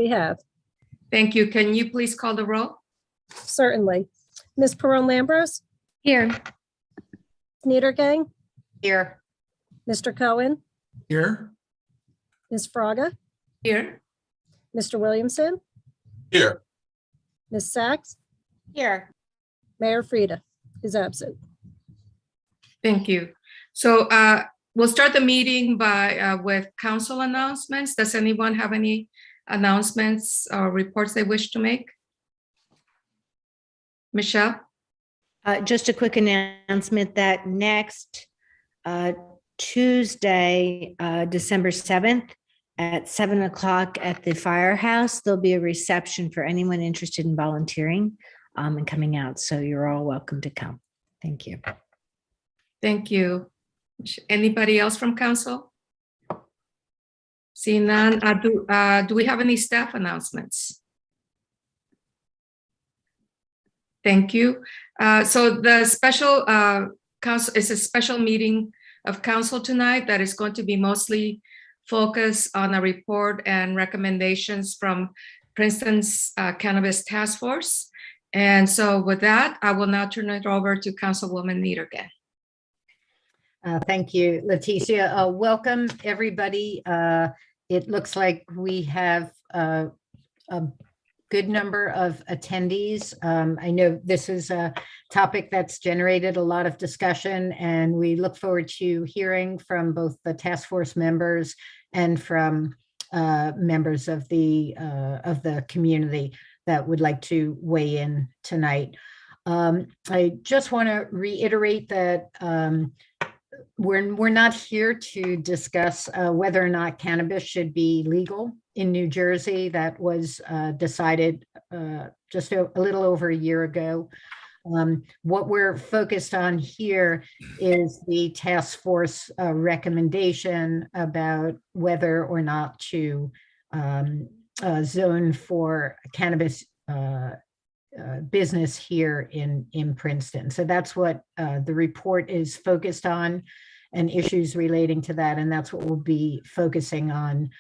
we have. Thank you. Can you please call the roll? Certainly. Ms. Perron-Lambros, Here. Niedergang, Here. Mr. Cohen, Here. Ms. Fraga, Here. Mr. Williamson, Here. Ms. Sachs, Here. Mayor Frida is absent. Thank you. So we'll start the meeting by with council announcements. Does anyone have any announcements or reports they wish to make? Michelle? Just a quick announcement that next Tuesday, December 7th at 7 o'clock at the firehouse, there'll be a reception for anyone interested in volunteering and coming out. So you're all welcome to come. Thank you. Thank you. Anybody else from council? Seeing none, do we have any staff announcements? Thank you. So the special council is a special meeting of council tonight that is going to be mostly focused on a report and recommendations from Princeton's Cannabis Task Force. And so with that, I will now turn it over to Councilwoman Niedergang. Thank you, Leticia. Welcome, everybody. It looks like we have a good number of attendees. I know this is a topic that's generated a lot of discussion, and we look forward to hearing from both the task force members and from members of the community that would like to weigh in tonight. I just want to reiterate that we're not here to discuss whether or not cannabis should be legal in New Jersey. That was decided just a little over a year ago. What we're focused on here is the task force recommendation about whether or not to zone for cannabis business here in Princeton. So that's what the report is focused on, and issues relating to that. And that's what we'll be focusing on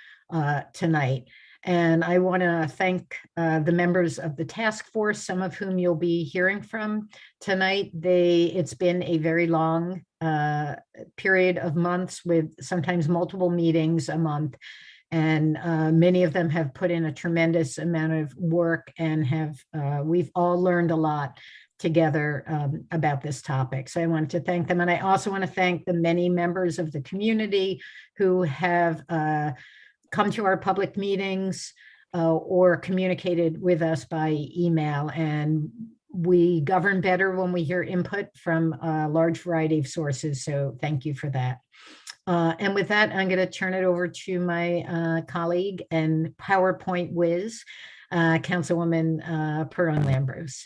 tonight. And I want to thank the members of the task force, some of whom you'll be hearing from tonight. It's been a very long period of months with sometimes multiple meetings a month. And many of them have put in a tremendous amount of work, and we've all learned a lot together about this topic. So I wanted to thank them. And I also want to thank the many members of the community who have come to our public meetings or communicated with us by email. And we govern better when we hear input from a large variety of sources. So thank you for that. And with that, I'm going to turn it over to my colleague and PowerPoint whiz, Councilwoman Perron-Lambros.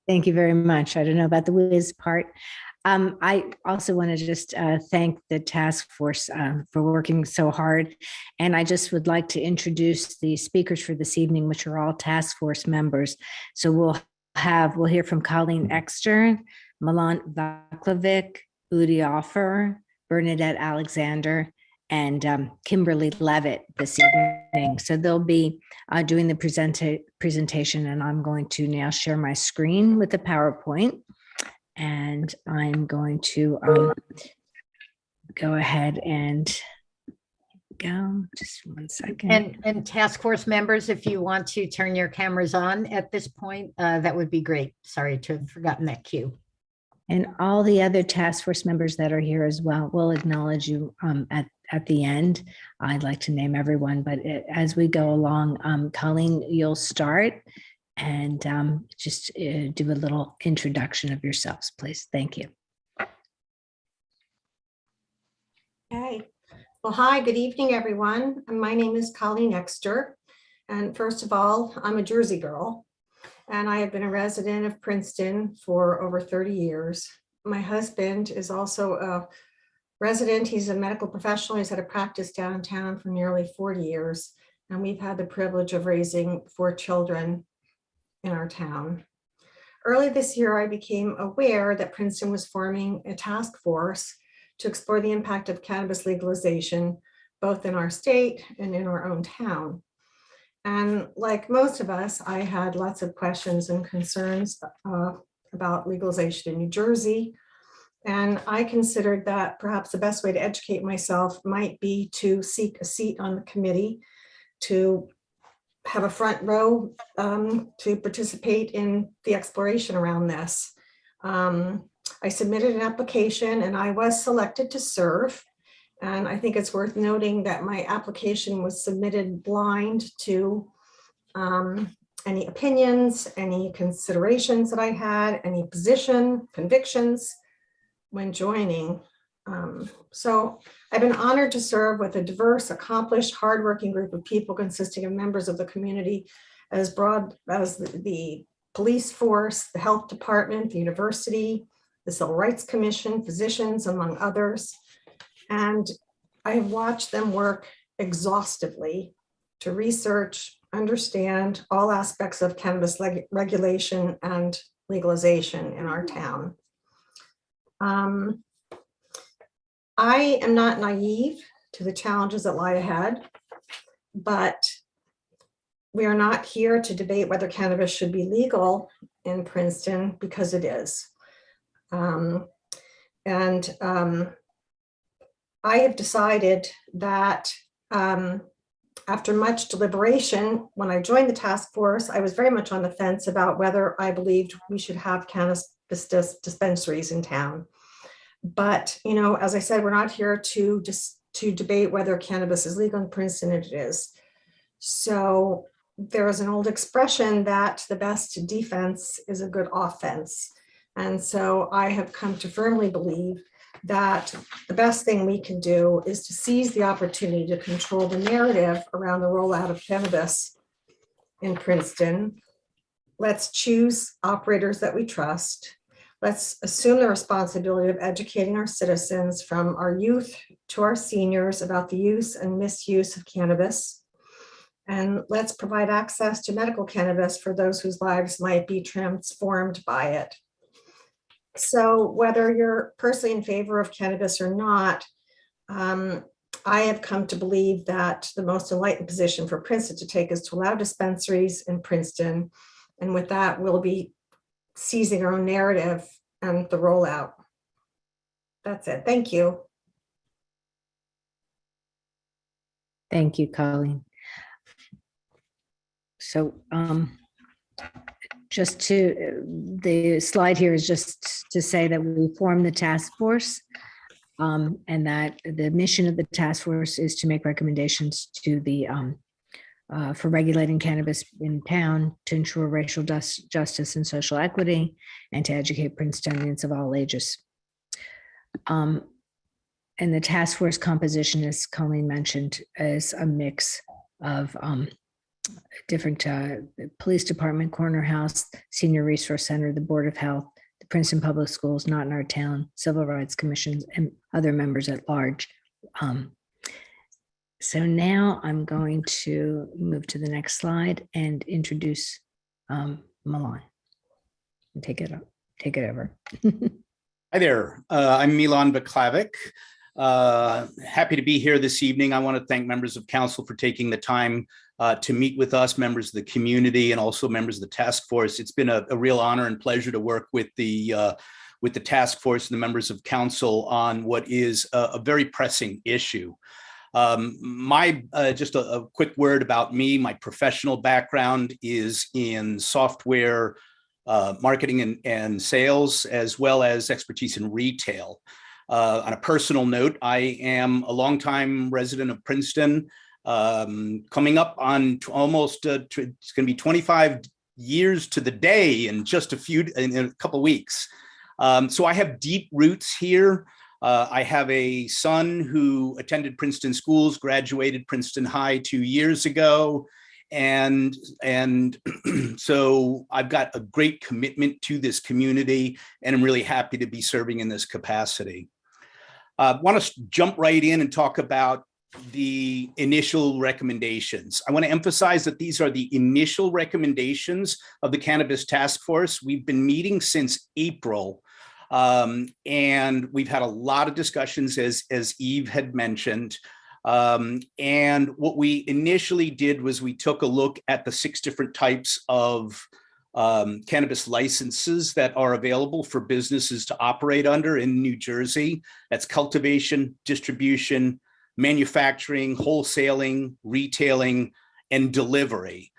Thank you very much. I don't know about the whiz part. I also want to just thank the task force for working so hard. And I just would like to introduce the speakers for this evening, which are all task force members. So we'll hear from Colleen Exter, Milan Vaklovic, Udi Offer, Bernadette Alexander, and Kimberly Levitt this evening. So they'll be doing the presentation, and I'm going to now share my screen with the PowerPoint. And I'm going to go ahead and go. Just 1 second. And task force members, if you want to turn your cameras on at this point, that would be great. Sorry to have forgotten that cue. And all the other task force members that are here as well, we'll acknowledge you at the end. I'd like to name everyone, but as we go along, Colleen, you'll start and just do a little introduction of yourselves, please. Thank you. Okay. Well, hi, good evening, everyone. My name is Colleen Exter. And first of all, I'm a Jersey girl, and I have been a resident of Princeton for over 30 years. My husband is also a resident. He's a medical professional. He's had a practice downtown for nearly 40 years. And we've had the privilege of raising 4 children in our town. Early this year, I became aware that Princeton was forming a task force to explore the impact of cannabis legalization, both in our state and in our own town. And like most of us, I had lots of questions and concerns about legalization in New Jersey. And I considered that perhaps the best way to educate myself might be to seek a seat on the committee, to have a front row to participate in the exploration around this. I submitted an application and I was selected to serve. And I think it's worth noting that my application was submitted blind to any opinions, any considerations that I had, any position, convictions when joining. So I've been honored to serve with a diverse, accomplished, hardworking group of people consisting of members of the community as broad as the police force, the health department, the university, the Civil Rights Commission, physicians, among others. And I have watched them work exhaustively to research, understand all aspects of cannabis regulation and legalization in our town. I am not naive to the challenges that lie ahead, but we are not here to debate whether cannabis should be legal in Princeton, because it is. I have decided that after much deliberation, when I joined the task force, I was very much on the fence about whether I believed we should have cannabis dispensaries in town. But, you know, as I said, we're not here to debate whether cannabis is legal in Princeton, and it is. So there is an old expression that the best defense is a good offense. And so I have come to firmly believe that the best thing we can do is to seize the opportunity to control the narrative around the rollout of cannabis in Princeton. Let's choose operators that we trust. Let's assume the responsibility of educating our citizens, from our youth to our seniors, about the use and misuse of cannabis. And let's provide access to medical cannabis for those whose lives might be transformed by it. So whether you're personally in favor of cannabis or not, I have come to believe that the most enlightened position for Princeton to take is to allow dispensaries in Princeton. And with that, we'll be seizing our own narrative and the rollout. That's it. Thank you. Thank you, Colleen. So just the slide here is just to say that we formed the task force, and that the mission of the task force is to make recommendations to the for regulating cannabis in town, to ensure racial justice and social equity, and to educate Princetonians of all ages. And the task force composition, as Colleen mentioned, is a mix of different police department, corner house, senior resource center, the Board of Health, the Princeton Public Schools, Not in Our Town, Civil Rights Commissions, and other members at large. So now I'm going to move to the next slide and introduce Milan. Take it over. Hi there, I'm Milan Vaklavic. Happy to be here this evening. I want to thank members of council for taking the time to meet with us, members of the community, and also members of the task force. It's been a real honor and pleasure to work with the task force and the members of council on what is a very pressing issue. Just a quick word about me. My professional background is in software marketing and sales, as well as expertise in retail. On a personal note, I am a longtime resident of Princeton, coming up on almost, it's going to be 25 years to the day in just in a couple of weeks. So I have deep roots here. I have a son who attended Princeton schools, graduated Princeton High 2 years ago. And so I've got a great commitment to this community, and I'm really happy to be serving in this capacity. I want to jump right in and talk about the initial recommendations. I want to emphasize that these are the initial recommendations of the Cannabis Task Force. We've been meeting since April, and we've had a lot of discussions, as Eve had mentioned. And what we initially did was we took a look at the 6 different types of cannabis licenses that are available for businesses to operate under in New Jersey. That's cultivation, distribution, manufacturing, wholesaling, retailing, and delivery.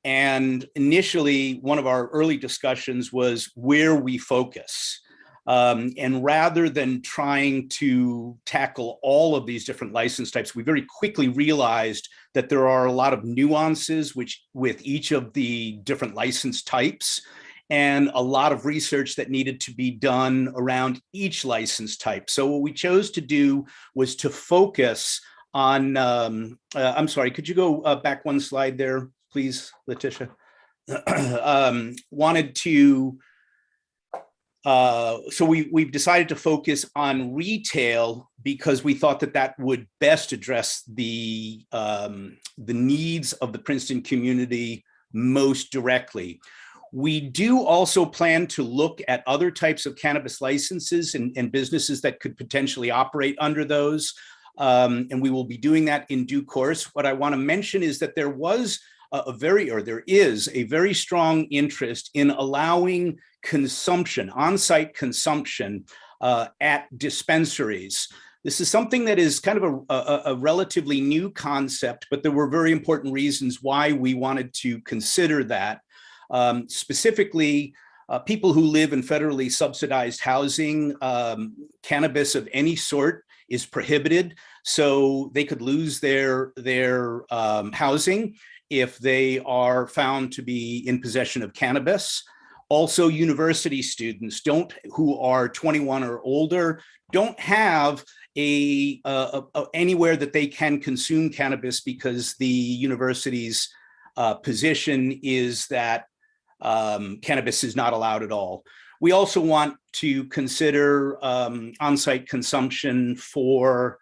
And initially, one of our early discussions was where we focus. And rather than trying to tackle all of these different license types, we very quickly realized that there are a lot of nuances with each of the different license types, and a lot of research that needed to be done around each license type. So what we chose to do was to focus on, I'm sorry, could you go back one slide there, please, Letitia? So we've decided to focus on retail because we thought that would best address the needs of the Princeton community most directly. We do also plan to look at other types of cannabis licenses and businesses that could potentially operate under those. And we will be doing that in due course. What I want to mention is that there is a very strong interest in allowing consumption, on-site consumption at dispensaries. This is something that is kind of a relatively new concept, but there were very important reasons why we wanted to consider that. Specifically, people who live in federally subsidized housing, cannabis of any sort is prohibited, so they could lose their housing if they are found to be in possession of cannabis. Also, university students who are 21 or older don't have anywhere that they can consume cannabis because the university's position is that cannabis is not allowed at all. We also want to consider on-site consumption for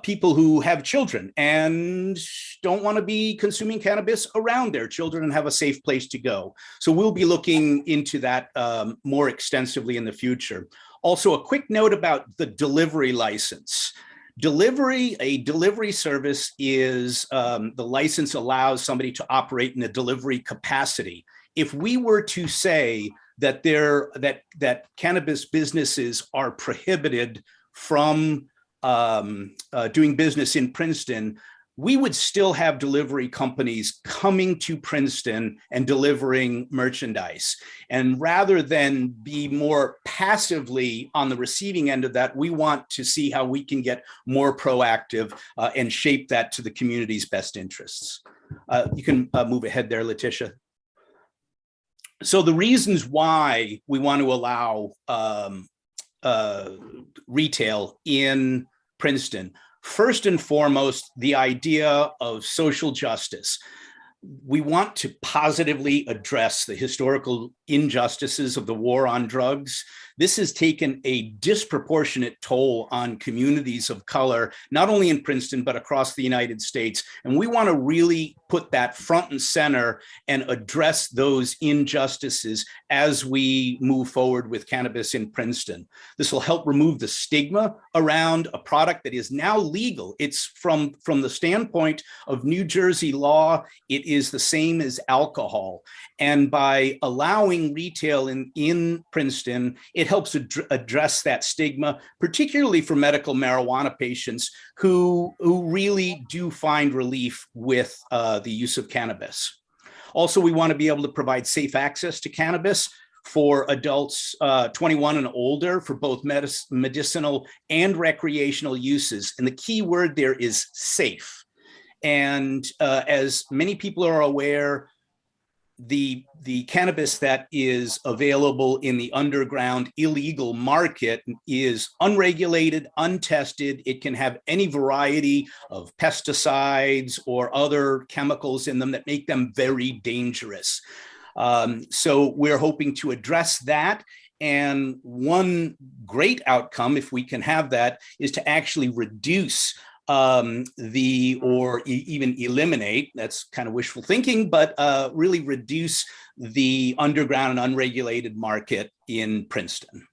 people who have children and don't want to be consuming cannabis around their children and have a safe place to go. So we'll be looking into that more extensively in the future. Also, a quick note about the delivery license. A delivery service is the license allows somebody to operate in a delivery capacity. If we were to say that that cannabis businesses are prohibited from doing business in Princeton, we would still have delivery companies coming to Princeton and delivering merchandise. And rather than be more passively on the receiving end of that, we want to see how we can get more proactive and shape that to the community's best interests. You can move ahead there, Letitia. So the reasons why we want to allow retail in Princeton: first and foremost, the idea of social justice. We want to positively address the historical injustices of the war on drugs. This has taken a disproportionate toll on communities of color, not only in Princeton, but across the United States. And we want to really put that front and center and address those injustices as we move forward with cannabis in Princeton. This will help remove the stigma around a product that is now legal. It's from the standpoint of New Jersey law, it is the same as alcohol. And by allowing retail in Princeton, it helps address that stigma, particularly for medical marijuana patients who really do find relief with the use of cannabis. Also, we want to be able to provide safe access to cannabis for adults 21 and older for both medicinal and recreational uses. And the key word there is safe. And as many people are aware, the cannabis that is available in the underground illegal market is unregulated, untested. It can have any variety of pesticides or other chemicals in them that make them very dangerous. So we're hoping to address that. And one great outcome, if we can have that, is to actually reduce or even eliminate, that's kind of wishful thinking, but really reduce the underground and unregulated market in Princeton.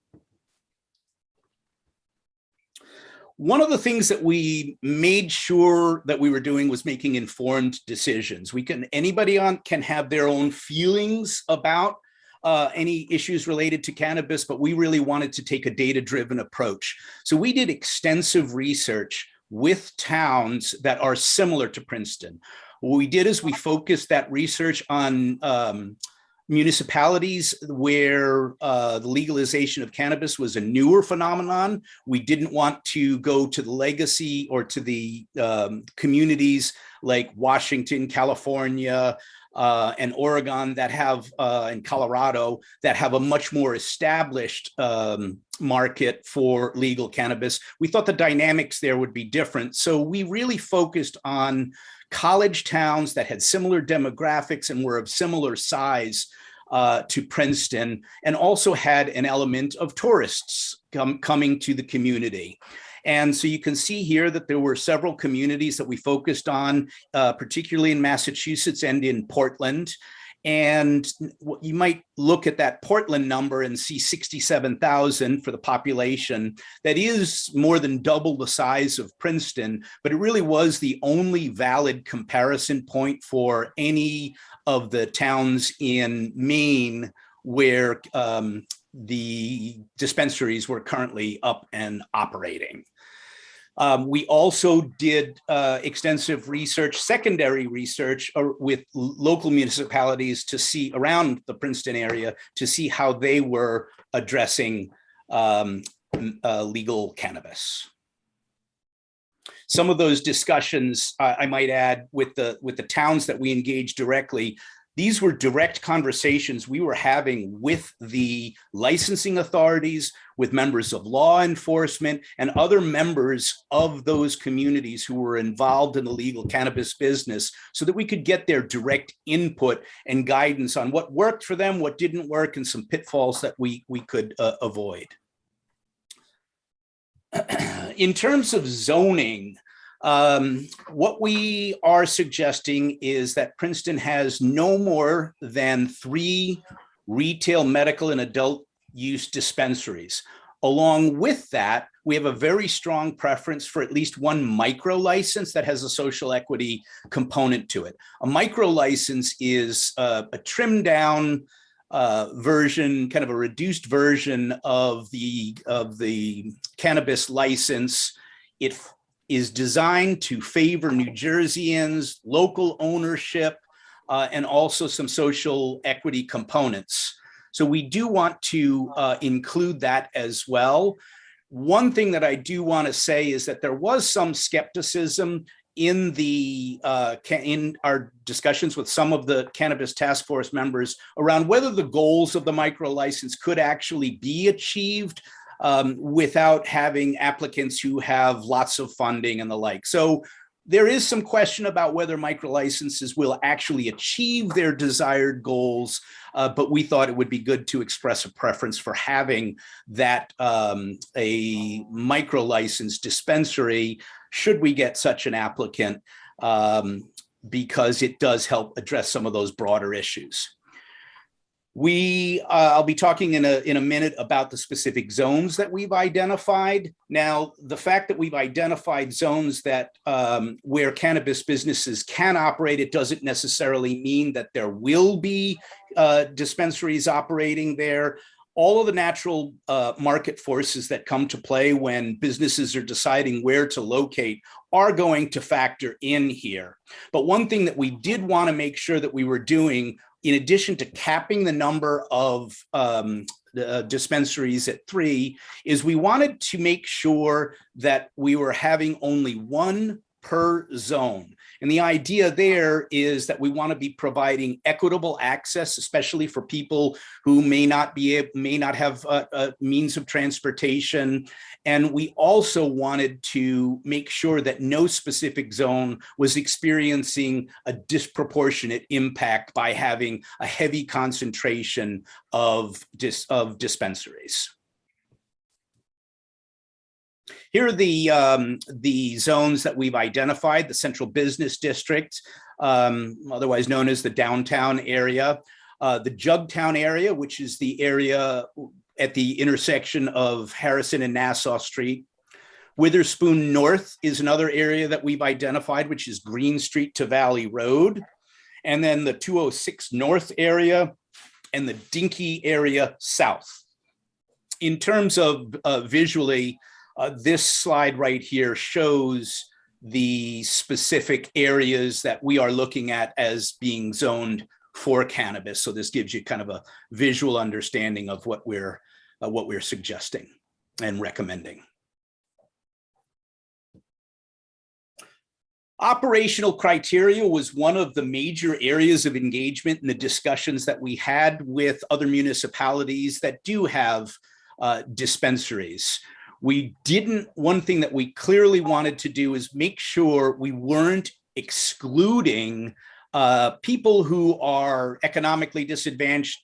One of the things that we made sure that we were doing was making informed decisions. Anybody can have their own feelings about any issues related to cannabis, but we really wanted to take a data-driven approach. So we did extensive research with towns that are similar to Princeton. What we did is we focused that research on municipalities where the legalization of cannabis was a newer phenomenon. We didn't want to go to the legacy or to the communities like Washington, California, and Oregon that have, and Colorado, that have a much more established market for legal cannabis. We thought the dynamics there would be different. So we really focused on college towns that had similar demographics and were of similar size to Princeton, and also had an element of tourists coming to the community. And so you can see here that there were several communities that we focused on, particularly in Massachusetts and in Portland. And you might look at that Portland number and see 67,000 for the population. That is more than double the size of Princeton, but it really was the only valid comparison point for any of the towns in Maine where the dispensaries were currently up and operating. We also did extensive research, secondary research with local municipalities to see around the Princeton area to see how they were addressing legal cannabis. Some of those discussions, I might add, with the towns that we engaged directly, these were direct conversations we were having with the licensing authorities, with members of law enforcement, and other members of those communities who were involved in the legal cannabis business, so that we could get their direct input and guidance on what worked for them, what didn't work, and some pitfalls that we could avoid. In terms of zoning, what we are suggesting is that Princeton has no more than 3 retail, medical, and adult use dispensaries. Along with that, we have a very strong preference for at least one micro license that has a social equity component to it. A micro license is a trimmed down version, kind of a reduced version of the cannabis license. It is designed to favor New Jerseyans, local ownership, and also some social equity components. So we do want to include that as well. One thing that I do want to say is that there was some skepticism in our discussions with some of the Cannabis Task Force members around whether the goals of the micro license could actually be achieved without having applicants who have lots of funding and the like. So there is some question about whether micro licenses will actually achieve their desired goals, but we thought it would be good to express a preference for having that a micro license dispensary, should we get such an applicant, because it does help address some of those broader issues. I'll be talking in a minute about the specific zones that we've identified. Now, the fact that we've identified zones that where cannabis businesses can operate, it doesn't necessarily mean that there will be dispensaries operating there. All of the natural market forces that come to play when businesses are deciding where to locate are going to factor in here. But one thing that we did want to make sure that we were doing, in addition to capping the number of dispensaries at 3, is we wanted to make sure that we were having only 1 per zone. And the idea there is that we want to be providing equitable access, especially for people who may not have a means of transportation. And we also wanted to make sure that no specific zone was experiencing a disproportionate impact by having a heavy concentration of dispensaries. Here are the zones that we've identified: the Central Business District, otherwise known as the downtown area, the Jugtown area, which is the area at the intersection of Harrison and Nassau Street. Witherspoon North is another area that we've identified, which is Green Street to Valley Road. And then the 206 North area and the Dinky area south. In terms of visually, this slide right here shows the specific areas that we are looking at as being zoned for cannabis. So this gives you kind of a visual understanding of what we're suggesting and recommending. Operational criteria was one of the major areas of engagement in the discussions that we had with other municipalities that do have dispensaries. One thing that we clearly wanted to do is make sure we weren't excluding people who are economically disadvantaged,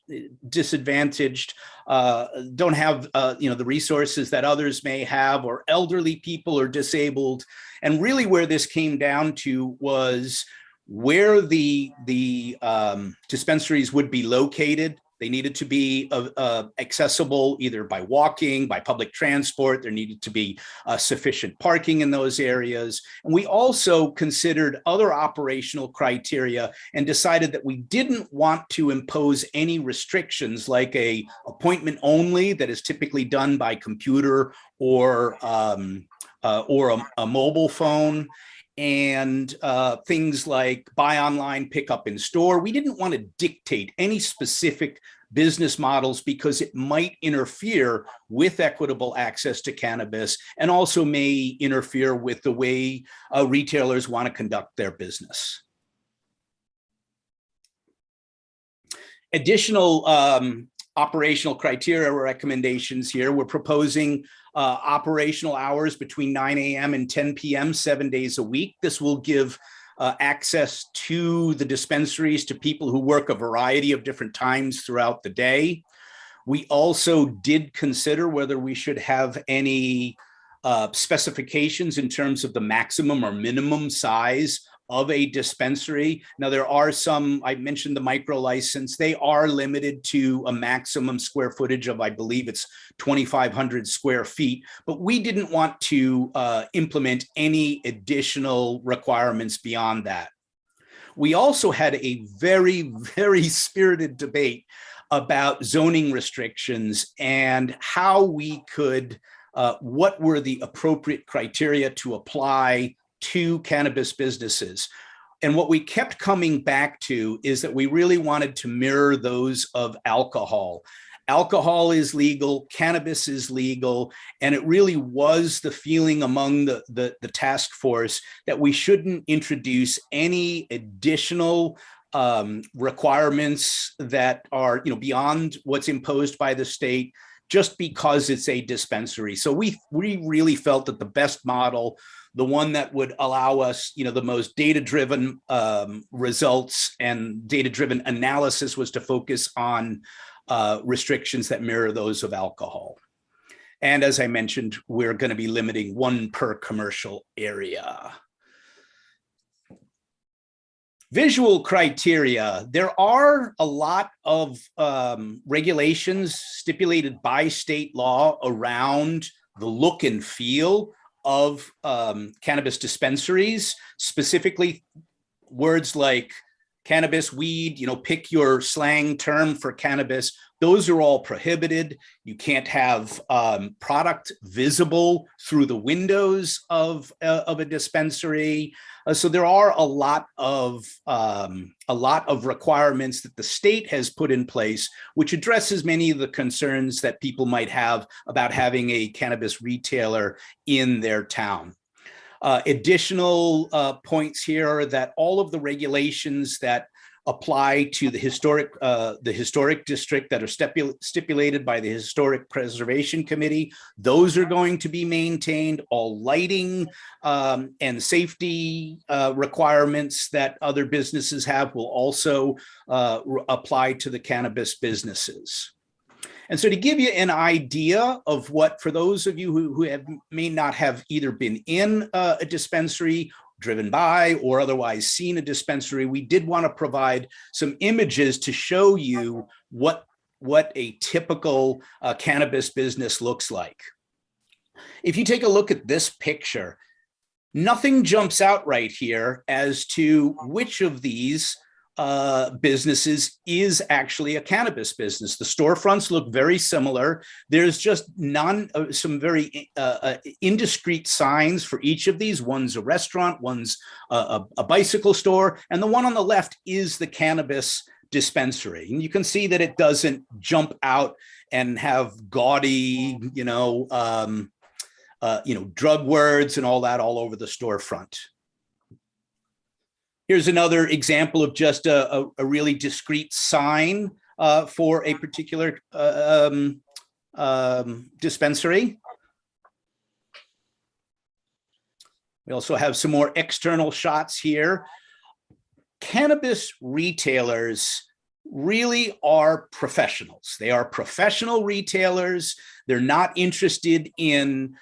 don't have the resources that others may have, or elderly people or disabled. And really where this came down to was where the dispensaries would be located. They needed to be accessible either by walking, by public transport. There needed to be sufficient parking in those areas. And we also considered other operational criteria and decided that we didn't want to impose any restrictions like a appointment only that is typically done by computer or a mobile phone, and things like buy online, pick up in store. We didn't want to dictate any specific business models because it might interfere with equitable access to cannabis and also may interfere with the way retailers want to conduct their business. Additional operational criteria or recommendations here. We're proposing operational hours between 9 a.m. and 10 p.m. 7 days a week. This will give access to the dispensaries to people who work a variety of different times throughout the day. We also did consider whether we should have any specifications in terms of the maximum or minimum size of a dispensary. Now, there are some, I mentioned the micro license, they are limited to a maximum square footage of, I believe it's 2,500 square feet, but we didn't want to implement any additional requirements beyond that. We also had a very, very spirited debate about zoning restrictions and how we could, what were the appropriate criteria to apply to cannabis businesses. And what we kept coming back to is that we really wanted to mirror those of alcohol. Alcohol is legal, cannabis is legal, and it really was the feeling among the task force that we shouldn't introduce any additional requirements that are beyond what's imposed by the state just because it's a dispensary. So we really felt that the best model, the one that would allow us, the most data-driven results and data-driven analysis, was to focus on restrictions that mirror those of alcohol. And as I mentioned, we're going to be limiting one per commercial area. Visual criteria. There are a lot of regulations stipulated by state law around the look and feel of cannabis dispensaries, specifically words like cannabis, weed, pick your slang term for cannabis. Those are all prohibited. You can't have product visible through the windows of a dispensary. So there are a lot of requirements that the state has put in place, which addresses many of the concerns that people might have about having a cannabis retailer in their town. Additional points here are that all of the regulations that apply to the historic district that are stipulated by the Historic Preservation Committee, those are going to be maintained. All lighting and safety requirements that other businesses have will also apply to the cannabis businesses. And so to give you an idea of what, for those of you who may not have either been in a dispensary, driven by, or otherwise seen a dispensary, we did want to provide some images to show you what a typical cannabis business looks like. If you take a look at this picture, nothing jumps out right here as to which of these businesses is actually a cannabis business. The storefronts look very similar. There's just some very indiscreet signs for each of these. One's a restaurant, one's a bicycle store, and the one on the left is the cannabis dispensary. And you can see that it doesn't jump out and have gaudy, drug words and all that all over the storefront. Here's another example of just a really discreet sign for a particular dispensary. We also have some more external shots here. Cannabis retailers really are professionals. They are professional retailers. They're not interested in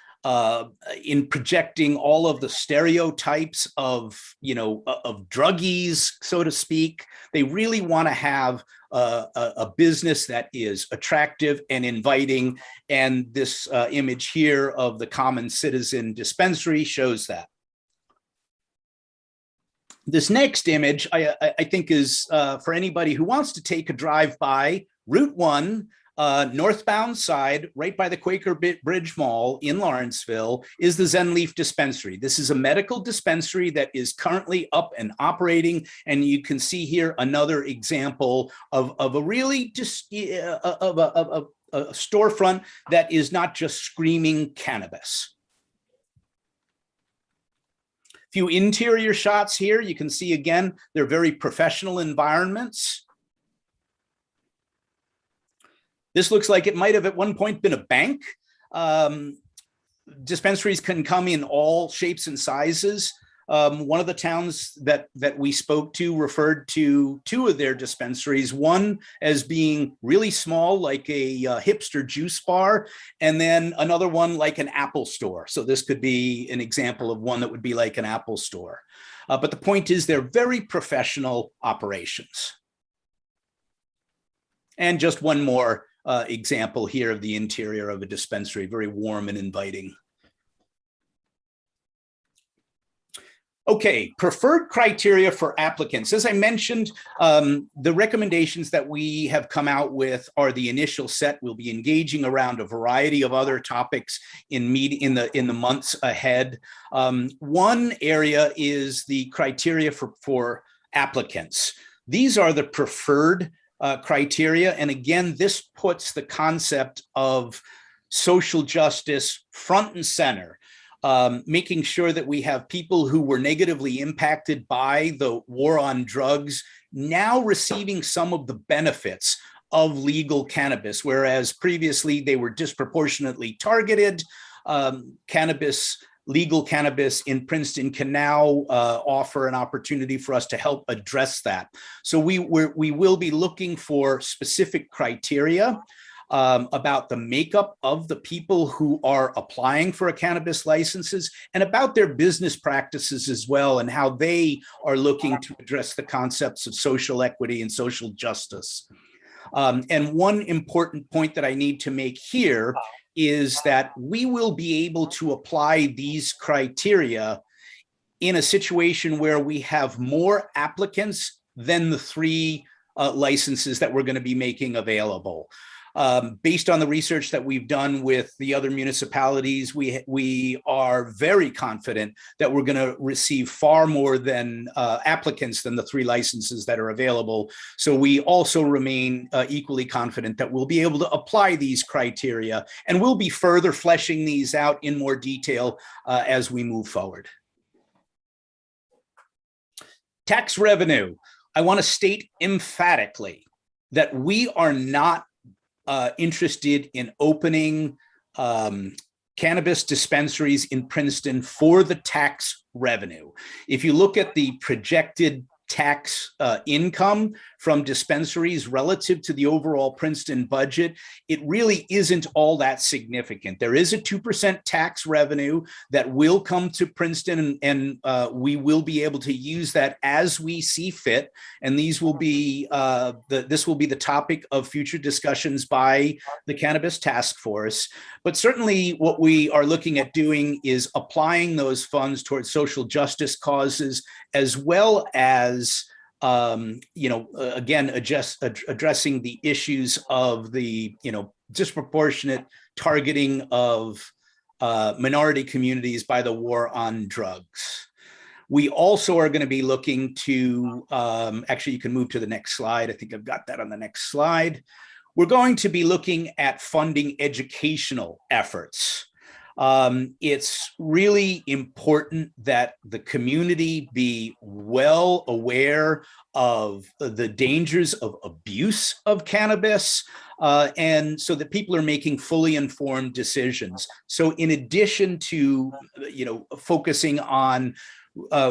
projecting all of the stereotypes of druggies, so to speak. They really want to have a business that is attractive and inviting. And this image here of the common citizen dispensary shows that. This next image, I think, is for anybody who wants to take a drive by Route 1, northbound side, right by the Quaker Bridge Mall in Lawrenceville, is the Zen Leaf Dispensary. This is a medical dispensary that is currently up and operating, and you can see here another example of a really just a storefront that is not just screaming cannabis. Few interior shots here. You can see again, they're very professional environments. This looks like it might have at one point been a bank. Dispensaries can come in all shapes and sizes. One of the towns that we spoke to referred to two of their dispensaries, one as being really small, like a hipster juice bar, and then another one like an Apple store. So this could be an example of one that would be like an Apple store. But the point is they're very professional operations. And just one more example here of the interior of a dispensary, very warm and inviting. Okay, preferred criteria for applicants. As I mentioned, the recommendations that we have come out with are the initial set. We'll be engaging around a variety of other topics in the months ahead. One area is the criteria for applicants. These are the preferred criteria. And again, this puts the concept of social justice front and center. Making sure that we have people who were negatively impacted by the war on drugs now receiving some of the benefits of legal cannabis, whereas previously they were disproportionately targeted. Legal cannabis in Princeton can now offer an opportunity for us to help address that. So we will be looking for specific criteria about the makeup of the people who are applying for a cannabis licenses and about their business practices as well, and how they are looking to address the concepts of social equity and social justice. And one important point that I need to make here is that we will be able to apply these criteria in a situation where we have more applicants than the 3 licenses that we're going to be making available. Based on the research that we've done with the other municipalities, we are very confident that we're going to receive far more than applicants than the 3 licenses that are available. So we also remain equally confident that we'll be able to apply these criteria, and we'll be further fleshing these out in more detail as we move forward. Tax revenue. I want to state emphatically that we are not interested in opening cannabis dispensaries in Princeton for the tax revenue. If you look at the projected tax income from dispensaries relative to the overall Princeton budget, it really isn't all that significant. There is a 2% tax revenue that will come to Princeton, and we will be able to use that as we see fit. And these will be this will be the topic of future discussions by the Cannabis Task Force. But certainly what we are looking at doing is applying those funds towards social justice causes, as well as again, addressing the issues of the, disproportionate targeting of minority communities by the war on drugs. We also are going to be looking to, actually, you can move to the next slide. I think I've got that on the next slide. We're going to be looking at funding educational efforts. It's really important that the community be well aware of the dangers of abuse of cannabis, and so that people are making fully informed decisions. So in addition to, focusing on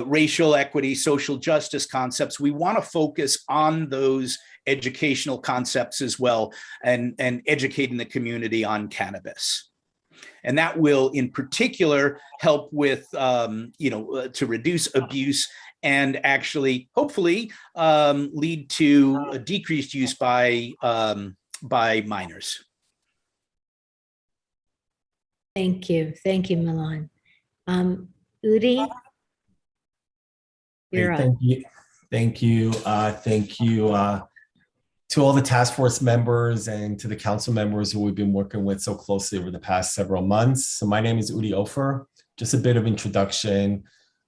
racial equity, social justice concepts, we want to focus on those educational concepts as well, and educating the community on cannabis. And that will, in particular, help with, to reduce abuse and actually, hopefully, lead to a decreased use by minors. Thank you. Thank you, Milan. Udi? You're up. Thank you. Thank you. Thank you to all the task force members and to the council members who we've been working with so closely over the past several months. So my name is Udi Ofer. Just a bit of introduction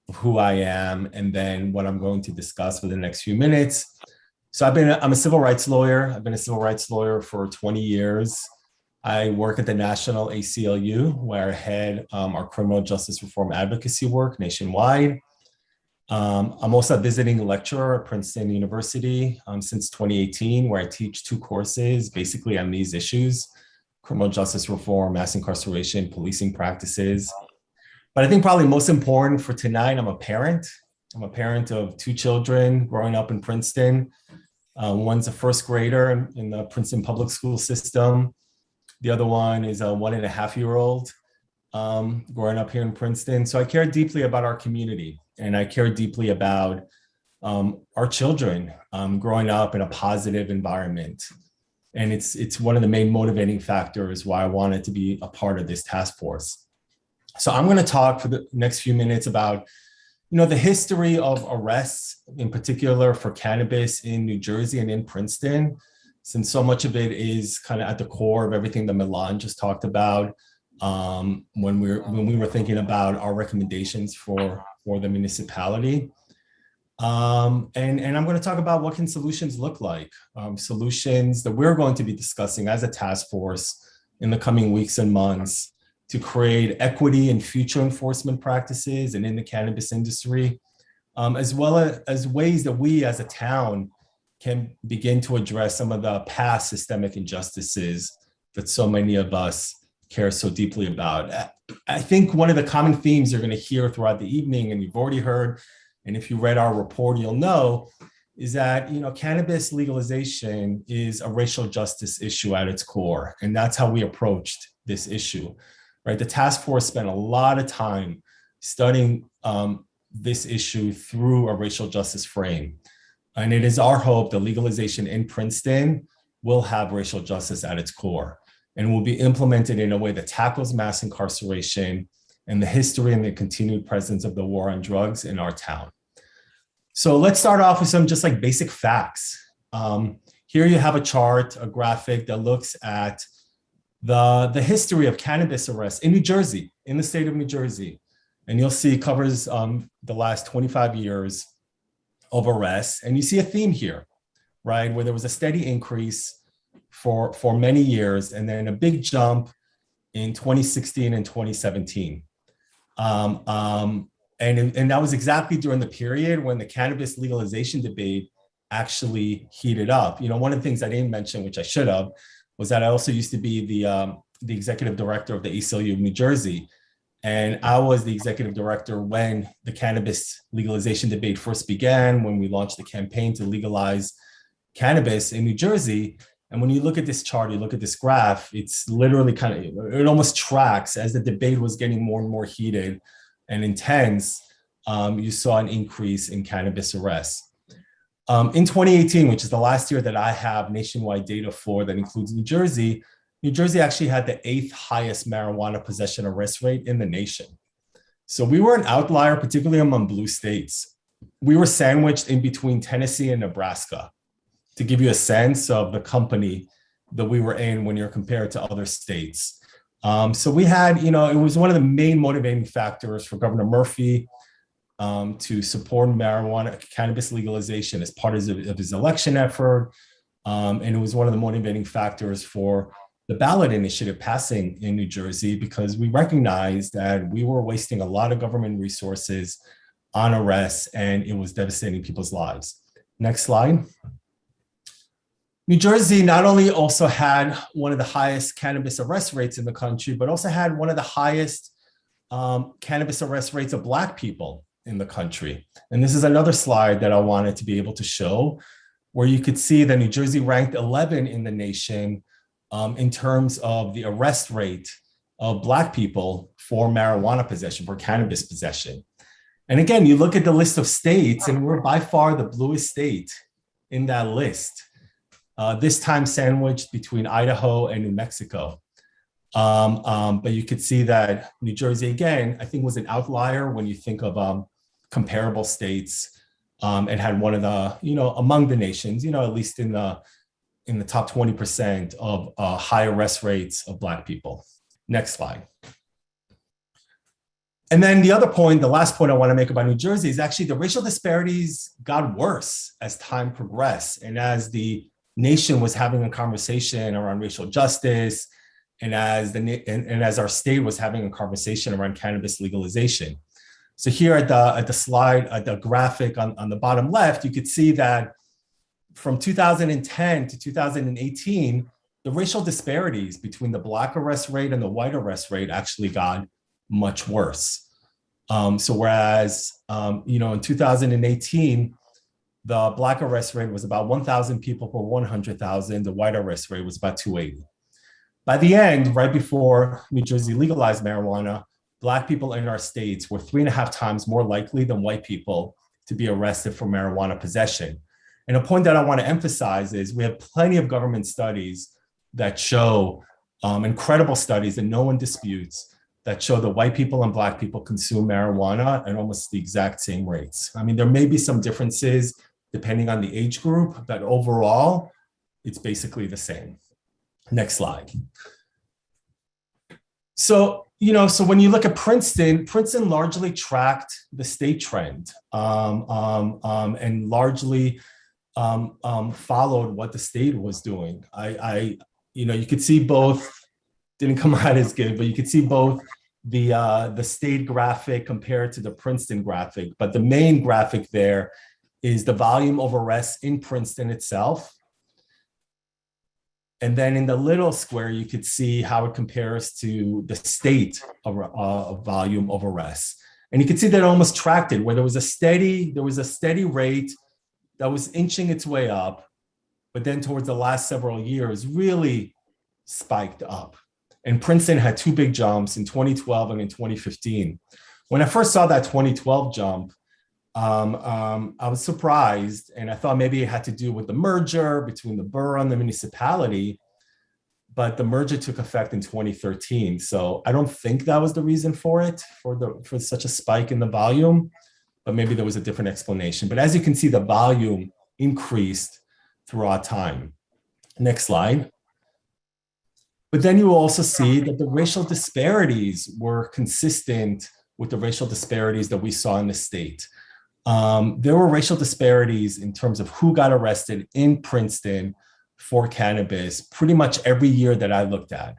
of who I am and then what I'm going to discuss for the next few minutes. So I'm a civil rights lawyer. I've been a civil rights lawyer for 20 years. I work at the National ACLU, where I head our criminal justice reform advocacy work nationwide. I'm also a visiting lecturer at Princeton University since 2018, where I teach 2 courses basically on these issues: criminal justice reform, mass incarceration, policing practices. But I think probably most important for tonight, I'm a parent. I'm a parent of 2 children growing up in Princeton. One's a first grader in the Princeton public school system. The other one is a 1.5-year-old growing up here in Princeton. So I care deeply about our community. And I care deeply about our children growing up in a positive environment. And it's one of the main motivating factors why I wanted to be a part of this task force. So I'm going to talk for the next few minutes about, the history of arrests, in particular for cannabis in New Jersey and in Princeton, since so much of it is kind of at the core of everything that Milan just talked about when we were thinking about our recommendations for the municipality. And I'm going to talk about what can solutions look like, solutions that we're going to be discussing as a task force in the coming weeks and months to create equity in future enforcement practices and in the cannabis industry, as well as ways that we as a town can begin to address some of the past systemic injustices that so many of us care so deeply about. I think one of the common themes you're going to hear throughout the evening, and you've already heard, and if you read our report, you'll know, is that cannabis legalization is a racial justice issue at its core, and that's how we approached this issue. Right? The task force spent a lot of time studying this issue through a racial justice frame, and it is our hope that legalization in Princeton will have racial justice at its core, and will be implemented in a way that tackles mass incarceration and the history and the continued presence of the war on drugs in our town. So let's start off with some just like basic facts. Here you have a chart, a graphic that looks at the history of cannabis arrests in New Jersey, in the state of New Jersey. And you'll see it covers the last 25 years of arrests. And you see a theme here, right? Where there was a steady increase for many years, and then a big jump in 2016 and 2017. And that was exactly during the period when the cannabis legalization debate actually heated up. One of the things I didn't mention, which I should have, was that I also used to be the executive director of the ACLU of New Jersey. And I was the executive director when the cannabis legalization debate first began, when we launched the campaign to legalize cannabis in New Jersey. And when you look at this chart, you look at this graph, it's literally it almost tracks as the debate was getting more and more heated and intense. You saw an increase in cannabis arrests. In 2018, which is the last year that I have nationwide data for that includes New Jersey actually had the 8th highest marijuana possession arrest rate in the nation. So we were an outlier, particularly among blue states. We were sandwiched in between Tennessee and Nebraska, to give you a sense of the company that we were in when you're compared to other states. So we had, it was one of the main motivating factors for Governor Murphy to support cannabis legalization as part of his election effort. And it was one of the motivating factors for the ballot initiative passing in New Jersey, because we recognized that we were wasting a lot of government resources on arrests and it was devastating people's lives. Next slide. New Jersey not only also had one of the highest cannabis arrest rates in the country, but also had one of the highest cannabis arrest rates of Black people in the country. And this is another slide that I wanted to be able to show, where you could see that New Jersey ranked 11 in the nation in terms of the arrest rate of Black people for marijuana possession, for cannabis possession. And again, you look at the list of states, and we're by far the bluest state in that list. This time sandwiched between Idaho and New Mexico. But you could see that New Jersey, again, I think was an outlier when you think of comparable states, and had one of the, among the nations, at least in the top 20% of high arrest rates of Black people. Next slide. And then the other point, the last point I want to make about New Jersey is actually the racial disparities got worse as time progressed, and as the nation was having a conversation around racial justice, and as our state was having a conversation around cannabis legalization. So here at the slide, at the graphic on the bottom left, you could see that from 2010 to 2018, the racial disparities between the Black arrest rate and the white arrest rate actually got much worse. So whereas, in 2018, the Black arrest rate was about 1,000 people per 100,000. The white arrest rate was about 280. By the end, right before New Jersey legalized marijuana, Black people in our states were 3.5 times more likely than white people to be arrested for marijuana possession. And a point that I want to emphasize is we have plenty of government studies that show, incredible studies that no one disputes, that show that white people and Black people consume marijuana at almost the exact same rates. I mean, there may be some differences depending on the age group, but overall, it's basically the same. Next slide. So when you look at Princeton largely tracked the state trend and largely followed what the state was doing. You could see both, didn't come out as good, but you could see both the state graphic compared to the Princeton graphic. But the main graphic there is the volume of arrests in Princeton itself. And then in the little square, you could see how it compares to the state of volume of arrests. And you could see that it almost tracked it, where there was a steady rate that was inching its way up, but then towards the last several years really spiked up. And Princeton had 2 big jumps in 2012 and in 2015. When I first saw that 2012 jump, I was surprised, and I thought maybe it had to do with the merger between the borough and the municipality, but the merger took effect in 2013. So I don't think that was the reason for it, for such a spike in the volume, but maybe there was a different explanation. But as you can see, the volume increased throughout time. Next slide. But then you will also see that the racial disparities were consistent with the racial disparities that we saw in the state. There were racial disparities in terms of who got arrested in Princeton for cannabis pretty much every year that I looked at.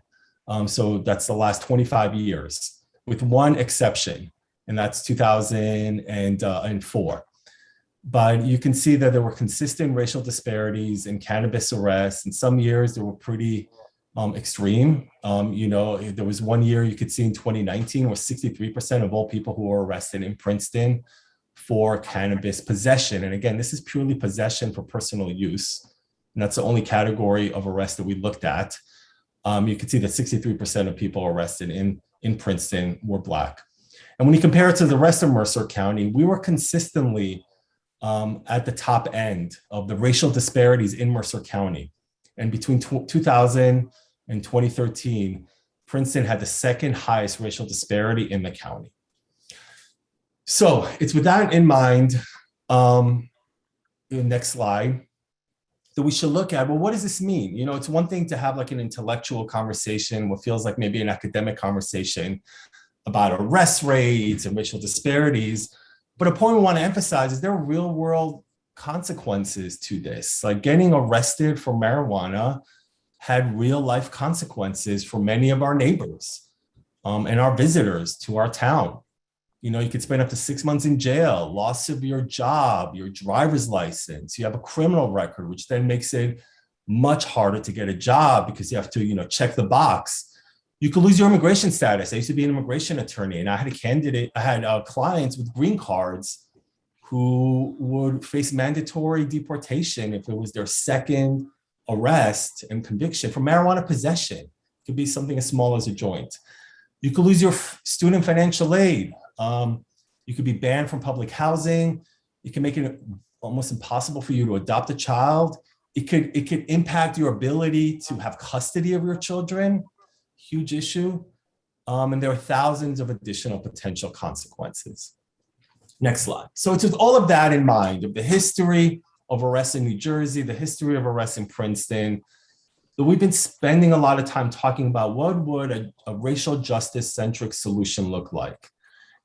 So that's the last 25 years, with one exception, and that's 2004. But you can see that there were consistent racial disparities in cannabis arrests. In some years, they were pretty extreme. There was one year you could see in 2019 where 63% of all people who were arrested in Princeton for cannabis possession. And again, this is purely possession for personal use. And that's the only category of arrest that we looked at. You could see that 63% of people arrested in Princeton were Black. And when you compare it to the rest of Mercer County, we were consistently at the top end of the racial disparities in Mercer County. And between 2000 and 2013, Princeton had the second highest racial disparity in the county. So it's with that in mind, next slide, that we should look at, well, what does this mean? It's one thing to have like an intellectual conversation, what feels like maybe an academic conversation about arrest rates and racial disparities. But a point we want to emphasize is there are real world consequences to this. Like getting arrested for marijuana had real life consequences for many of our neighbors and our visitors to our town. You could spend up to 6 months in jail, loss of your job, your driver's license. You have a criminal record, which then makes it much harder to get a job because you have to, check the box. You could lose your immigration status. I used to be an immigration attorney, and I had clients with green cards who would face mandatory deportation if it was their second arrest and conviction for marijuana possession. It could be something as small as a joint. You could lose your student financial aid. You could be banned from public housing. It can make it almost impossible for you to adopt a child. It could impact your ability to have custody of your children. Huge issue. And there are thousands of additional potential consequences. Next slide. So it's with all of that in mind, of the history of arrests in New Jersey, the history of arrests in Princeton, that we've been spending a lot of time talking about what would a racial justice centric solution look like.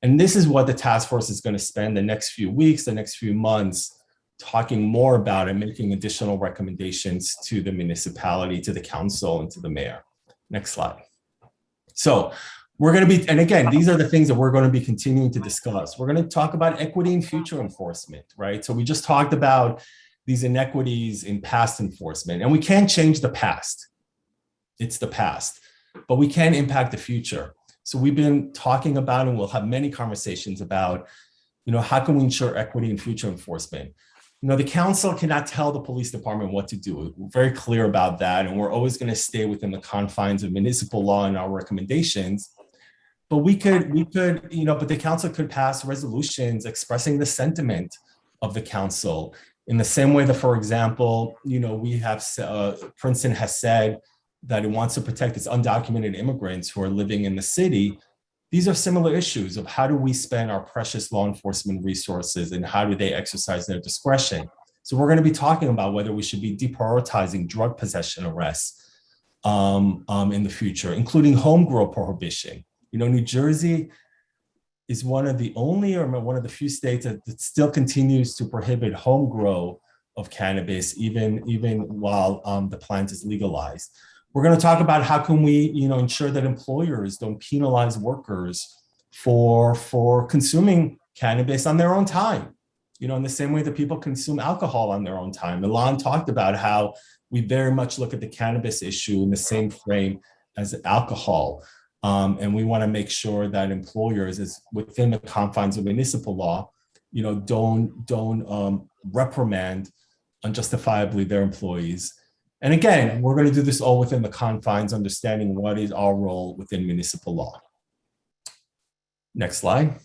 And this is what the task force is going to spend the next few weeks, the next few months, talking more about and making additional recommendations to the municipality, to the council, and to the mayor. Next slide. So we're going to be, and again, these are the things that we're going to be continuing to discuss. We're going to talk about equity in future enforcement, right? So we just talked about these inequities in past enforcement, and we can't change the past. It's the past, but we can impact the future. So we've been talking about, and we'll have many conversations about, how can we ensure equity in future enforcement? The council cannot tell the police department what to do. We're very clear about that. And we're always going to stay within the confines of municipal law and our recommendations. But we could, but the council could pass resolutions expressing the sentiment of the council in the same way that, for example, we have, Princeton has said that it wants to protect its undocumented immigrants who are living in the city. These are similar issues of how do we spend our precious law enforcement resources and how do they exercise their discretion? So we're going to be talking about whether we should be deprioritizing drug possession arrests in the future, including home grow prohibition. New Jersey is one of the only or one of the few states that still continues to prohibit home grow of cannabis, even while the plant is legalized. We're going to talk about how can we, ensure that employers don't penalize workers for consuming cannabis on their own time, in the same way that people consume alcohol on their own time. Milan talked about how we very much look at the cannabis issue in the same frame as alcohol. And we want to make sure that employers, is within the confines of municipal law, don't reprimand unjustifiably their employees. And again, we're going to do this all within the confines, understanding what is our role within municipal law. Next slide.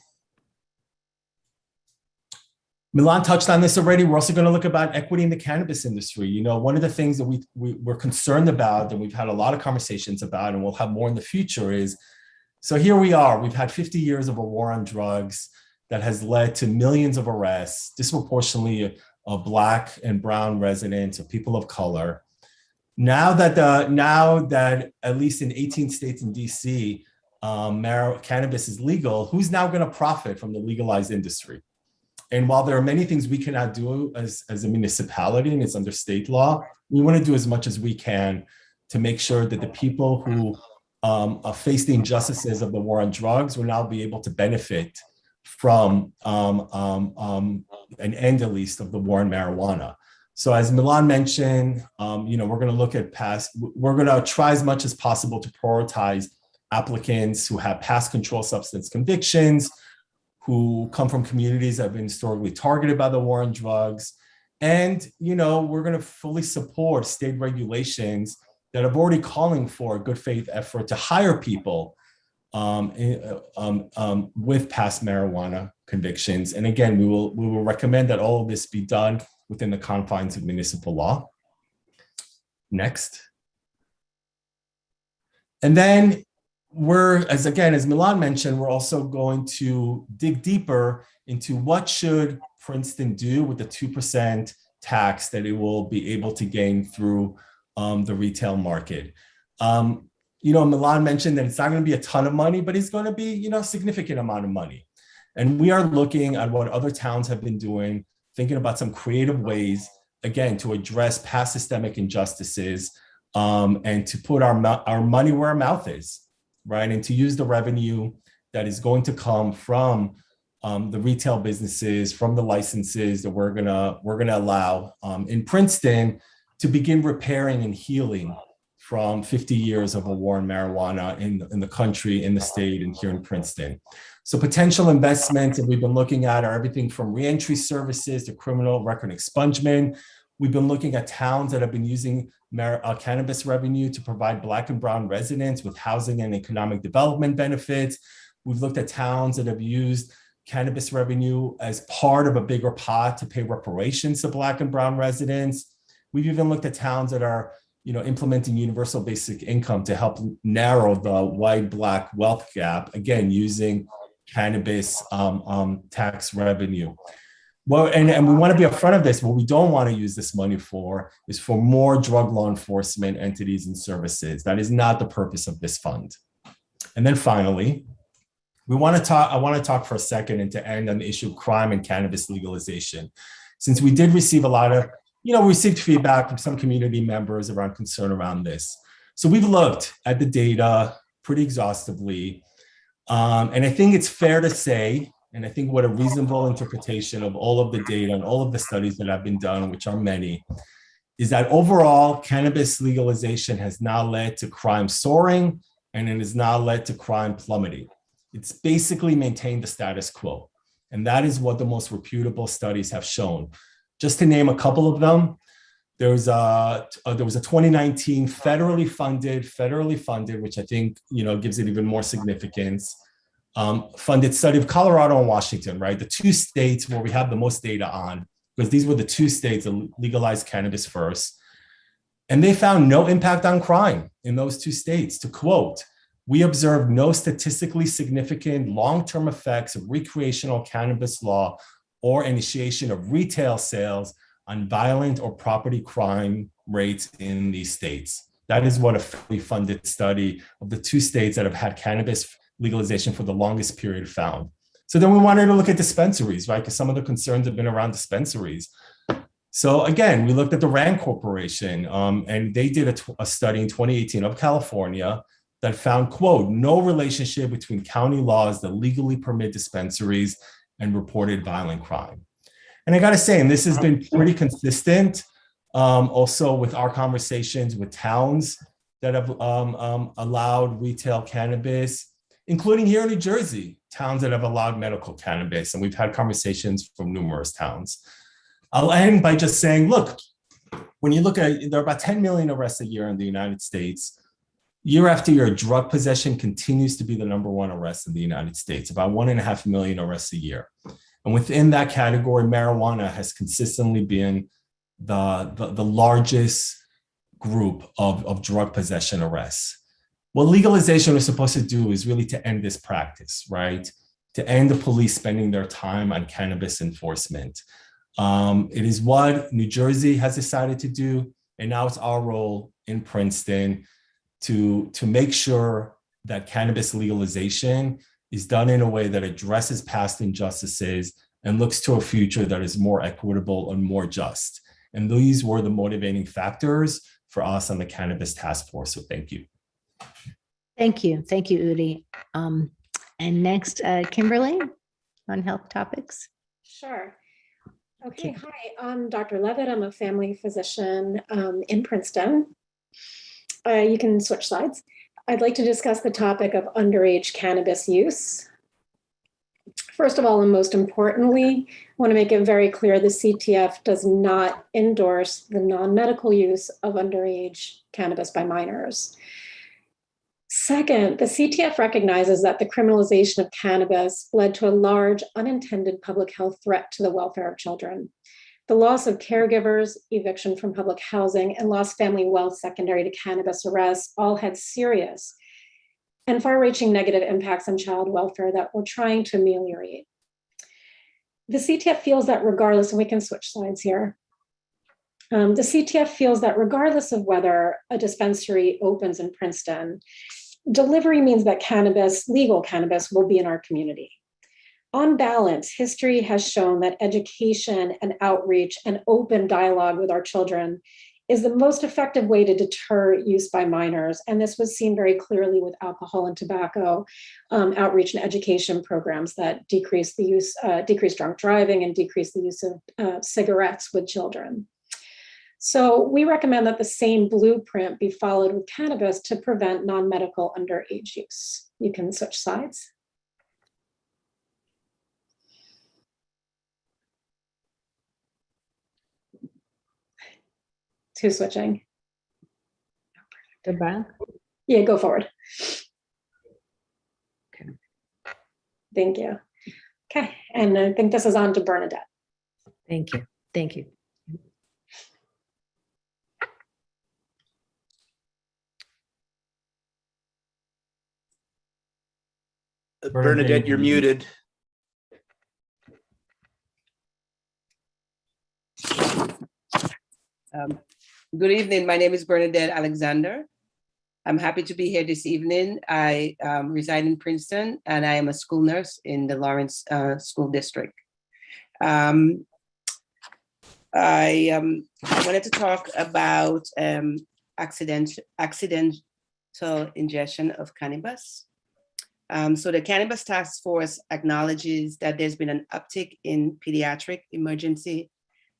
Milan touched on this already. We're also going to look about equity in the cannabis industry. One of the things that we're concerned about, and we've had a lot of conversations about, and we'll have more in the future, is, so here we are. We've had 50 years of a war on drugs that has led to millions of arrests, disproportionately of Black and brown residents, of people of color. Now that at least in 18 states in DC, cannabis is legal, who's now going to profit from the legalized industry? And while there are many things we cannot do as a municipality, and it's under state law, we want to do as much as we can to make sure that the people who face the injustices of the war on drugs will now be able to benefit from an end, at least, of the war on marijuana. So as Milan mentioned, we're going to look at we're going to try as much as possible to prioritize applicants who have past controlled substance convictions, who come from communities that have been historically targeted by the war on drugs. And, we're going to fully support state regulations that are already calling for a good faith effort to hire people with past marijuana convictions. And again, we will recommend that all of this be done within the confines of municipal law. Next. And then as Milan mentioned, we're also going to dig deeper into what should Princeton do with the 2% tax that it will be able to gain through the retail market. Milan mentioned that it's not going to be a ton of money, but it's going to be, a significant amount of money. And we are looking at what other towns have been doing, thinking about some creative ways, again, to address past systemic injustices and to put our money where our mouth is, right? And to use the revenue that is going to come from the retail businesses, from the licenses that we're gonna allow in Princeton to begin repairing and healing from 50 years of a war on marijuana in the country, in the state, and here in Princeton. So potential investments that we've been looking at are everything from reentry services to criminal record expungement. We've been looking at towns that have been using cannabis revenue to provide Black and Brown residents with housing and economic development benefits. We've looked at towns that have used cannabis revenue as part of a bigger pot to pay reparations to Black and Brown residents. We've even looked at towns that are implementing universal basic income to help narrow the white-Black wealth gap, again, using cannabis tax revenue. Well, and we want to be upfront of this. What we don't want to use this money for is for more drug law enforcement entities and services. That is not the purpose of this fund. And then finally, I want to talk for a second and to end on the issue of crime and cannabis legalization. Since we did receive a lot of, we received feedback from some community members around concern around this. So we've looked at the data pretty exhaustively. And I think it's fair to say, and I think what a reasonable interpretation of all of the data and all of the studies that have been done, which are many, is that overall cannabis legalization has not led to crime soaring and it has not led to crime plummeting. It's basically maintained the status quo. And that is what the most reputable studies have shown. Just to name a couple of them, there was a 2019 federally funded, which I think gives it even more significance, funded study of Colorado and Washington, right? The two states where we have the most data on, because these were the two states that legalized cannabis first. And they found no impact on crime in those two states. To quote, "We observed no statistically significant long-term effects of recreational cannabis law or initiation of retail sales on violent or property crime rates in these states." That is what a fully funded study of the two states that have had cannabis legalization for the longest period found. So then we wanted to look at dispensaries, right? Because some of the concerns have been around dispensaries. So again, we looked at the Rand Corporation, and they did a study in 2018 of California that found, quote, "no relationship between county laws that legally permit dispensaries and reported violent crime." And I got to say, and this has been pretty consistent also with our conversations with towns that have allowed retail cannabis, including here in New Jersey, towns that have allowed medical cannabis. And we've had conversations from numerous towns. I'll end by just saying, look, when you look at, there are about 10 million arrests a year in the United States. Year after year, drug possession continues to be the number one arrest in the United States, about 1.5 million arrests a year. And within that category, marijuana has consistently been the largest group of drug possession arrests. What legalization is supposed to do is really to end this practice, right? To end the police spending their time on cannabis enforcement. It is what New Jersey has decided to do, and now it's our role in Princeton to make sure that cannabis legalization is done in a way that addresses past injustices and looks to a future that is more equitable and more just. And these were the motivating factors for us on the Cannabis Task Force. So thank you. Thank you, Udi. And next, Kimberly on health topics. Sure. Okay, hi, I'm Dr. Levitt. I'm a family physician in Princeton. You can switch slides. I'd like to discuss the topic of underage cannabis use. First of all, and most importantly, I want to make it very clear the CTF does not endorse the non-medical use of underage cannabis by minors. Second, the CTF recognizes that the criminalization of cannabis led to a large unintended public health threat to the welfare of children. The loss of caregivers, eviction from public housing, and lost family wealth secondary to cannabis arrests all had serious and far-reaching negative impacts on child welfare that we're trying to ameliorate. The CTF feels that regardless, and we can switch slides here, the CTF feels that regardless of whether a dispensary opens in Princeton, delivery means that cannabis, legal cannabis, will be in our community. On balance, history has shown that education and outreach and open dialogue with our children is the most effective way to deter use by minors. And this was seen very clearly with alcohol and tobacco outreach and education programs that decrease the use, decrease drunk driving and decrease the use of cigarettes with children. So we recommend that the same blueprint be followed with cannabis to prevent non-medical underage use. You can switch slides. Who's switching? Go back. Yeah, go forward. Okay. Thank you. Okay, and I think this is on to Bernadette. Thank you. Thank you. Bernadette, you're muted. Good evening. My name is Bernadette Alexander. I'm happy to be here this evening. I reside in Princeton and I am a school nurse in the Lawrence School District. I wanted to talk about accidental ingestion of cannabis. So the Cannabis Task Force acknowledges that there's been an uptick in pediatric emergency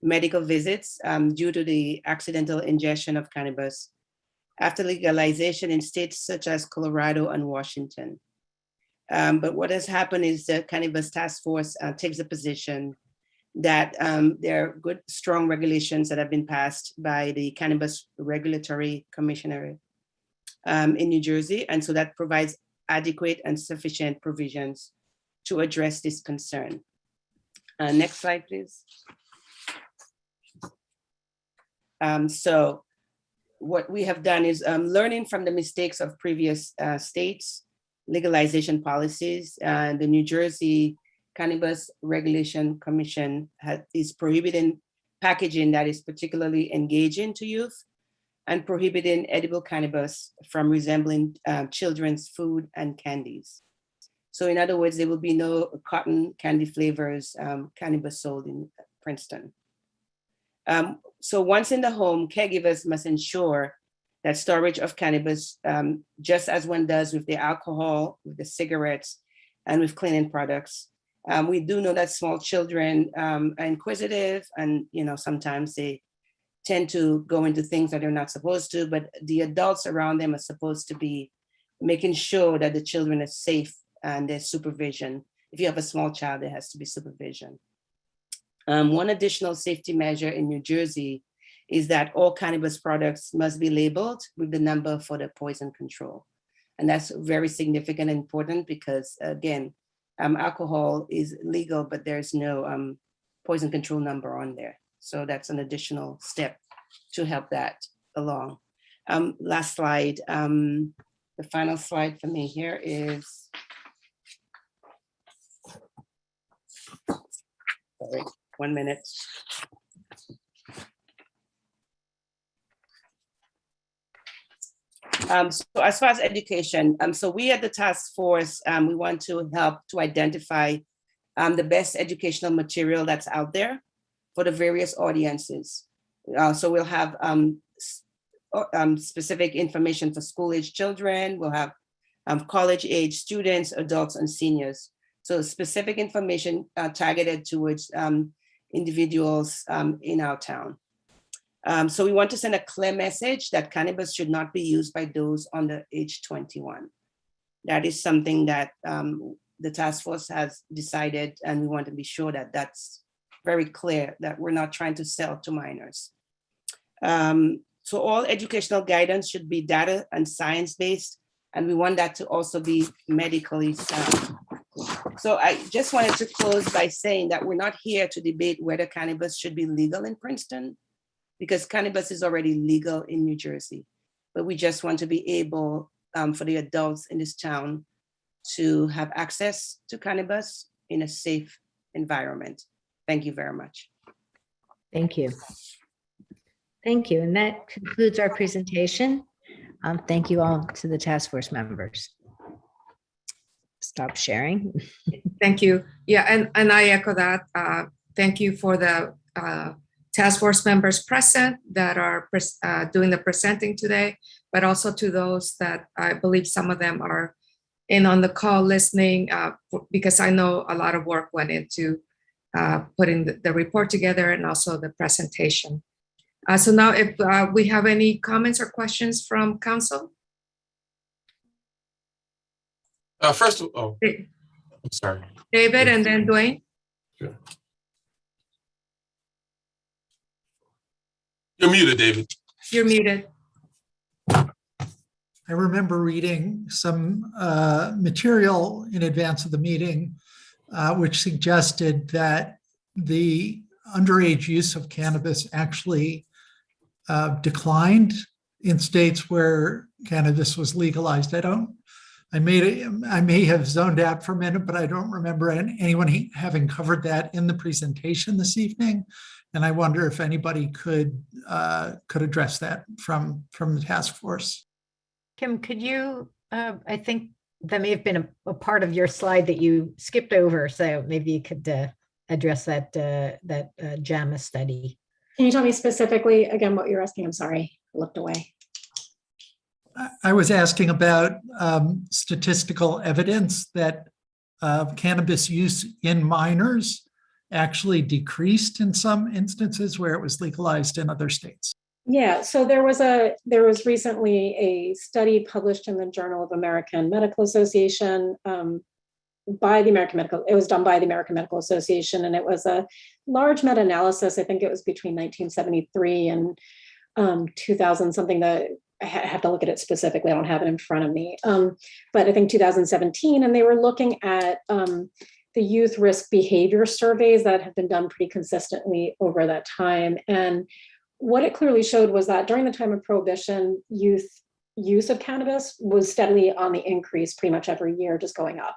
medical visits due to the accidental ingestion of cannabis after legalization in states such as Colorado and Washington. But what has happened is the Cannabis Task Force takes a position that there are good, strong regulations that have been passed by the Cannabis Regulatory Commissioner in New Jersey. And so that provides adequate and sufficient provisions to address this concern. Next slide, please. So what we have done is learning from the mistakes of previous states, legalization policies. The New Jersey Cannabis Regulation Commission is prohibiting packaging that is particularly engaging to youth and prohibiting edible cannabis from resembling children's food and candies. So in other words, there will be no cotton candy flavors cannabis sold in Princeton. So once in the home, caregivers must ensure that storage of cannabis, just as one does with the alcohol, with the cigarettes, and with cleaning products. We do know that small children are inquisitive and sometimes they tend to go into things that they're not supposed to, but the adults around them are supposed to be making sure that the children are safe and there's supervision. If you have a small child, there has to be supervision. One additional safety measure in New Jersey is that all cannabis products must be labeled with the number for the poison control. And that's very significant and important because, again, alcohol is legal, but there's no poison control number on there. So that's an additional step to help that along. Last slide. The final slide for me here is, sorry, 1 minute. So as far as education, so we at the task force, we want to help to identify the best educational material that's out there for the various audiences. So we'll have specific information for school-age children. We'll have college-age students, adults, and seniors. So specific information targeted towards individuals in our town. So we want to send a clear message that cannabis should not be used by those under age 21. That is something that the task force has decided, and we want to be sure that that's very clear, that we're not trying to sell to minors. So all educational guidance should be data and science-based, and we want that to also be medically sound. So I just wanted to close by saying that we're not here to debate whether cannabis should be legal in Princeton, because cannabis is already legal in New Jersey. But we just want to be able for the adults in this town to have access to cannabis in a safe environment. Thank you very much. Thank you. Thank you. And that concludes our presentation. Thank you all to the task force members. Stop sharing. Thank you. Yeah, and I echo that. Thank you for the task force members present that are doing the presenting today, but also to those that I believe some of them are in on the call listening, because I know a lot of work went into putting the report together and also the presentation. So now if we have any comments or questions from council? First of all, I'm sorry. David and then Dwayne. Sure. You're muted, David. You're muted. I remember reading some material in advance of the meeting, which suggested that the underage use of cannabis actually declined in states where cannabis was legalized. I may have zoned out for a minute, but I don't remember anyone having covered that in the presentation this evening. And I wonder if anybody could address that from the task force. Kim, could you, I think that may have been a part of your slide that you skipped over. So maybe you could address that JAMA study. Can you tell me specifically again what you're asking? I'm sorry, I looked away. I was asking about statistical evidence that cannabis use in minors actually decreased in some instances where it was legalized in other states. Yeah, so there was recently a study published in the Journal of American Medical Association by the American Medical, it was done by the American Medical Association, and it was a large meta-analysis. I think it was between 1973 and 2000 something. That I have to look at it specifically. I don't have it in front of me, but I think 2017, and they were looking at the youth risk behavior surveys that have been done pretty consistently over that time. And what it clearly showed was that during the time of Prohibition, youth use of cannabis was steadily on the increase pretty much every year, just going up.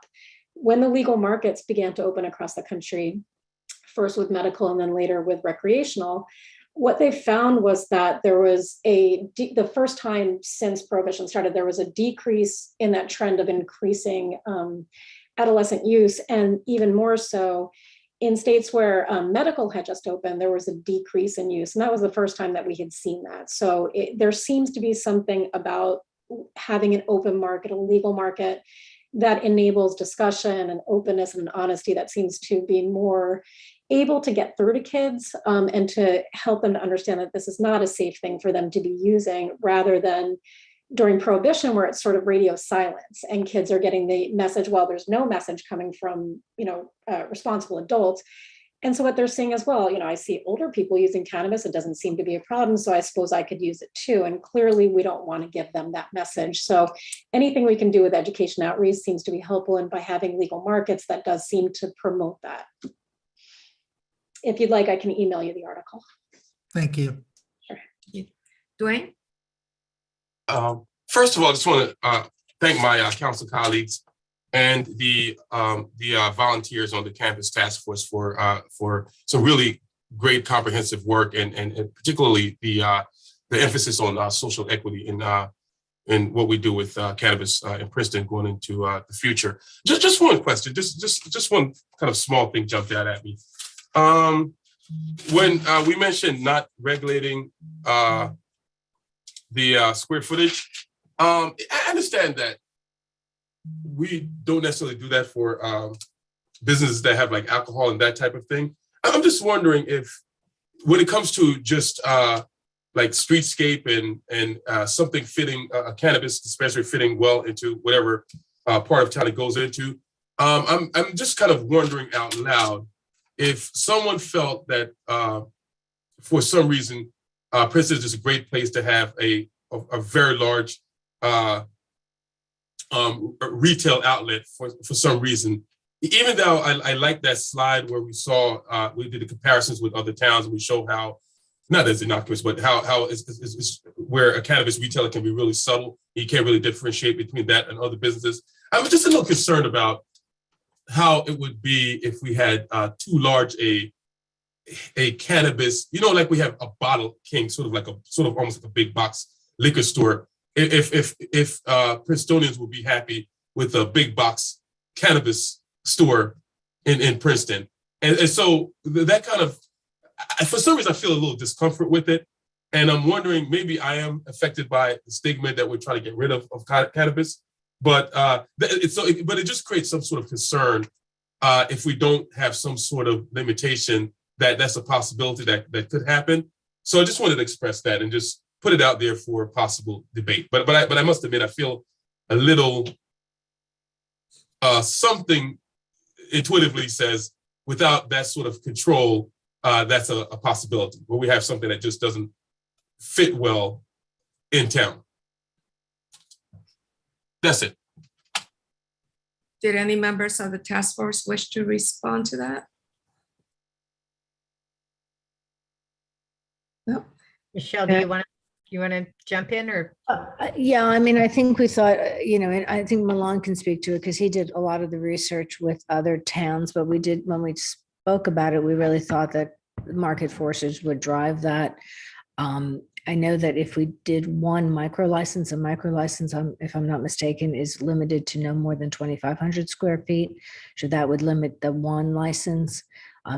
When the legal markets began to open across the country, first with medical and then later with recreational, what they found was that there was the first time since Prohibition started, there was a decrease in that trend of increasing adolescent use, and even more so in states where medical had just opened, there was a decrease in use. And that was the first time that we had seen that. So there seems to be something about having an open market, a legal market that enables discussion and openness and honesty that seems to be more able to get through to kids and to help them to understand that this is not a safe thing for them to be using, rather than during Prohibition, where it's sort of radio silence and kids are getting the message while there's no message coming from, responsible adults. And so what they're seeing as well, I see older people using cannabis, it doesn't seem to be a problem, so I suppose I could use it too. And clearly we don't want to give them that message. So anything we can do with education outreach seems to be helpful, and by having legal markets, that does seem to promote that. If you'd like, I can email you the article. Thank you. Sure. Dwayne? First of all, I just want to thank my council colleagues and the volunteers on the Cannabis Task Force for some really great comprehensive work, and particularly the emphasis on social equity in what we do with cannabis in Princeton going into the future. Just one question, just one kind of small thing jumped out at me. When we mentioned not regulating the square footage, I understand that we don't necessarily do that for businesses that have like alcohol and that type of thing. I'm just wondering if, when it comes to just like streetscape and something fitting, a cannabis dispensary fitting well into whatever part of town it goes into, I'm just kind of wondering out loud if someone felt that for some reason, Princeton is just a great place to have a very large retail outlet for some reason. Even though I like that slide where we saw, we did the comparisons with other towns and we show how, not as innocuous, but how it's where a cannabis retailer can be really subtle. You can't really differentiate between that and other businesses. I was just a little concerned about how it would be if we had too large a cannabis, like we have a Bottle King, sort of almost like a big box liquor store. If Princetonians would be happy with a big box cannabis store in Princeton. And so that kind of, for some reason, I feel a little discomfort with it. And I'm wondering, maybe I am affected by the stigma that we're trying to get rid of cannabis. But it just creates some sort of concern if we don't have some sort of limitation that's a possibility that could happen. So I just wanted to express that and just put it out there for possible debate. But I must admit, I feel a little something intuitively says without that sort of control, that's a possibility where we have something that just doesn't fit well in town. That's it. Did any members of the task force wish to respond to that? No. Michelle, do you want to jump in or? Yeah, I mean, I think we thought, and I think Milan can speak to it because he did a lot of the research with other towns, but when we spoke about it, we really thought that market forces would drive that. I know that if we did one micro license, if I'm not mistaken, is limited to no more than 2,500 square feet. So that would limit the one license.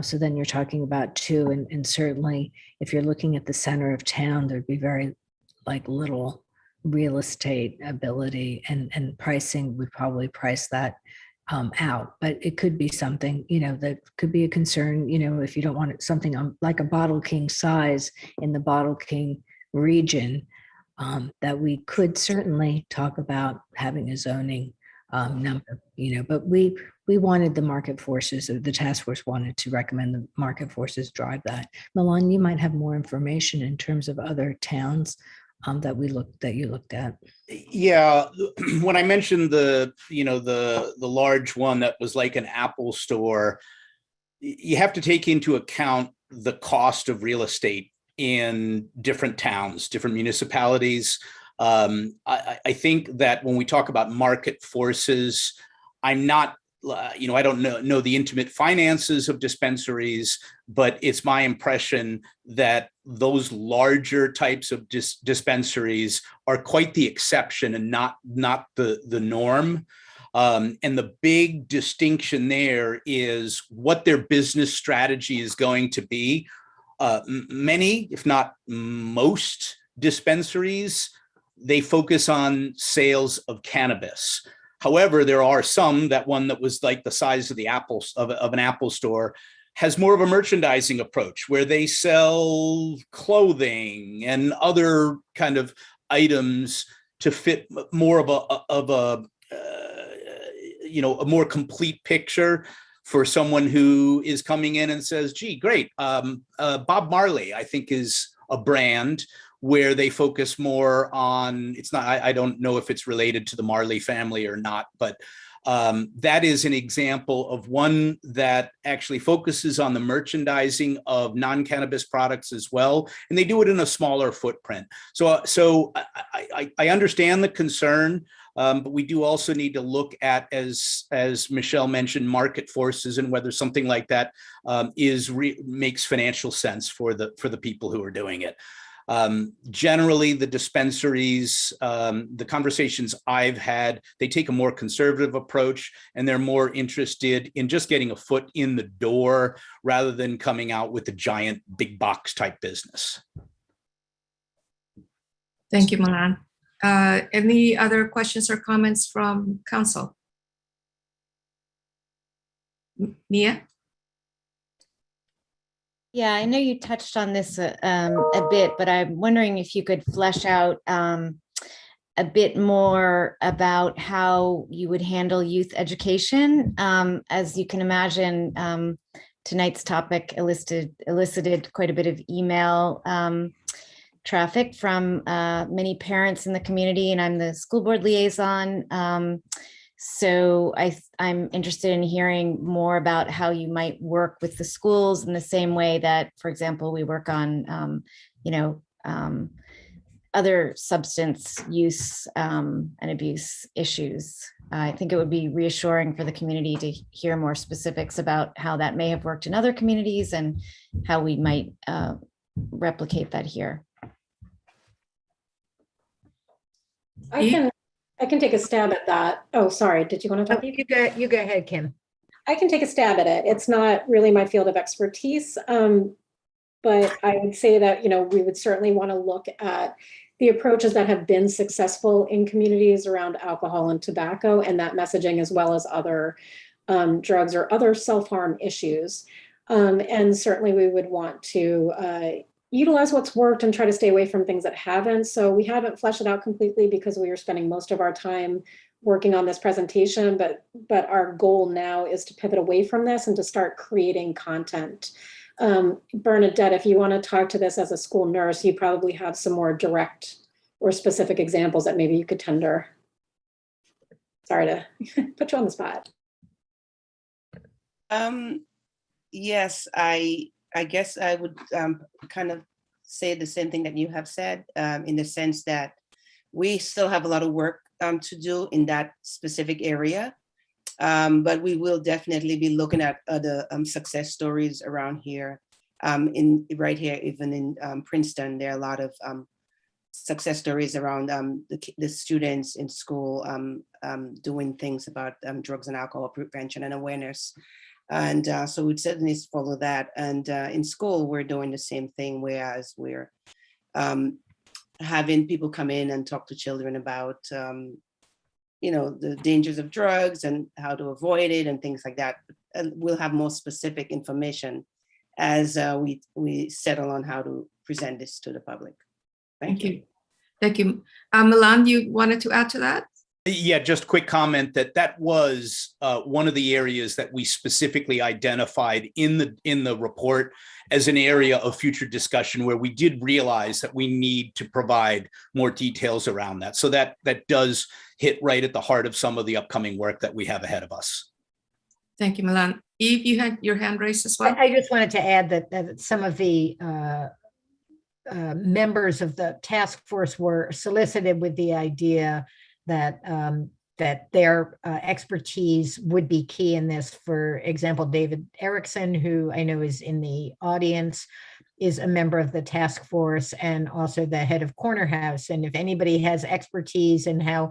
So then you're talking about two, and certainly if you're looking at the center of town, there'd be very little real estate ability, and pricing would probably price that out. But it could be something, that could be a concern, if you don't want it, something like a Bottle King size in the Bottle King region, that we could certainly talk about having a zoning number, but we wanted the market forces, or the task force wanted to recommend the market forces drive that. Milan, you might have more information in terms of other towns that you looked at. Yeah, when I mentioned the large one that was like an Apple store, you have to take into account the cost of real estate in different towns, different municipalities. I think that when we talk about market forces, I'm not, I don't know the intimate finances of dispensaries, but it's my impression that those larger types of dispensaries are quite the exception and not the norm. And the big distinction there is what their business strategy is going to be. Many, if not most dispensaries, they focus on sales of cannabis. However, there are some, that one that was like the size of the of an Apple store has more of a merchandising approach where they sell clothing and other kind of items to fit more of a more complete picture for someone who is coming in and says, gee, great. Bob Marley, I think, is a brand where they focus more on, it's not, I don't know if it's related to the Marley family or not, but that is an example of one that actually focuses on the merchandising of non-cannabis products as well. And they do it in a smaller footprint. So I understand the concern, but we do also need to look at, as Michelle mentioned, market forces and whether something like that makes financial sense for the people who are doing it. Generally, the dispensaries, the conversations I've had, they take a more conservative approach, and they're more interested in just getting a foot in the door rather than coming out with a giant big box type business. Thank you, Milan. Any other questions or comments from council? Mia? Yeah, I know you touched on this a bit, but I'm wondering if you could flesh out a bit more about how you would handle youth education. As you can imagine, tonight's topic elicited quite a bit of email traffic from many parents in the community, and I'm the school board liaison. So I'm interested in hearing more about how you might work with the schools in the same way that, for example, we work on, other substance use and abuse issues. I think it would be reassuring for the community to hear more specifics about how that may have worked in other communities and how we might replicate that here. I can take a stab at that. Oh, sorry. Did you want to talk? You go ahead, Kim. I can take a stab at it. It's not really my field of expertise, but I would say that, we would certainly want to look at the approaches that have been successful in communities around alcohol and tobacco and that messaging, as well as other drugs or other self-harm issues. And certainly we would want to utilize what's worked and try to stay away from things that haven't. So we haven't fleshed it out completely because we are spending most of our time working on this presentation, but our goal now is to pivot away from this and to start creating content. Bernadette, if you want to talk to this as a school nurse, you probably have some more direct or specific examples that maybe you could tender. Sorry to put you on the spot. Yes, I guess I would kind of say the same thing that you have said, in the sense that we still have a lot of work to do in that specific area. But we will definitely be looking at other success stories around here. Right here, even in Princeton, there are a lot of success stories around the students in school doing things about drugs and alcohol prevention and awareness. And so we'd certainly follow that. And in school, we're doing the same thing, whereas we're having people come in and talk to children about, the dangers of drugs and how to avoid it and things like that. And we'll have more specific information as we settle on how to present this to the public. Thank you. Thank you. Milan, you wanted to add to that? Yeah, just quick comment that was one of the areas that we specifically identified in the report as an area of future discussion, where we did realize that we need to provide more details around that. So that does hit right at the heart of some of the upcoming work that we have ahead of us. Thank you, Milan. Eve, you had your hand raised as well. I just wanted to add that some of the members of the task force were solicited with the idea that that their expertise would be key in this. For example, David Erickson, who I know is in the audience, is a member of the task force and also the head of Corner House. And if anybody has expertise in how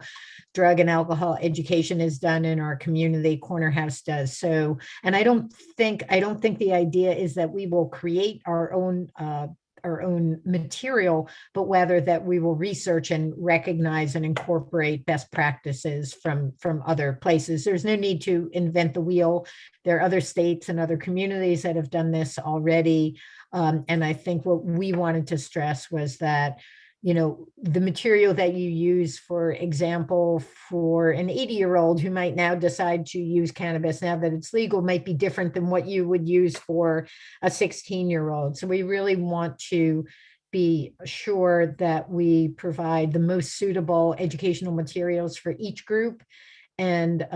drug and alcohol education is done in our community, Corner House does. So, and I don't think the idea is that we will create our own material, but whether that we will research and recognize and incorporate best practices from other places. There's no need to invent the wheel. There are other states and other communities that have done this already. And I think what we wanted to stress was that, the material that you use, for example, for an 80-year-old who might now decide to use cannabis now that it's legal, might be different than what you would use for a 16-year-old. So we really want to be sure that we provide the most suitable educational materials for each group, and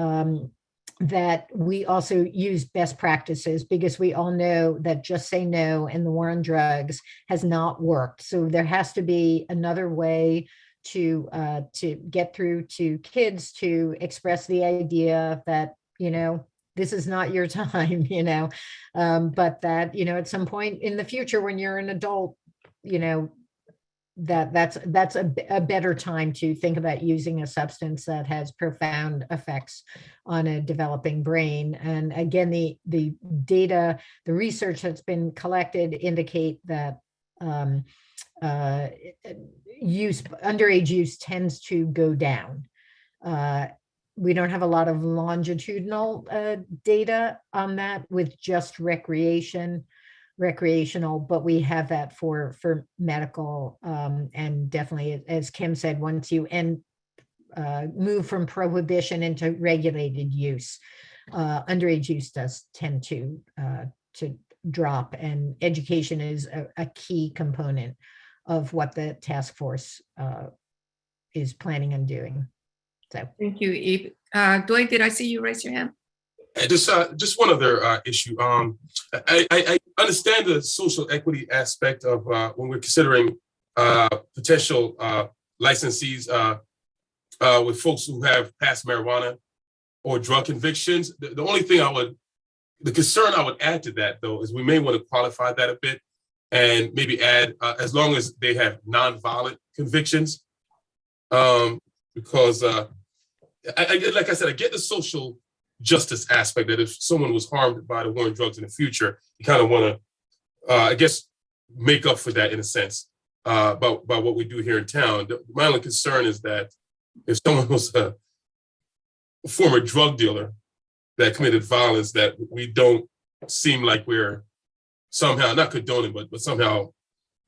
that we also use best practices, because we all know that just say no and the war on drugs has not worked. So there has to be another way to get through to kids, to express the idea that, this is not your time, but that, at some point in the future, when you're an adult, that's a better time to think about using a substance that has profound effects on a developing brain. And again, the data, the research that's been collected indicate that underage use tends to go down. We don't have a lot of longitudinal data on that with just recreation. recreational, but we have that for medical. And definitely, as Kim said, once you move from prohibition into regulated use, underage use does tend to drop, and education is a key component of what the task force is planning on doing. So Thank you, Eve. Dwight, did I see you raise your hand? Just one other issue. I understand the social equity aspect of when we're considering potential licensees with folks who have past marijuana or drug convictions. The only thing the concern I would add to that, though, is we may want to qualify that a bit and maybe add, as long as they have nonviolent convictions, because like I said, I get the social justice aspect that if someone was harmed by the war on drugs in the future, you kind of want to, I guess, make up for that in a sense by what we do here in town. My only concern is that if someone was a former drug dealer that committed violence, that we don't seem like we're somehow not condoning, but somehow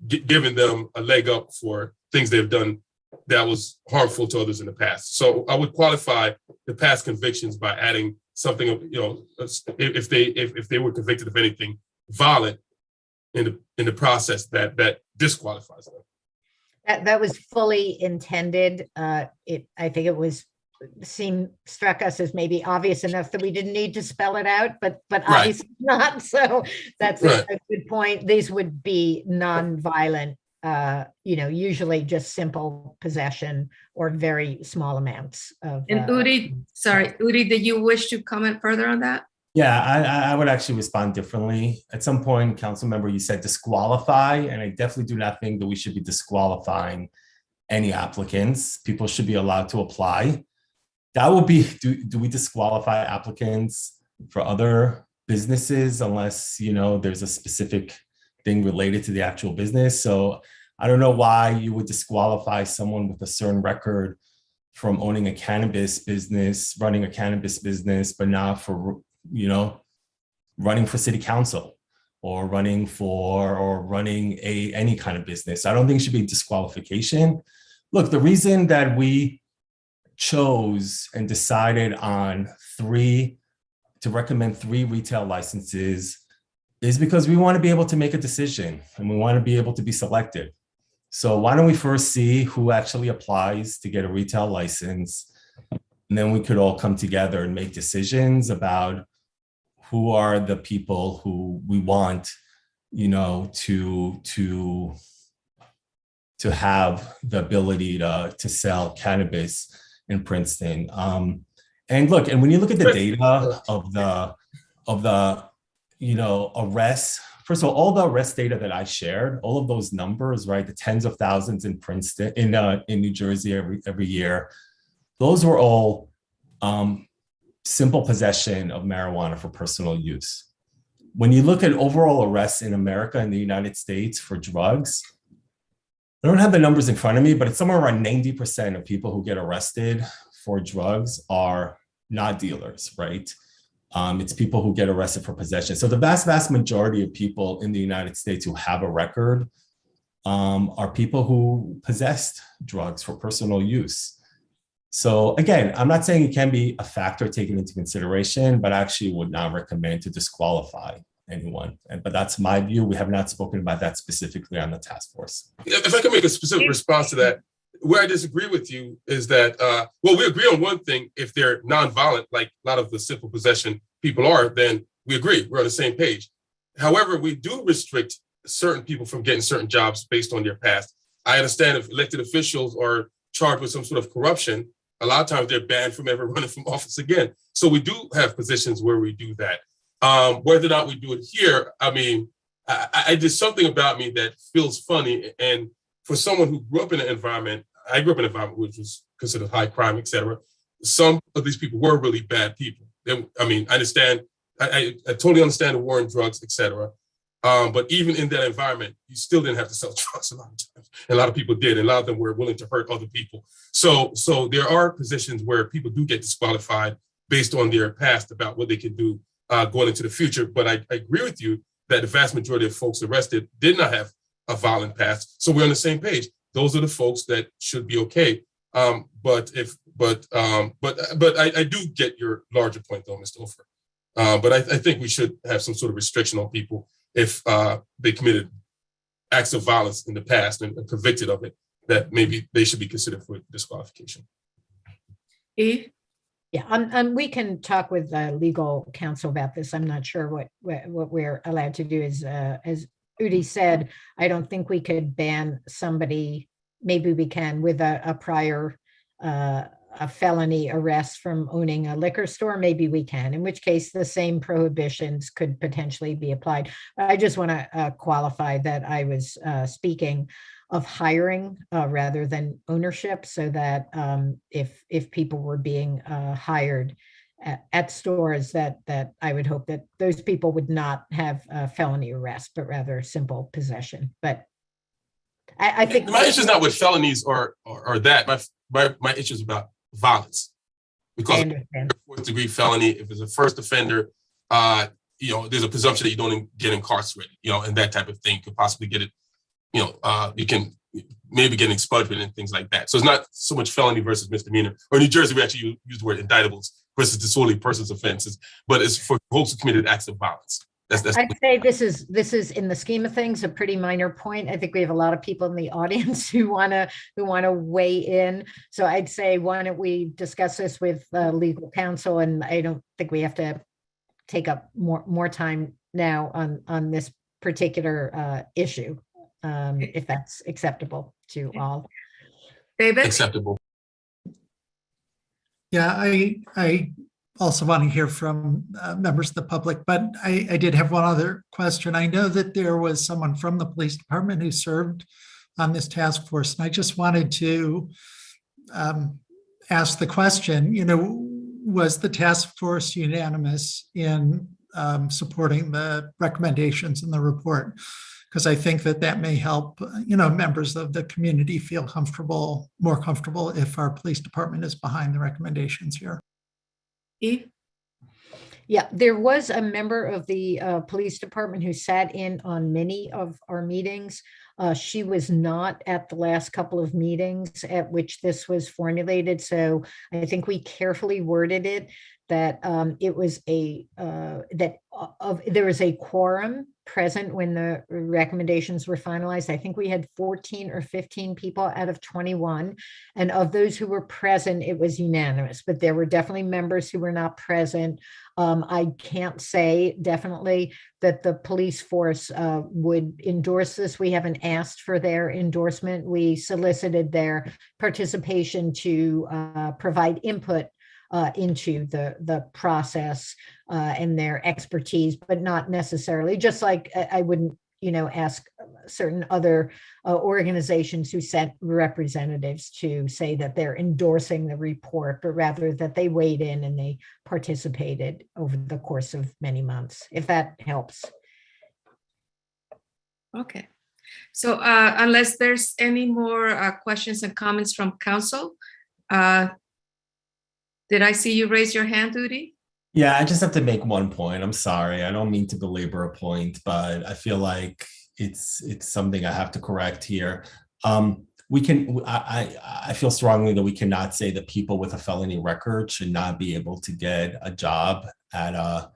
giving them a leg up for things they've done that was harmful to others in the past. So I would qualify the past convictions by adding something, if they were convicted of anything violent in the process that disqualifies them. that was fully intended. I think it was struck us as maybe obvious enough that we didn't need to spell it out, but obviously not. So that's a good point. These would be non-violent, usually just simple possession or very small amounts of. And Udi, did you wish to comment further on that? Yeah, I would actually respond differently. At some point, council member, you said disqualify, and I definitely do not think that we should be disqualifying any applicants. People should be allowed to apply. That would be, do we disqualify applicants for other businesses unless, there's a specific thing related to the actual business? So I don't know why you would disqualify someone with a certain record from owning a cannabis business, running a cannabis business, but not for, running for city council or running any kind of business. I don't think it should be disqualification. Look, the reason that we chose and decided on to recommend 3 retail licenses is because we want to be able to make a decision and we want to be able to be selective. So why don't we first see who actually applies to get a retail license, and then we could all come together and make decisions about who are the people who we want, to have the ability to sell cannabis in Princeton. And when you look at the data of the arrests, first of all the arrest data that I shared, all of those numbers, right, the tens of thousands in Princeton, in New Jersey every year, those were all simple possession of marijuana for personal use. When you look at overall arrests in America and the United States for drugs, I don't have the numbers in front of me, but it's somewhere around 90% of people who get arrested for drugs are not dealers, right? It's people who get arrested for possession. So the vast majority of people in the United States who have a record are people who possessed drugs for personal use. So again, I'm not saying it can be a factor taken into consideration, but I actually would not recommend to disqualify anyone. But that's my view. We have not spoken about that specifically on the task force. If I can make a specific response to that, where I disagree with you is that, we agree on one thing. If they're nonviolent, like a lot of the simple possession people are, then we agree. We're on the same page. However, we do restrict certain people from getting certain jobs based on their past. I understand if elected officials are charged with some sort of corruption, a lot of times they're banned from ever running from office again. So we do have positions where we do that. Whether or not we do it here, I did something about me that feels funny. And for someone who grew up in an environment, I grew up in an environment which was considered high crime, et cetera. Some of these people were really bad people. I understand, I totally understand the war on drugs, et cetera. But even in that environment, you still didn't have to sell drugs a lot of times. And a lot of people did, and a lot of them were willing to hurt other people. So there are positions where people do get disqualified based on their past about what they can do going into the future. But I agree with you that the vast majority of folks arrested did not have a violent past. So we're on the same page. Those are the folks that should be okay. But I do get your larger point though, Mr. Ofer. But I think we should have some sort of restriction on people if they committed acts of violence in the past and are convicted of it, that maybe they should be considered for disqualification. Eve? Yeah, and we can talk with legal counsel about this. I'm not sure what we're allowed to do. Is as Udi said, I don't think we could ban somebody. Maybe we can with a prior a felony arrest from owning a liquor store. Maybe we can, in which case the same prohibitions could potentially be applied. I just want to qualify that I was speaking of hiring rather than ownership, so that if people were being hired at stores, that I would hope that those people would not have a felony arrest, but rather simple possession. But I think my issue is not with felonies or that. My issue is about violence, because fourth degree felony, if it's a first offender, there's a presumption that you don't get incarcerated, and that type of thing could possibly get it. You can maybe get an expungement and things like that. So it's not so much felony versus misdemeanor. Or in New Jersey, we actually use the word indictables versus disorderly persons offenses, but it's for folks who committed acts of violence. I'd say this is in the scheme of things a pretty minor point. I think we have a lot of people in the audience who want to weigh in. So I'd say, why don't we discuss this with legal counsel? And I don't think we have to take up more time now on this particular issue, if that's acceptable to all. David? Acceptable. Yeah, I also want to hear from members of the public, but I did have one other question. I know that there was someone from the police department who served on this task force, and I just wanted to ask the question, was the task force unanimous in supporting the recommendations in the report? Because I think that may help, members of the community feel more comfortable if our police department is behind the recommendations here. Eve? Yeah, there was a member of the police department who sat in on many of our meetings. She was not at the last couple of meetings at which this was formulated. So I think we carefully worded it that it was there was a quorum present when the recommendations were finalized. I think we had 14 or 15 people out of 21. And of those who were present, it was unanimous, but there were definitely members who were not present. I can't say definitely that the police force would endorse this. We haven't asked for their endorsement. We solicited their participation to provide input into the process and their expertise, but not necessarily, just like I wouldn't, ask certain other organizations who sent representatives to say that they're endorsing the report, but rather that they weighed in and they participated over the course of many months, if that helps. Okay. So unless there's any more questions and comments from council, did I see you raise your hand, Udi? Yeah, I just have to make one point. I'm sorry. I don't mean to belabor a point, but I feel like it's something I have to correct here. I feel strongly that we cannot say that people with a felony record should not be able to get a job at a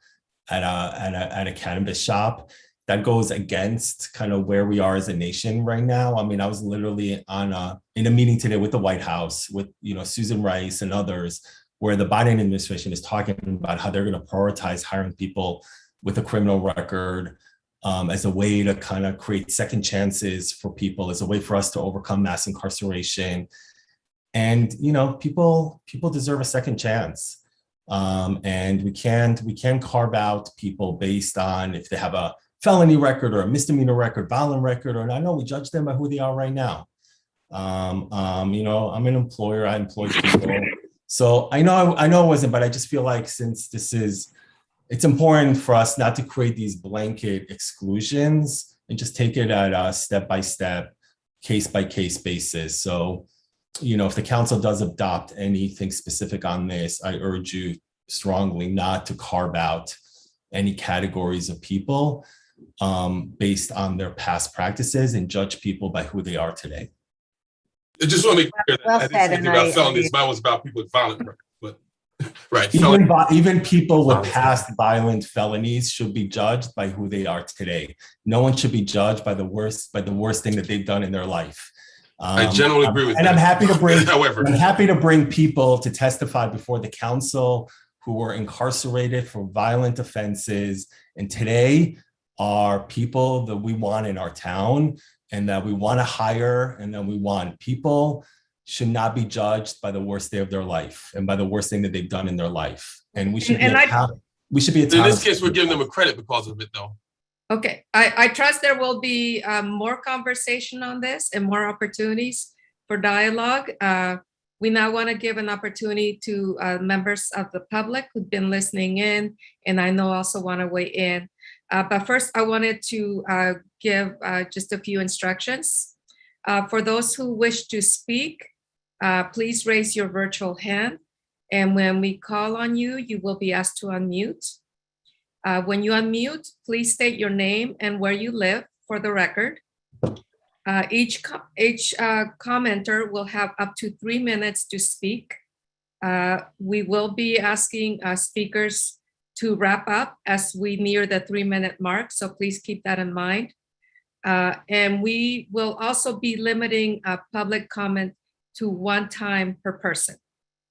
cannabis shop. That goes against kind of where we are as a nation right now. I mean, I was literally in a meeting today with the White House with Susan Rice and others, where the Biden administration is talking about how they're going to prioritize hiring people with a criminal record as a way to kind of create second chances for people, as a way for us to overcome mass incarceration. And, people deserve a second chance. And we can't carve out people based on if they have a felony record or a misdemeanor record, violent record, or I know we judge them by who they are right now. I'm an employer, I employ people. So I know it wasn't, but I just feel like since it's important for us not to create these blanket exclusions and just take it at a step-by-step, case-by-case basis. So, if the council does adopt anything specific on this, I urge you strongly not to carve out any categories of people. based on their past practices and judge people by who they are today. I just want to make clear Well that I said, didn't say and about I felonies. agree. Mine was about people with violent records, but right. felony- Even people with past violent felonies should be judged by who they are today. No one should be judged by the worst thing that they've done in their life. I generally agree with and that. I'm happy to bring, However, I'm happy to bring people to testify before the council who were incarcerated for violent offenses, and today are people that we want in our town and that we want to hire and that we want. People should not be judged by the worst day of their life and by the worst thing that they've done in their life. And we should be we should be in this case, we're giving them a credit because of it, though. Okay, I trust there will be more conversation on this and more opportunities for dialogue. We now want to give an opportunity to members of the public who've been listening in, and I know also want to weigh in. But first, I wanted to give just a few instructions. For those who wish to speak, please raise your virtual hand. And when we call on you, you will be asked to unmute. When you unmute, please state your name and where you live for the record. Each commenter will have up to 3 minutes to speak. We will be asking speakers to wrap up as we near the 3-minute mark, so please keep that in mind. And we will also be limiting public comment to 1 time per person,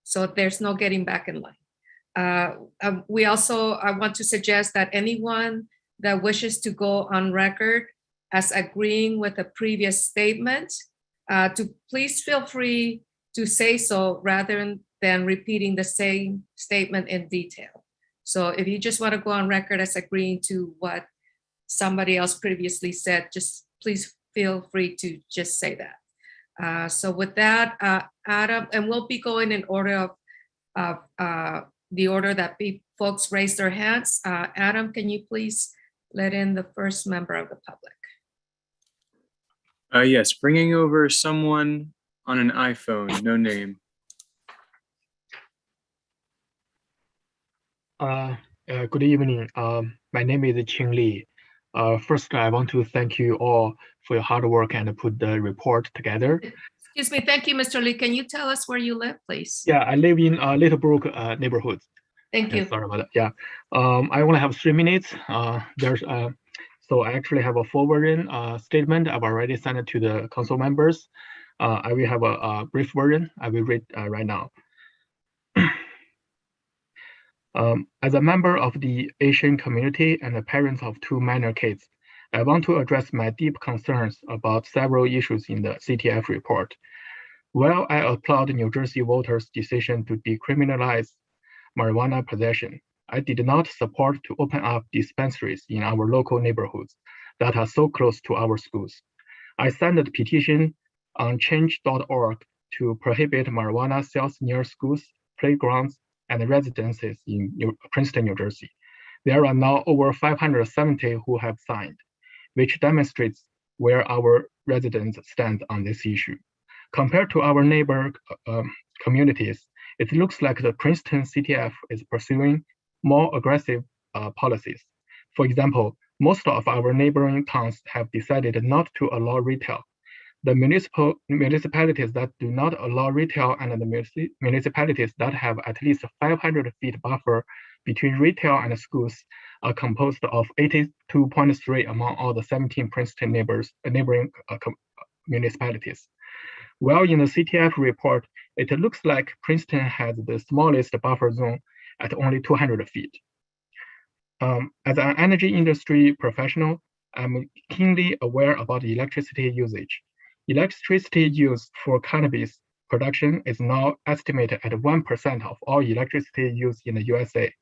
so there's no getting back in line. We also want to suggest that anyone that wishes to go on record as agreeing with a previous statement, to please feel free to say so rather than repeating the same statement in detail. So if you just want to go on record as agreeing to what somebody else previously said, just please feel free to just say that. So with that, Adam, and we'll be going in order of the order that folks raise their hands. Adam, can you please let in the first member of the public? Yes, bringing over someone on an iPhone, no name. Good evening. My name is Qing Li. First, I want to thank you all for your hard work and put the report together. Excuse me, thank you, Mr. Lee. Can you tell us where you live, please? Yeah, I live in Little Brook neighborhood. Thank you. Sorry about that. Yeah, I only have 3 minutes. So I actually have a full version statement. I've already sent it to the council members. I will have a brief version. I will read right now. As a member of the Asian community and the parents of 2 minor kids, I want to address my deep concerns about several issues in the CTF report. While I applaud New Jersey voters' decision to decriminalize marijuana possession, I did not support to open up dispensaries in our local neighborhoods that are so close to our schools. I signed a petition on change.org to prohibit marijuana sales near schools, playgrounds, and residences in Princeton, New Jersey. There are now over 570 who have signed, which demonstrates where our residents stand on this issue. Compared to our neighbor communities, it looks like the Princeton CTF is pursuing more aggressive policies. For example, most of our neighboring towns have decided not to allow retail. The municipalities that do not allow retail and the municipalities that have at least 500 feet buffer between retail and schools are composed of 82.3 among all the 17 Princeton neighboring municipalities. While in the CTF report, it looks like Princeton has the smallest buffer zone at only 200 feet. As an energy industry professional, I'm keenly aware about electricity usage. Electricity used for cannabis production is now estimated at 1% of all electricity used in the USA.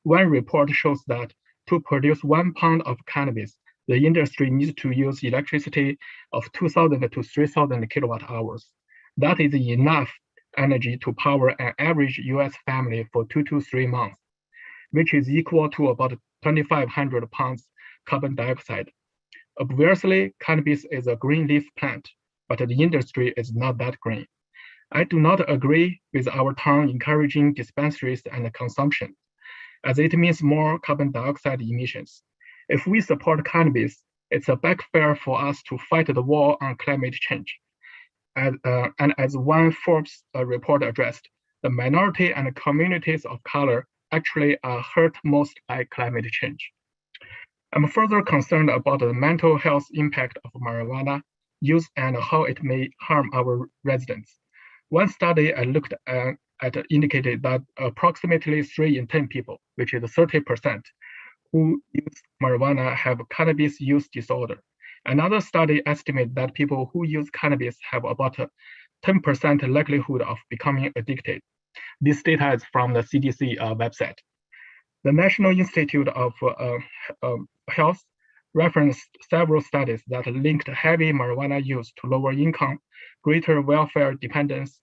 One report shows that to produce 1 pound of cannabis, the industry needs to use electricity of 2,000 to 3,000 kilowatt hours. That is enough energy to power an average US family for 2 to 3 months, which is equal to about 2,500 pounds carbon dioxide. Obviously, cannabis is a green leaf plant, but the industry is not that green. I do not agree with our town encouraging dispensaries and consumption, as it means more carbon dioxide emissions. If we support cannabis, it's a backfire for us to fight the war on climate change. And as one Forbes report addressed, the minority and communities of color actually are hurt most by climate change. I'm further concerned about the mental health impact of marijuana use and how it may harm our residents. One study I looked at indicated that approximately 3 in 10 people, which is 30%, who use marijuana have cannabis use disorder. Another study estimates that people who use cannabis have about a 10% likelihood of becoming addicted. This data is from the CDC website. The National Institute of Health referenced several studies that linked heavy marijuana use to lower income, greater welfare dependence,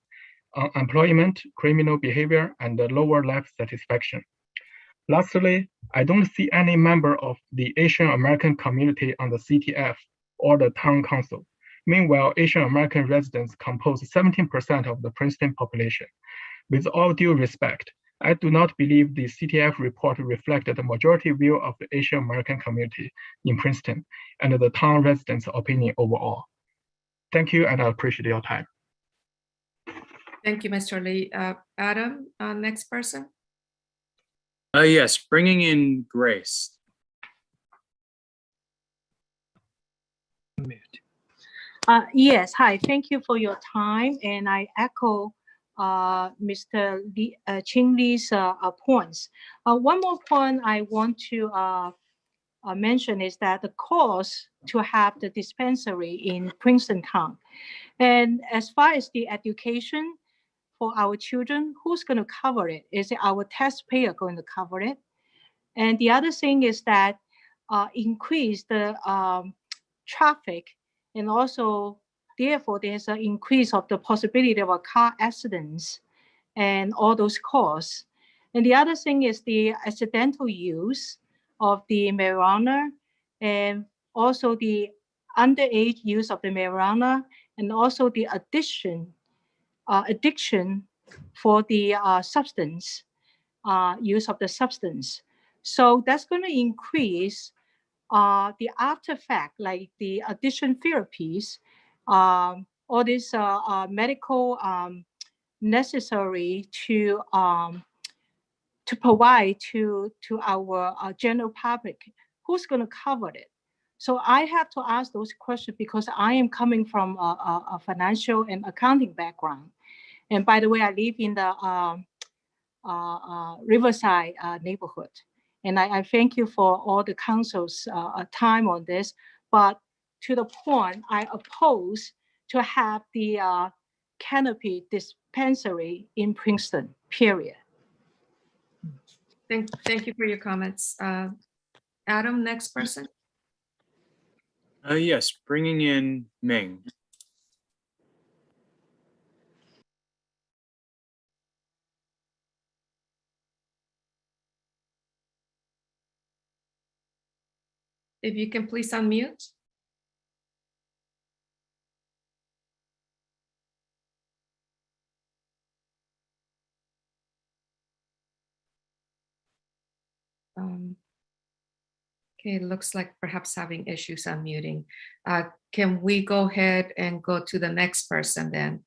unemployment, criminal behavior, and lower life satisfaction. Lastly, I don't see any member of the Asian American community on the CTF or the town council. Meanwhile, Asian American residents compose 17% of the Princeton population. With all due respect, I do not believe the CTF report reflected the majority view of the Asian American community in Princeton and the town residents' opinion overall. Thank you, and I appreciate your time. Thank you, Mr. Lee. Adam, next person. Yes, bringing in Grace. Yes, hi, thank you for your time. And I echo Mr. Ching Lee's points. One more point I want to mention is that the cost to have the dispensary in Princeton town. And as far as the education for our children, who's going to cover it? Is it our taxpayer going to cover it? And the other thing is that increase the traffic, and also therefore there's an increase of the possibility of a car accidents and all those costs. And the other thing is the accidental use of the marijuana, and also the underage use of the marijuana, and also the addiction for the substance, use of the substance. So that's going to increase the after effect, like the addiction therapies, all these medical necessary to provide to our general public. Who's going to cover it? So I have to ask those questions because I am coming from a financial and accounting background. And by the way, I live in the Riverside neighborhood. And I thank you for all the council's time on this. But to the point, I oppose to have the canopy dispensary in Princeton, period. Thank you for your comments. Adam, next person. Yes, bringing in Ming. If you can please unmute. Okay, looks like perhaps having issues unmuting. Can we go ahead and go to the next person then?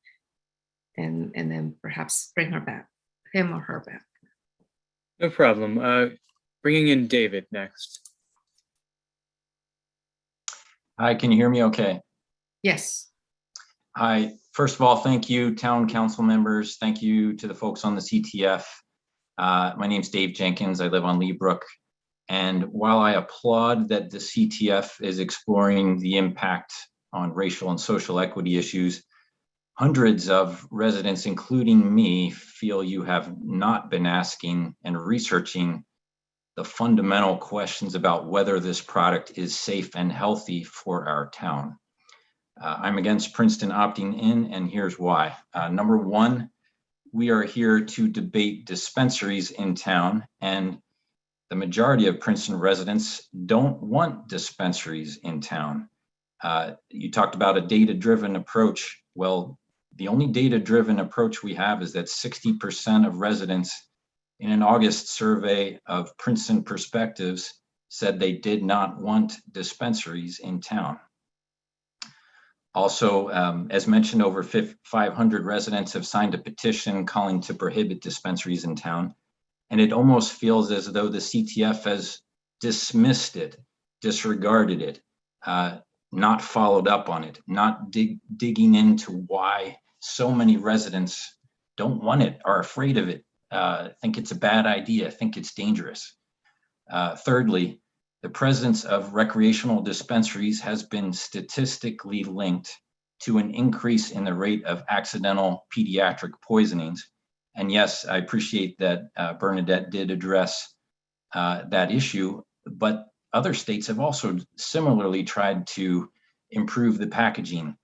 And then perhaps bring her back, him or her back. No problem. Bringing in David next. Hi, can you hear me okay? Yes. Hi, first of all, thank you, town council members. Thank you to the folks on the CTF. My name's Dave Jenkins. I live on Lee Brook. And while I applaud that the CTF is exploring the impact on racial and social equity issues, hundreds of residents, including me, feel you have not been asking and researching the fundamental questions about whether this product is safe and healthy for our town. I'm against Princeton opting in, and here's why. Number one, we are here to debate dispensaries in town, and the majority of Princeton residents don't want dispensaries in town. You talked about a data-driven approach. Well, the only data-driven approach we have is that 60% of residents in an August survey of Princeton perspectives said they did not want dispensaries in town. Also, as mentioned, over 500 residents have signed a petition calling to prohibit dispensaries in town. And it almost feels as though the CTF has dismissed it, disregarded it, not followed up on it, not digging into why so many residents don't want it, are afraid of it, think it's a bad idea, think it's dangerous. Thirdly, the presence of recreational dispensaries has been statistically linked to an increase in the rate of accidental pediatric poisonings. And yes, I appreciate that Bernadette did address that issue, but other states have also similarly tried to improve the packaging.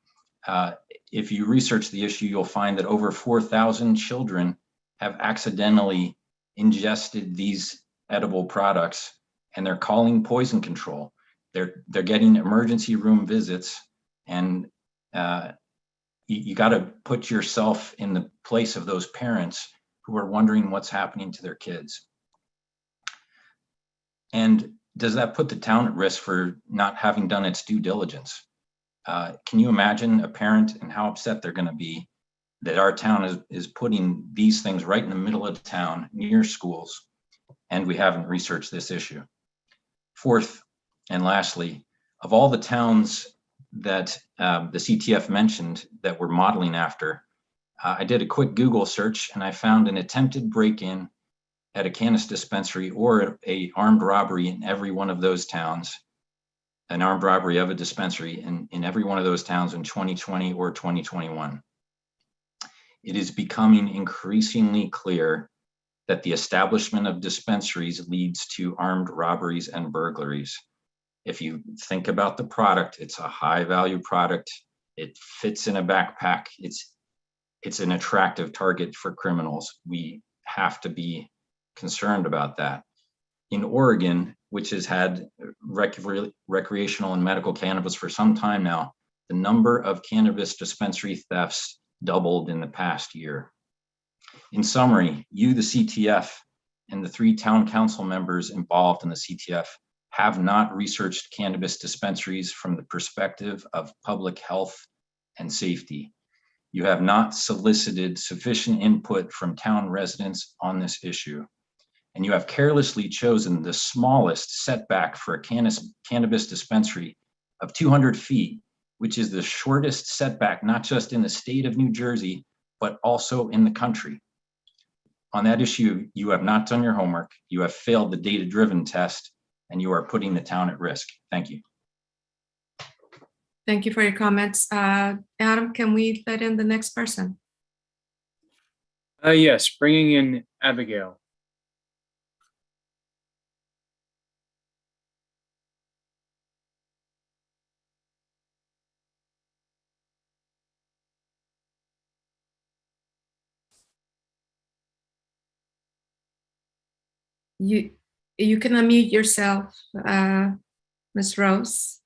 If you research the issue, you'll find that over 4,000 children have accidentally ingested these edible products, and they're calling poison control. They're getting emergency room visits, and you got to put yourself in the place of those parents who are wondering what's happening to their kids. And does that put the town at risk for not having done its due diligence? Can you imagine a parent and how upset they're going to be that our town is putting these things right in the middle of town near schools, and we haven't researched this issue? Fourth, and lastly, of all the towns that the CTF mentioned that we're modeling after, I did a quick Google search and I found an attempted break-in at a cannabis dispensary or a armed robbery in every one of those towns, an armed robbery of a dispensary in every one of those towns in 2020 or 2021. It is becoming increasingly clear that the establishment of dispensaries leads to armed robberies and burglaries. If you think about the product, it's a high value product. It fits in a backpack. It's an attractive target for criminals. We have to be concerned about that. In Oregon, which has had recreational and medical cannabis for some time now, the number of cannabis dispensary thefts doubled in the past year. In summary, you, the CTF, and the 3 town council members involved in the CTF have not researched cannabis dispensaries from the perspective of public health and safety. You have not solicited sufficient input from town residents on this issue. And you have carelessly chosen the smallest setback for a cannabis dispensary of 200 feet, which is the shortest setback, not just in the state of New Jersey, but also in the country. On that issue, you have not done your homework, you have failed the data-driven test, and you are putting the town at risk. Thank you. Thank you for your comments. Adam, can we let in the next person? Yes, bringing in Abigail. You can unmute yourself, Ms. Rose.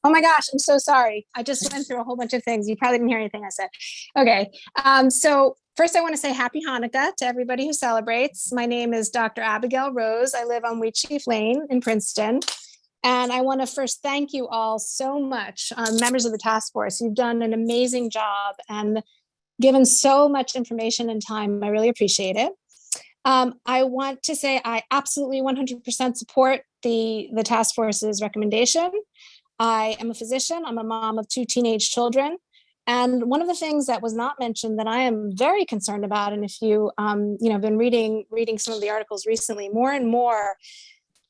Oh my gosh, I'm so sorry. I just went through a whole bunch of things. You probably didn't hear anything I said. Okay, so first I want to say happy Hanukkah to everybody who celebrates. My name is Dr. Abigail Rose. I live on Wheatsheaf Lane in Princeton. And I want to first thank you all so much, members of the task force. You've done an amazing job and given so much information and time. I really appreciate it. I want to say I absolutely 100% support the task force's recommendation. I am a physician. I'm a mom of 2 teenage children. And one of the things that was not mentioned that I am very concerned about, and if you been reading some of the articles recently, more and more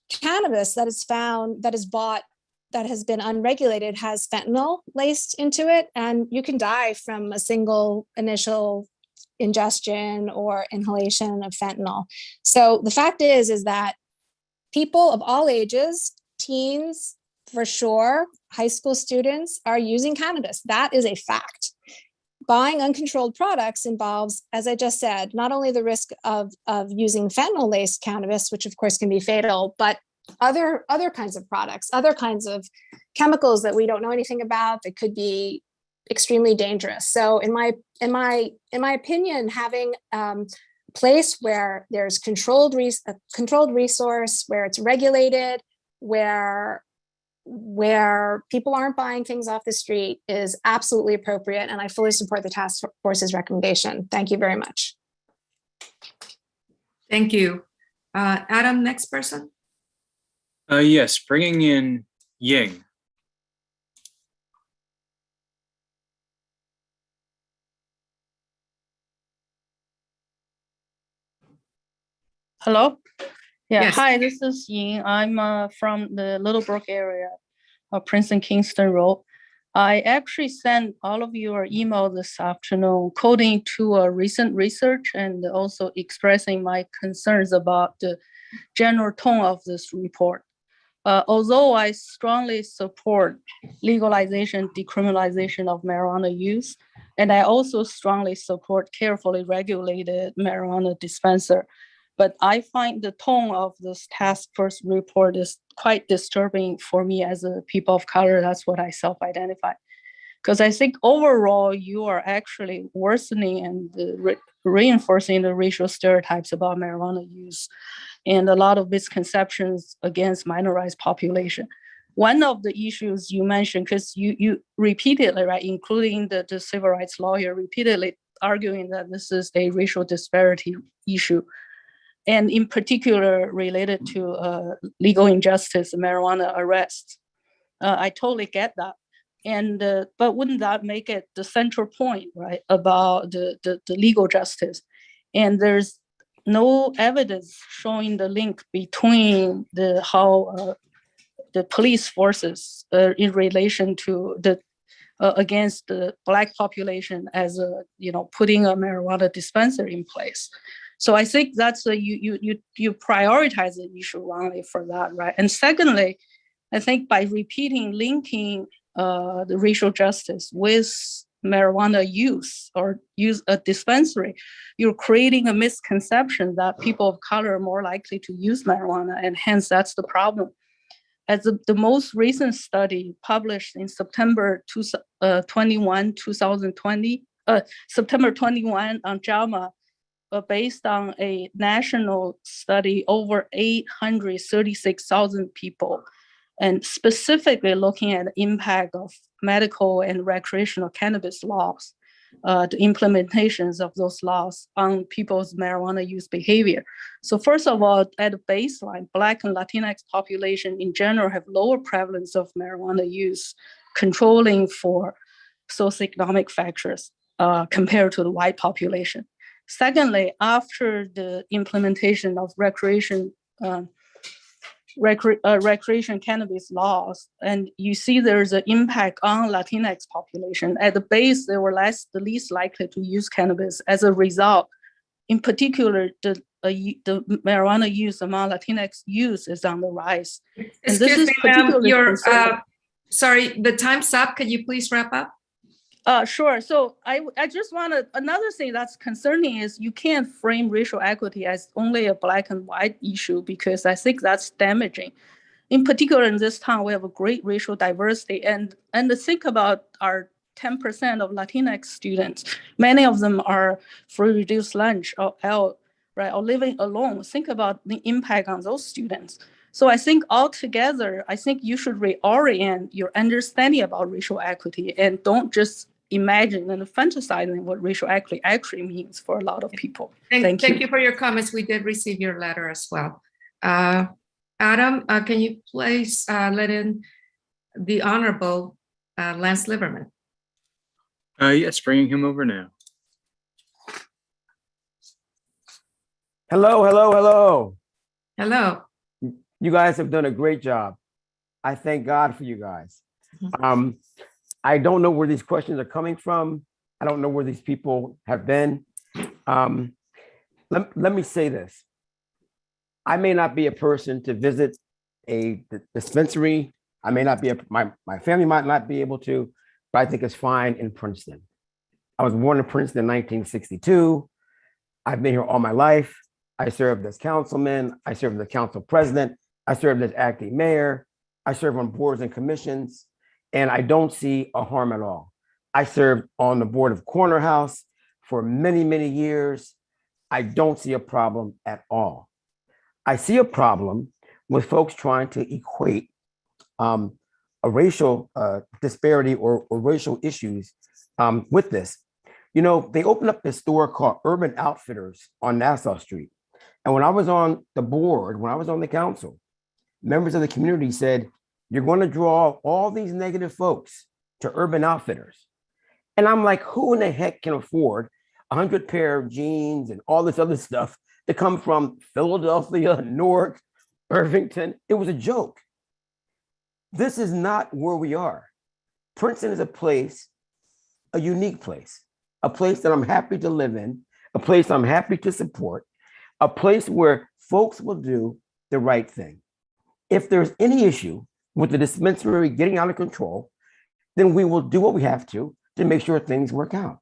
cannabis that is found, that is bought, that has been unregulated has fentanyl laced into it, and you can die from a single initial ingestion or inhalation of fentanyl. So the fact is that people of all ages, teens, for sure, high school students are using cannabis. That is a fact. Buying uncontrolled products involves, as I just said, not only the risk of using fentanyl-laced cannabis, which of course can be fatal, but other kinds of products, other kinds of chemicals that we don't know anything about that could be extremely dangerous. So in my opinion, having place where there's controlled resource, where it's regulated, where people aren't buying things off the street is absolutely appropriate. And I fully support the task force's recommendation. Thank you very much. Thank you. Adam, next person. Yes, bringing in Ying. Hello. Yeah. Yes. Hi, this is Ying. I'm from the Little Brook area of Princeton Kingston Road. I actually sent all of your email this afternoon, coding to a recent research and also expressing my concerns about the general tone of this report. Although I strongly support legalization, decriminalization of marijuana use, and I also strongly support carefully regulated marijuana dispenser, but I find the tone of this task force report is quite disturbing for me as a people of color. That's what I self-identify. Because I think overall, you are actually worsening and reinforcing the racial stereotypes about marijuana use and a lot of misconceptions against minorized population. One of the issues you mentioned, because you repeatedly, right, including the civil rights lawyer, repeatedly arguing that this is a racial disparity issue, and in particular related to legal injustice, marijuana arrests. I totally get that. And but wouldn't that make it the central point, right, about the legal justice? And there's no evidence showing the link between how the police forces in relation to the against the Black population as putting a marijuana dispensary in place. So I think that's you prioritize the issue wrongly for that, right? And secondly, I think by linking the racial justice with marijuana use or use a dispensary, you're creating a misconception that people of color are more likely to use marijuana, and hence that's the problem. As the most recent study published in September 21, 2020, September 21 on JAMA, based on a national study over 836,000 people, and specifically looking at the impact of medical and recreational cannabis laws, the implementations of those laws on people's marijuana use behavior. So first of all, at a baseline, Black and Latinx population in general have lower prevalence of marijuana use, controlling for socioeconomic factors compared to the white population. Secondly, after the implementation of recreation cannabis laws, and you see there's an impact on Latinx population. At the base, they were the least likely to use cannabis. As a result, in particular, the marijuana use among Latinx youth is on the rise. And this is particularly concerning. Sorry, the time's up. Can you please wrap up? Sure. So I just another thing that's concerning is you can't frame racial equity as only a Black and white issue, because I think that's damaging. In particular, in this town, we have a great racial diversity, and to think about our 10% of Latinx students, many of them are free reduced lunch or out, right, or living alone. Think about the impact on those students. So I think altogether, I think you should reorient your understanding about racial equity and don't just imagine and fantasizing what racial equity actually means for a lot of people. Thank you. Thank you for your comments. We did receive your letter as well. Adam, can you please let in the Honorable Lance Liverman? Yes, bringing him over now. Hello, hello, hello. Hello. You guys have done a great job. I thank God for you guys. I don't know where these questions are coming from. I don't know where these people have been. Let me say this. I may not be a person to visit a dispensary. I may not be, my family might not be able to, but I think it's fine in Princeton. I was born in Princeton in 1962. I've been here all my life. I served as councilman. I served as council president. I served as acting mayor. I serve on boards and commissions, and I don't see a harm at all. I served on the board of Corner House for many, many years. I don't see a problem at all. I see a problem with folks trying to equate a racial disparity or racial issues with this. You know, they opened up this store called Urban Outfitters on Nassau Street. And when I was on the board, when I was on the council, members of the community said, you're going to draw all these negative folks to Urban Outfitters. And I'm like, who in the heck can afford 100 pair of jeans and all this other stuff to come from Philadelphia, Newark, Irvington? It was a joke. This is not where we are. Princeton is a place, a unique place, a place that I'm happy to live in, a place I'm happy to support, a place where folks will do the right thing. If there's any issue with the dispensary getting out of control, then we will do what we have to make sure things work out.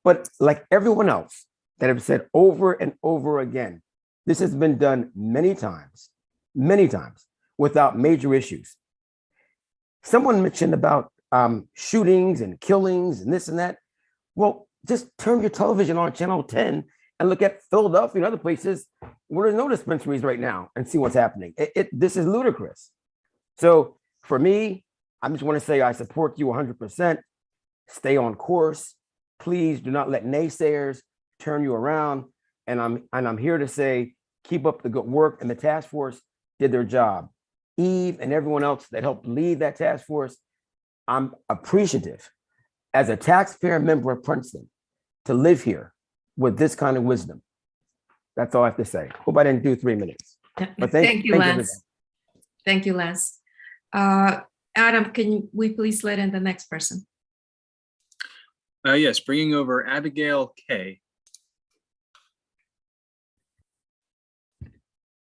But like everyone else that have said over and over again, this has been done many times without major issues. Someone mentioned about shootings and killings and this and that. Well, just turn your television on channel 10 and look at Philadelphia and other places where there's no dispensaries right now and see what's happening. This is ludicrous. So for me, I just want to say I support you 100%. Stay on course. Please do not let naysayers turn you around. And I'm here to say, keep up the good work. And the task force did their job. Eve and everyone else that helped lead that task force, I'm appreciative as a taxpayer member of Princeton to live here with this kind of wisdom. That's all I have to say. Hope I didn't do 3 minutes. But Thank you, Lance. Thank you, Lance. Adam, can we please let in the next person? Yes, bringing over Abigail K.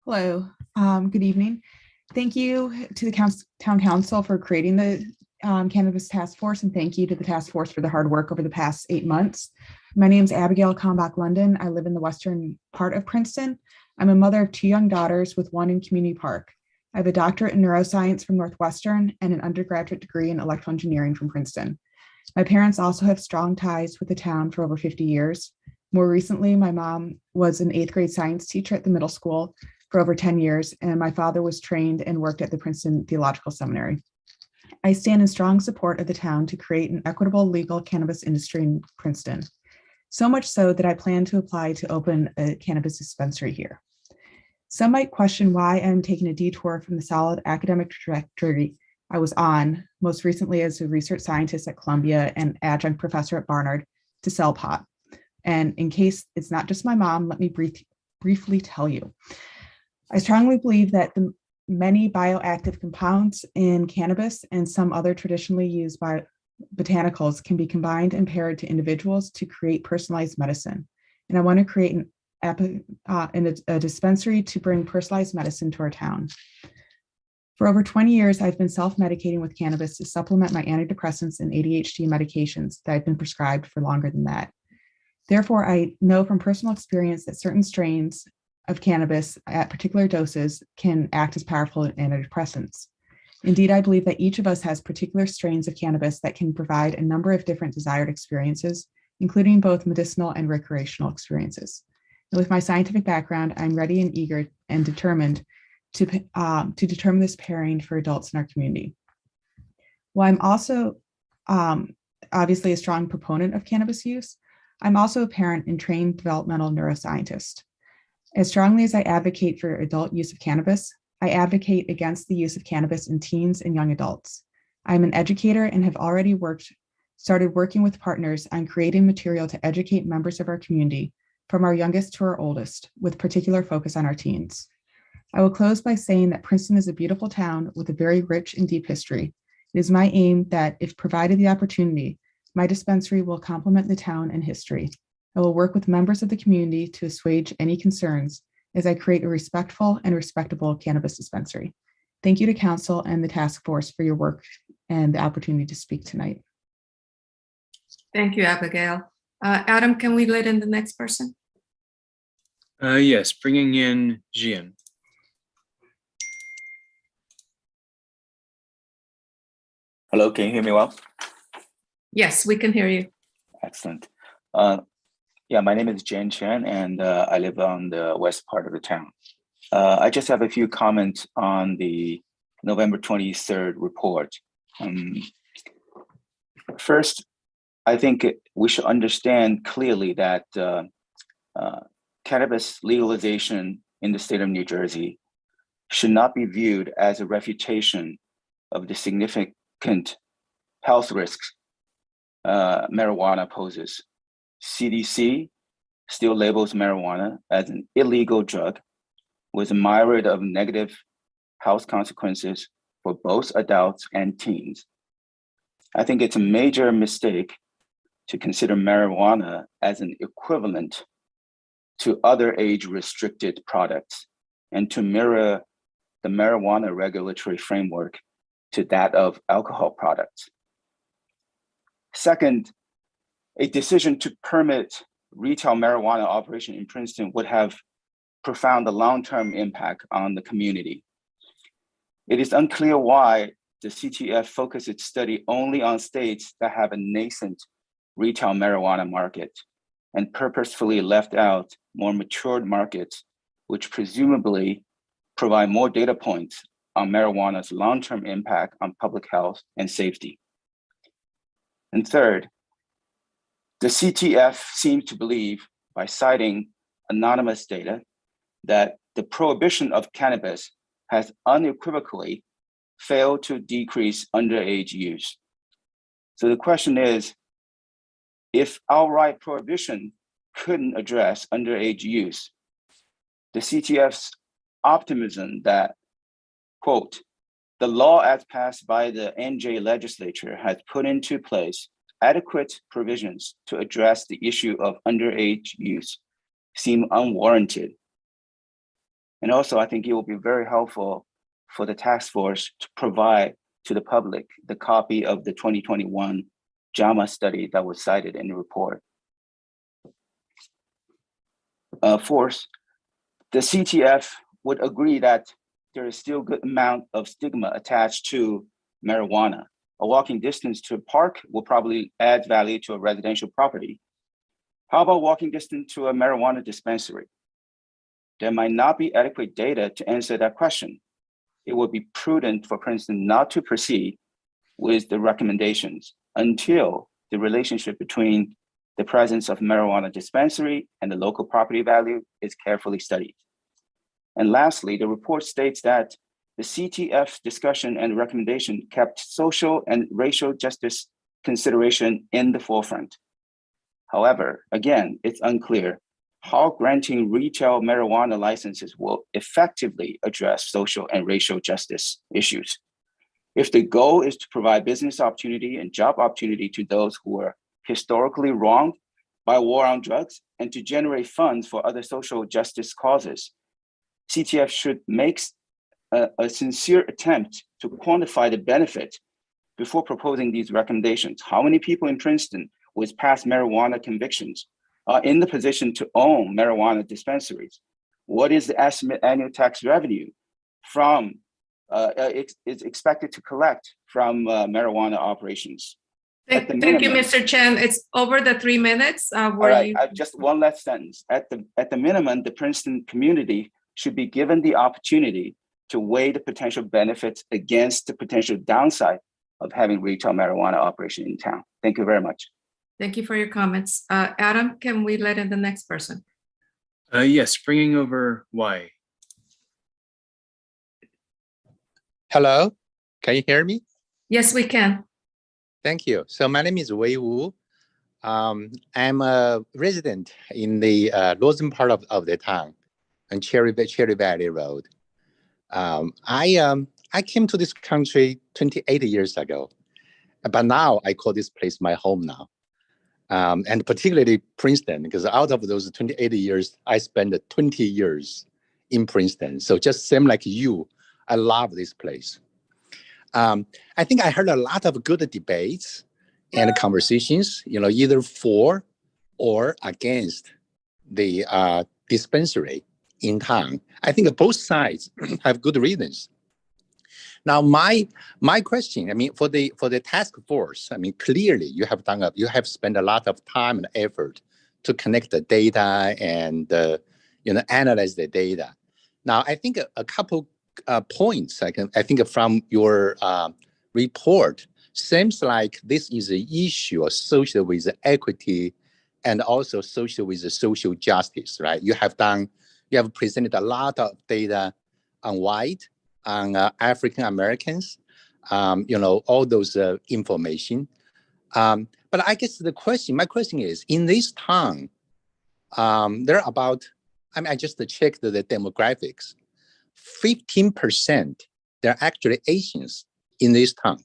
Hello, good evening. Thank you to the town council for creating the Cannabis Task Force, and thank you to the task force for the hard work over the past 8 months. My name is Abigail Kalmbach London. I live in the western part of Princeton. I'm a mother of 2 young daughters with 1 in Community Park. I have a doctorate in neuroscience from Northwestern and an undergraduate degree in electrical engineering from Princeton. My parents also have strong ties with the town for over 50 years. More recently, my mom was an 8th grade science teacher at the middle school for over 10 years, and my father was trained and worked at the Princeton Theological Seminary. I stand in strong support of the town to create an equitable legal cannabis industry in Princeton, so much so that I plan to apply to open a cannabis dispensary here. Some might question why I'm taking a detour from the solid academic trajectory I was on, most recently as a research scientist at Columbia and adjunct professor at Barnard, to sell pot. And in case it's not just my mom, let me briefly tell you. I strongly believe that the many bioactive compounds in cannabis and some other traditionally used botanicals can be combined and paired to individuals to create personalized medicine. And I want to create a dispensary to bring personalized medicine to our town. For over 20 years, I've been self-medicating with cannabis to supplement my antidepressants and ADHD medications that I've been prescribed for longer than that. Therefore, I know from personal experience that certain strains of cannabis at particular doses can act as powerful antidepressants. Indeed, I believe that each of us has particular strains of cannabis that can provide a number of different desired experiences, including both medicinal and recreational experiences. And with my scientific background, I'm ready and eager and determined to determine this pairing for adults in our community. While I'm also obviously a strong proponent of cannabis use, I'm also a parent and trained developmental neuroscientist. As strongly as I advocate for adult use of cannabis, I advocate against the use of cannabis in teens and young adults. I'm an educator and have already started working with partners on creating material to educate members of our community, from our youngest to our oldest, with particular focus on our teens. I will close by saying that Princeton is a beautiful town with a very rich and deep history. It is my aim that, if provided the opportunity, my dispensary will complement the town and history. I will work with members of the community to assuage any concerns as I create a respectful and respectable cannabis dispensary. Thank you to Council and the task force for your work and the opportunity to speak tonight. Thank you, Abigail. Adam, can we let in the next person? Yes, bringing in Jian. Hello, can you hear me well? Yes, we can hear you. Excellent. Yeah, my name is Jen Chen, and I live on the west part of the town. I just have a few comments on the November 23rd report. First, I think we should understand clearly that cannabis legalization in the state of New Jersey should not be viewed as a refutation of the significant health risks marijuana poses. CDC still labels marijuana as an illegal drug with a myriad of negative health consequences for both adults and teens. I think it's a major mistake to consider marijuana as an equivalent to other age-restricted products and to mirror the marijuana regulatory framework to that of alcohol products. Second, a decision to permit retail marijuana operation in Princeton would have profound long-term impact on the community. It is unclear why the CTF focused its study only on states that have a nascent retail marijuana market and purposefully left out more matured markets, which presumably provide more data points on marijuana's long-term impact on public health and safety. And third, the CTF seems to believe, by citing anonymous data, that the prohibition of cannabis has unequivocally failed to decrease underage use. So the question is, if outright prohibition couldn't address underage use, the CTF's optimism that, quote, the law as passed by the NJ legislature has put into place adequate provisions to address the issue of underage use seem unwarranted. And also, I think it will be very helpful for the task force to provide to the public the copy of the 2021 JAMA study that was cited in the report. Fourth, the CTF would agree that there is still a good amount of stigma attached to marijuana. A walking distance to a park will probably add value to a residential property. How about walking distance to a marijuana dispensary? There might not be adequate data to answer that question. It would be prudent for Princeton not to proceed with the recommendations until the relationship between the presence of marijuana dispensary and the local property value is carefully studied. And lastly, the report states that the CTF discussion and recommendation kept social and racial justice consideration in the forefront. However, again, it's unclear how granting retail marijuana licenses will effectively address social and racial justice issues. If the goal is to provide business opportunity and job opportunity to those who were historically wronged by war on drugs and to generate funds for other social justice causes, CTF should make a sincere attempt to quantify the benefit before proposing these recommendations. How many people in Princeton with past marijuana convictions are in the position to own marijuana dispensaries? What is the estimated annual tax revenue from is expected to collect from marijuana operations? Thank you, Mr. Chen. It's over the 3 minutes. All right, just one last sentence. At the minimum, the Princeton community should be given the opportunity to weigh the potential benefits against the potential downside of having retail marijuana operation in town. Thank you very much. Thank you for your comments. Adam, can we let in the next person? Yes, bringing over Y. Hello, can you hear me? Yes, we can. Thank you. So my name is Wei Wu. I'm a resident in the northern part of the town on Cherry Valley Road. I came to this country 28 years ago, but now I call this place my home now. And particularly Princeton, because out of those 28 years, I spent 20 years in Princeton. So just same like you, I love this place. I think I heard a lot of good debates and conversations, either for or against the dispensary in town. I think both sides have good reasons. Now, my question, I mean, for the task force, I mean, clearly you have spent a lot of time and effort to connect the data and analyze the data. Now, I think a couple points I think from your report seems like this is an issue associated with equity and also associated with the social justice, right? You have presented a lot of data on white, on African Americans, all those information. But I guess my question is, in this town, there are about, I just checked the demographics, 15%, they're actually Asians in this town.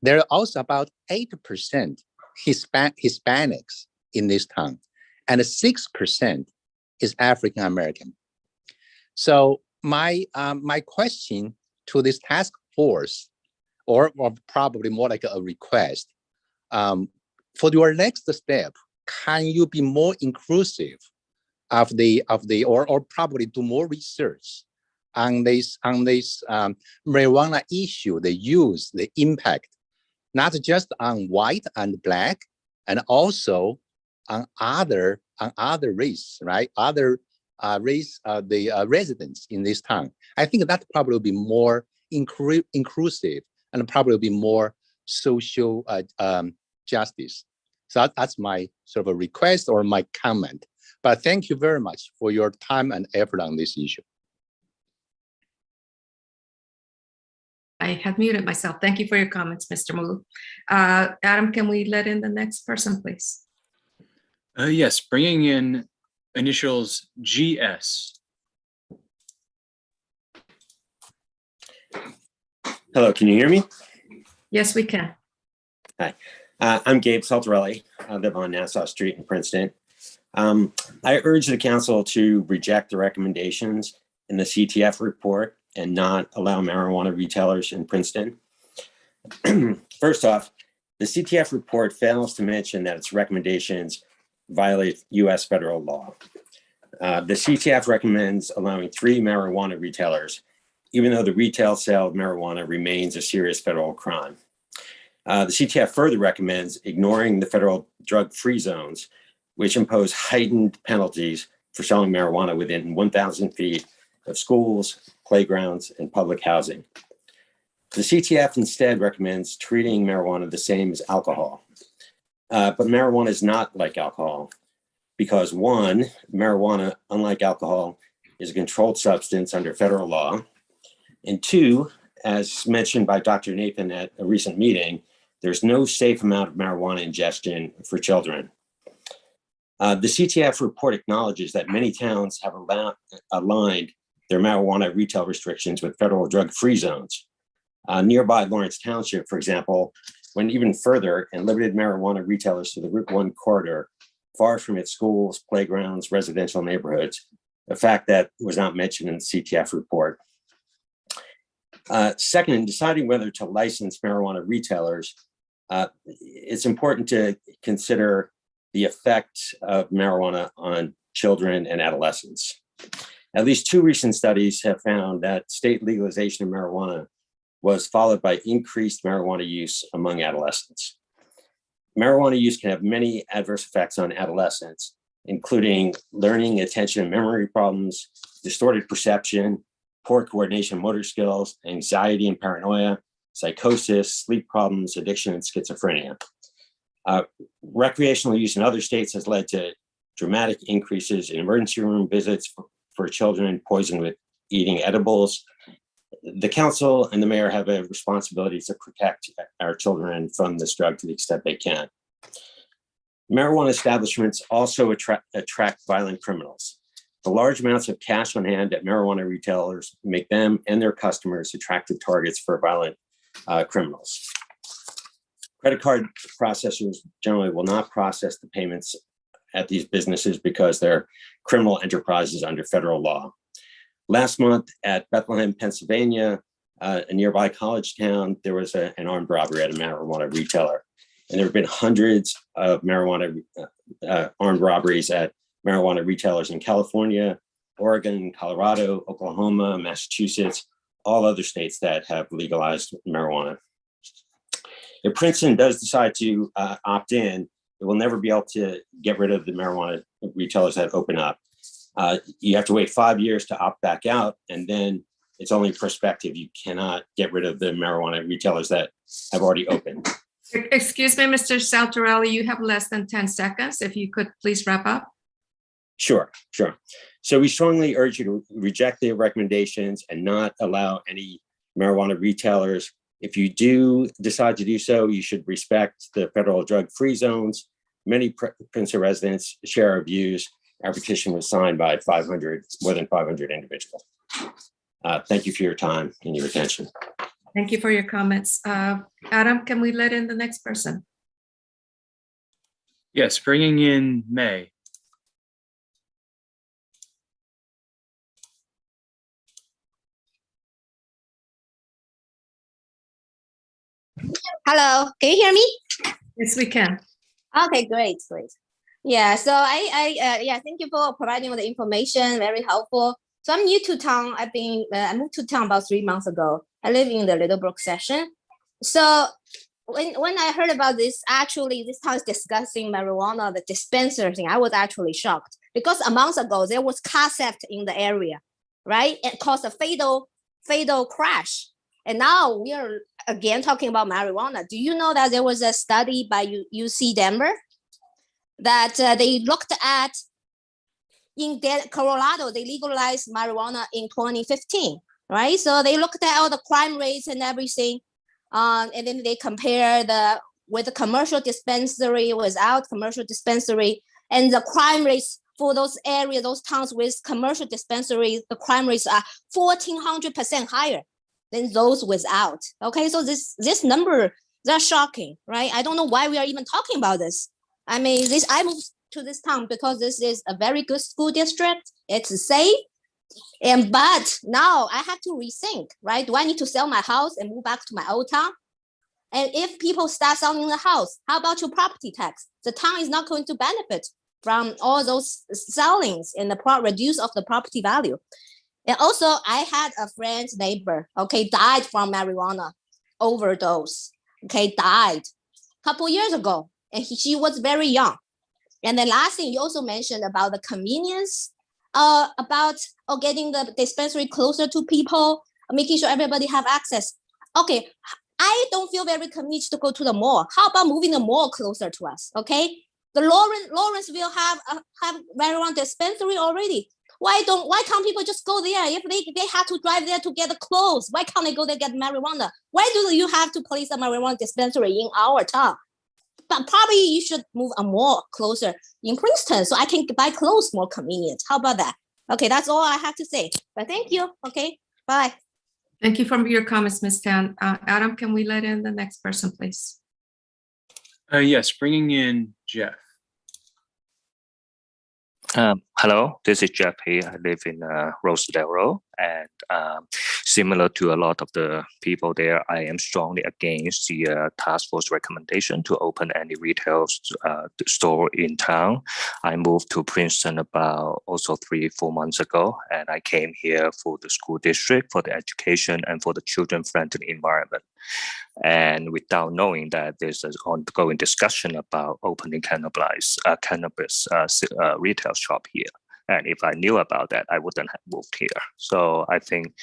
There are also about 8% Hispanics in this town, and 6% is African American. So my question to this task force, or probably more like a request, for your next step, can you be more inclusive of the or probably do more research on this marijuana issue, the use, the impact, not just on white and black, and also on other race, right? Other race, the residents in this town. I think that probably will be more inclusive and probably be more social justice. So that's my sort of a request or my comment. But thank you very much for your time and effort on this issue. I have muted myself. Thank you for your comments, Mr. Mulu. Adam, can we let in the next person, please? Yes, bringing in initials GS. Hello, can you hear me? Yes, we can. Hi, I'm Gabe Saltarelli. I live on Nassau Street in Princeton. I urge the council to reject the recommendations in the CTF report and not allow marijuana retailers in Princeton. First off, the CTF report fails to mention that its recommendations violate US federal law. The CTF recommends allowing 3 marijuana retailers, even though the retail sale of marijuana remains a serious federal crime. The CTF further recommends ignoring the federal drug-free zones, which impose heightened penalties for selling marijuana within 1,000 feet of schools, playgrounds, and public housing. The CTF instead recommends treating marijuana the same as alcohol. But marijuana is not like alcohol because 1, marijuana, unlike alcohol, is a controlled substance under federal law. And 2, as mentioned by Dr. Nathan at a recent meeting, there's no safe amount of marijuana ingestion for children. The CTF report acknowledges that many towns have aligned their marijuana retail restrictions with federal drug-free zones. Nearby Lawrence Township, for example, went even further and limited marijuana retailers to the Route 1 corridor, far from its schools, playgrounds, residential neighborhoods, a fact that was not mentioned in the CTF report. Second, in deciding whether to license marijuana retailers, it's important to consider the effect of marijuana on children and adolescents. At least 2 recent studies have found that state legalization of marijuana was followed by increased marijuana use among adolescents. Marijuana use can have many adverse effects on adolescents, including learning, attention, and memory problems, distorted perception, poor coordination, motor skills, anxiety and paranoia, psychosis, sleep problems, addiction, and schizophrenia. Recreational use in other states has led to dramatic increases in emergency room visits for children poisoned with eating edibles. The council and the mayor have a responsibility to protect our children from this drug to the extent they can. Marijuana establishments also attract violent criminals. The large amounts of cash on hand at marijuana retailers make them and their customers attractive targets for violent criminals. Credit card processors generally will not process the payments at these businesses because they're criminal enterprises under federal law. Last month at Bethlehem, Pennsylvania, a nearby college town, there was an armed robbery at a marijuana retailer. And there have been hundreds of marijuana armed robberies at marijuana retailers in California, Oregon, Colorado, Oklahoma, Massachusetts, all other states that have legalized marijuana. If Princeton does decide to opt in, it will never be able to get rid of the marijuana retailers that open up. You have to wait 5 years to opt back out, and then it's only prospective. You cannot get rid of the marijuana retailers that have already opened. Excuse me, Mr. Saltarelli, you have less than 10 seconds. If you could please wrap up. Sure. So we strongly urge you to reject the recommendations and not allow any marijuana retailers. If you do decide to do so, you should respect the federal drug-free zones. Many Princeton residents share our views. Our petition was signed by more than 500 individuals. Thank you for your time and your attention. Thank you for your comments. Adam, can we let in the next person? Yes, bringing in May. Hello, can you hear me? Yes, we can. Okay, great. Yeah, so I thank you for providing all the information, very helpful. So I'm new to town. I moved to town about 3 months ago. I live in the Littlebrook section. So when I heard about this, actually this town is discussing marijuana, the dispenser thing, I was actually shocked because a month ago there was car theft in the area, right? It caused a fatal crash. And now we are again talking about marijuana. Do you know that there was a study by UC Denver that they looked at in Colorado, they legalized marijuana in 2015, right? So they looked at all the crime rates and everything. And then they compare with the commercial dispensary, without commercial dispensary, and the crime rates for those areas, those towns with commercial dispensaries, the crime rates are 1,400% higher than those without. Okay, so this number, they're shocking, right? I don't know why we are even talking about this. I mean, I moved to this town because this is a very good school district. It's safe. But now I have to rethink, right? Do I need to sell my house and move back to my old town? And if people start selling the house, how about your property tax? The town is not going to benefit from all those sellings and the reduce of the property value. And also, I had a friend's neighbor, okay, died from marijuana overdose, okay, died a couple years ago, and she was very young. And the last thing you also mentioned about the convenience, about getting the dispensary closer to people, making sure everybody have access. Okay, I don't feel very convenient to go to the mall. How about moving the mall closer to us? Okay, the Lawrenceville have marijuana dispensary already. Why can't people just go there? If they have to drive there to get the clothes, why can't they go there get marijuana? Why do you have to place a marijuana dispensary in our town? But probably you should move a mall closer in Princeton so I can buy clothes more convenient. How about that? Okay, that's all I have to say. But thank you. Okay, bye. Thank you for your comments, Ms. Tan. Adam, can we let in the next person, please? Yes, bringing in Jeff. Hello, this is Jeff here. I live in Rosedale Road, and similar to a lot of the people there, I am strongly against the task force recommendation to open any retail store in town. I moved to Princeton about also 3-4 months ago, and I came here for the school district, for the education, and for the children-friendly environment. And without knowing that there's an ongoing discussion about opening cannabis retail shop here. And if I knew about that, I wouldn't have moved here. So I think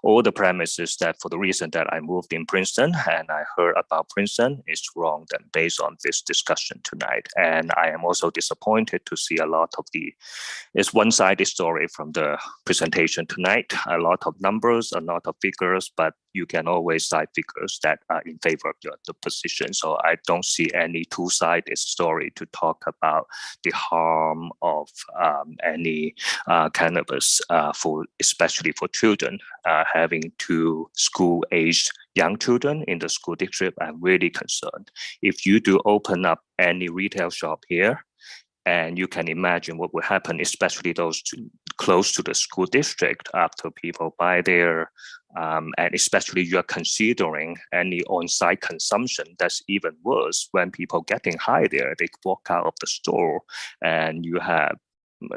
all the premises that for the reason that I moved in Princeton and I heard about Princeton is wrong then based on this discussion tonight. And I am also disappointed to see a lot of it's one-sided story from the presentation tonight. A lot of numbers, a lot of figures, but you can always cite figures that are in favor of the position. So I don't see any two-sided story to talk about the harm of any cannabis, especially for children. Having 2 school-aged young children in the school district, I'm really concerned. If you do open up any retail shop here, and you can imagine what will happen, especially those close to the school district after people buy there, and especially you're considering any on-site consumption. That's even worse when people getting high there, they walk out of the store and you have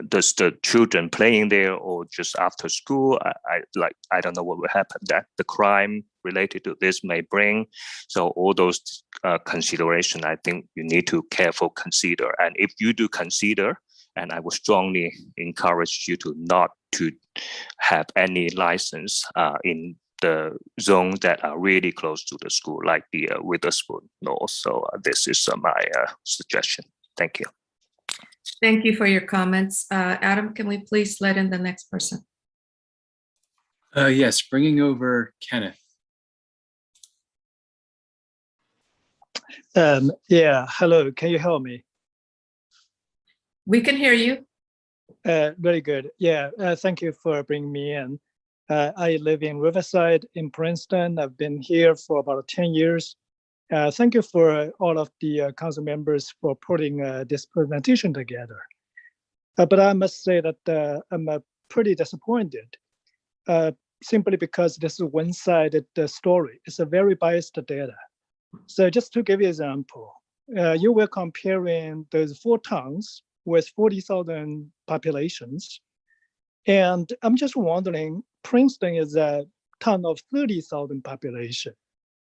does the children playing there or just after school? I don't know what will happen that the crime related to this may bring. So all those consideration, I think you need to careful consider. And if you do consider, and I would strongly encourage you to not to have any license in the zones that are really close to the school, like the Witherspoon North. So this is my suggestion. Thank you. Thank you for your comments. Adam, can we please let in the next person? Yes, bringing over Kenneth. Yeah, hello, can you hear me? We can hear you. Very good. Yeah, thank you for bringing me in. I live in Riverside in Princeton. I've been here for about 10 years. Thank you for all of the council members for putting this presentation together. But I must say that I'm pretty disappointed, simply because this is a one-sided story. It's a very biased data. So just to give you an example, you were comparing those 4 towns with 40,000 populations. And I'm just wondering, Princeton is a town of 30,000 population.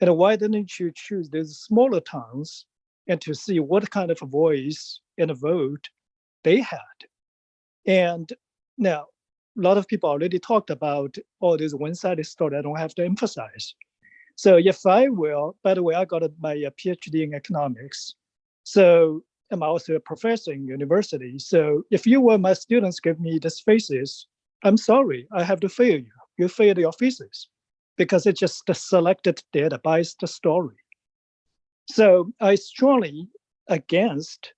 And why didn't you choose these smaller towns and to see what kind of a voice and a vote they had? And now, a lot of people already talked about all this one-sided story. I don't have to emphasize. So if I will, by the way, I got my PhD in economics. So I'm also a professor in university. So if you were my students give me this thesis, I'm sorry, I have to fail you. You failed your thesis because it's just the selected data biased story. So I strongly against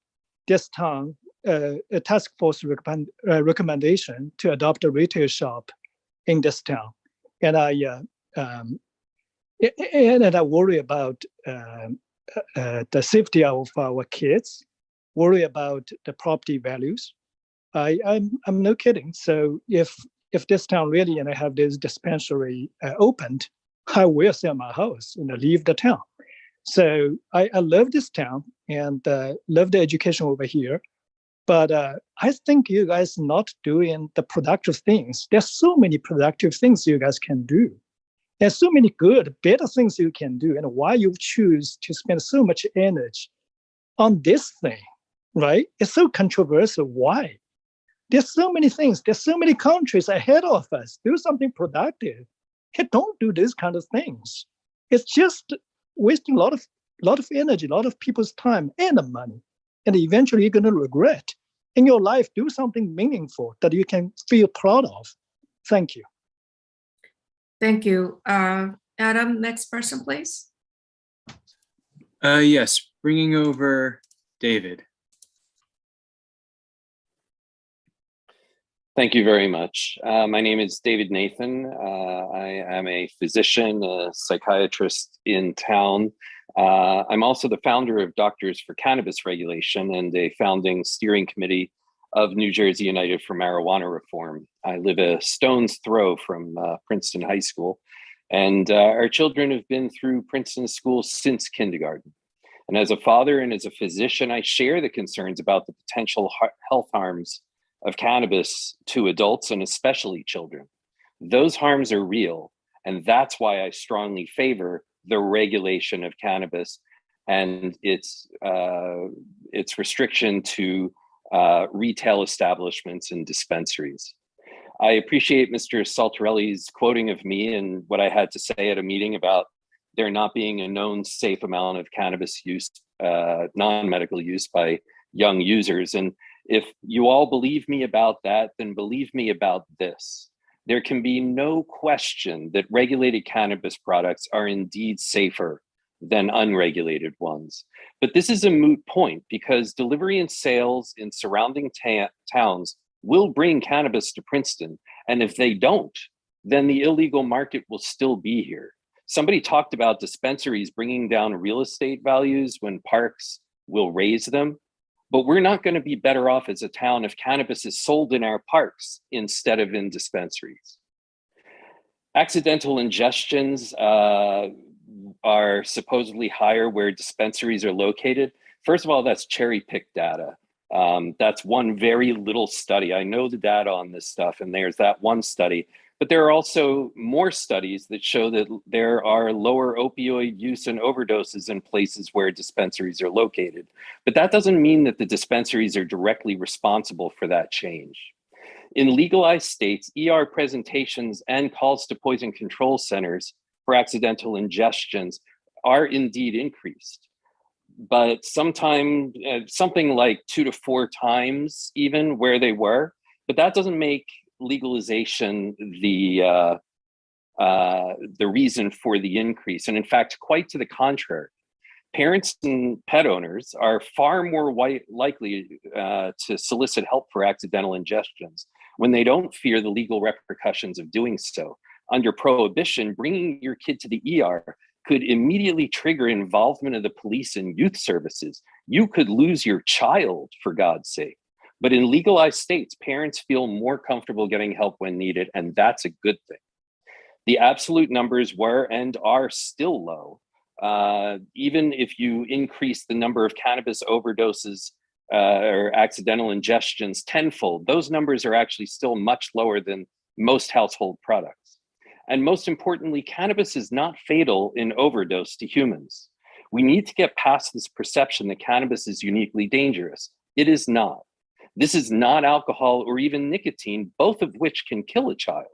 this town a task force recommendation to adopt a retail shop in this town, and I worry about the safety of our kids, worry about the property values. I'm no kidding. So if this town really and I have this dispensary opened, I will sell my house and leave the town. So I love this town and love the education over here. But I think you guys not doing the productive things. There's so many productive things you guys can do. There's so many good, better things you can do. And why you choose to spend so much energy on this thing, right? It's so controversial. Why? There's so many things. There's so many countries ahead of us. Do something productive. Hey, don't do these kind of things. It's just wasting a lot of energy, a lot of people's time and money. And eventually you're going to regret. In your life, do something meaningful that you can feel proud of. Thank you. Thank you. Adam, next person, please. Yes, bringing over David. Thank you very much. My name is David Nathan. I am a physician, a psychiatrist in town. I'm also the founder of Doctors for Cannabis Regulation and a founding steering committee of New Jersey United for Marijuana Reform. I live a stone's throw from Princeton High School, and our children have been through Princeton school since kindergarten. And as a father and as a physician, I share the concerns about the potential health harms of cannabis to adults and especially children. Those harms are real, and that's why I strongly favor the regulation of cannabis and its restriction to retail establishments and dispensaries. I appreciate Mr. Saltarelli's quoting of me and what I had to say at a meeting about there not being a known safe amount of cannabis use, non-medical use by young users. And if you all believe me about that, then believe me about this. There can be no question that regulated cannabis products are indeed safer than unregulated ones. But this is a moot point because delivery and sales in surrounding towns will bring cannabis to Princeton. And if they don't, then the illegal market will still be here. Somebody talked about dispensaries bringing down real estate values when parks will raise them. But we're not going to be better off as a town if cannabis is sold in our parks instead of in dispensaries. Accidental ingestions are supposedly higher where dispensaries are located. First of all, that's cherry-picked data. That's one very little study. I know the data on this stuff, and there's that one study. But there are also more studies that show that there are lower opioid use and overdoses in places where dispensaries are located. But that doesn't mean that the dispensaries are directly responsible for that change. In legalized states, ER presentations and calls to poison control centers for accidental ingestions are indeed increased. But sometimes something like 2 to 4 times even where they were, but that doesn't make legalization the reason for the increase. And in fact, quite to the contrary, parents and pet owners are far more likely to solicit help for accidental ingestions when they don't fear the legal repercussions of doing so. Under prohibition, bringing your kid to the ER could immediately trigger involvement of the police and youth services. You could lose your child, for God's sake. But in legalized states, parents feel more comfortable getting help when needed, and that's a good thing. The absolute numbers were and are still low. Even if you increase the number of cannabis overdoses or accidental ingestions tenfold, those numbers are actually still much lower than most household products. And most importantly, cannabis is not fatal in overdose to humans. We need to get past this perception that cannabis is uniquely dangerous. It is not. This is not alcohol or even nicotine, both of which can kill a child.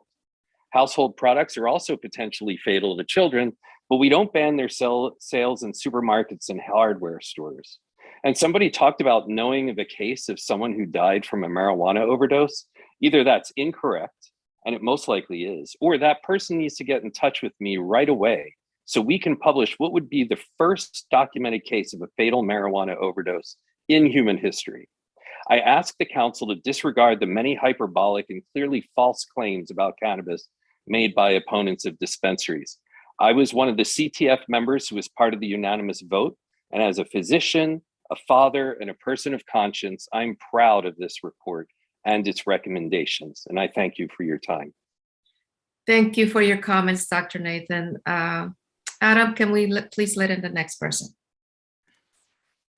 Household products are also potentially fatal to children, but we don't ban their sales in supermarkets and hardware stores. And somebody talked about knowing of a case of someone who died from a marijuana overdose. Either that's incorrect, and it most likely is, or that person needs to get in touch with me right away so we can publish what would be the first documented case of a fatal marijuana overdose in human history. I ask the council to disregard the many hyperbolic and clearly false claims about cannabis made by opponents of dispensaries. I was one of the CTF members who was part of the unanimous vote, and as a physician, a father, and a person of conscience, I'm proud of this report and its recommendations, and I thank you for your time. Thank you for your comments, Dr. Nathan. Adam, can we please let in the next person?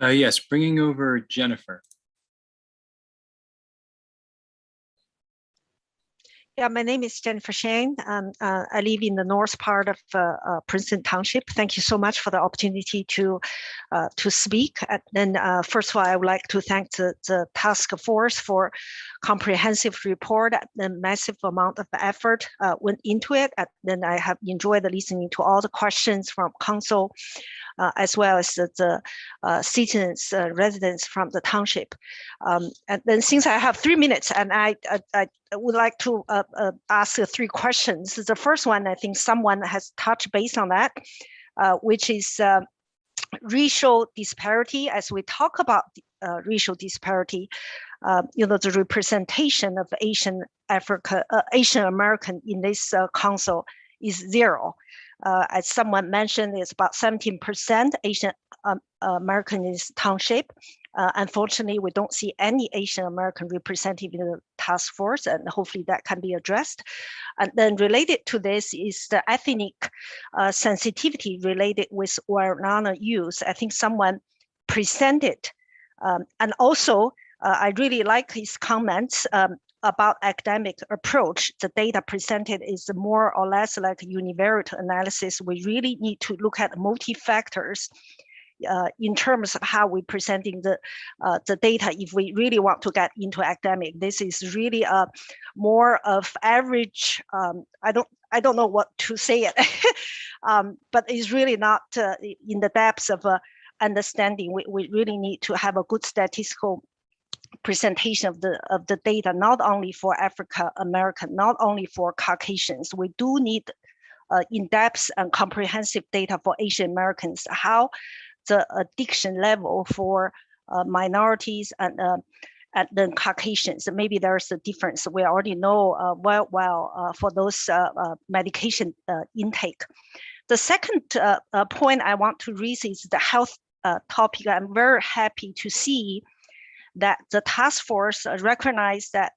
Yes, bringing over Jennifer. Yeah, my name is Jennifer Shane. I live in the north part of Princeton Township. Thank you so much for the opportunity to speak. And then, first of all, I would like to thank the task force for comprehensive report. The massive amount of effort went into it. And then I have enjoyed listening to all the questions from council, as well as the citizens, residents from the township. And then, since I have 3 minutes, and I would like to ask 3 questions. The first one, I think someone has touched base on that, which is racial disparity. As we talk about racial disparity, the representation of Asian American in this council is 0. As someone mentioned, it's about 17% Asian American in this township. Unfortunately, we don't see any Asian American representative in the task force, and hopefully that can be addressed. And then related to this is the ethnic sensitivity related with marijuana use. I think someone presented, and also I really like his comments about academic approach. The data presented is more or less like a univariate analysis. We really need to look at multi-factors in terms of how we're presenting the data. If we really want to get into academic, this is really more of average. I don't know what to say it, but it's really not in the depths of understanding. We really need to have a good statistical presentation of the data, not only for African American, not only for Caucasians. We do need in-depth and comprehensive data for Asian Americans, how the addiction level for minorities and then Caucasians. Maybe there's a difference. We already know for those medication intake. The second point I want to raise is the health topic. I'm very happy to see that the task force recognized that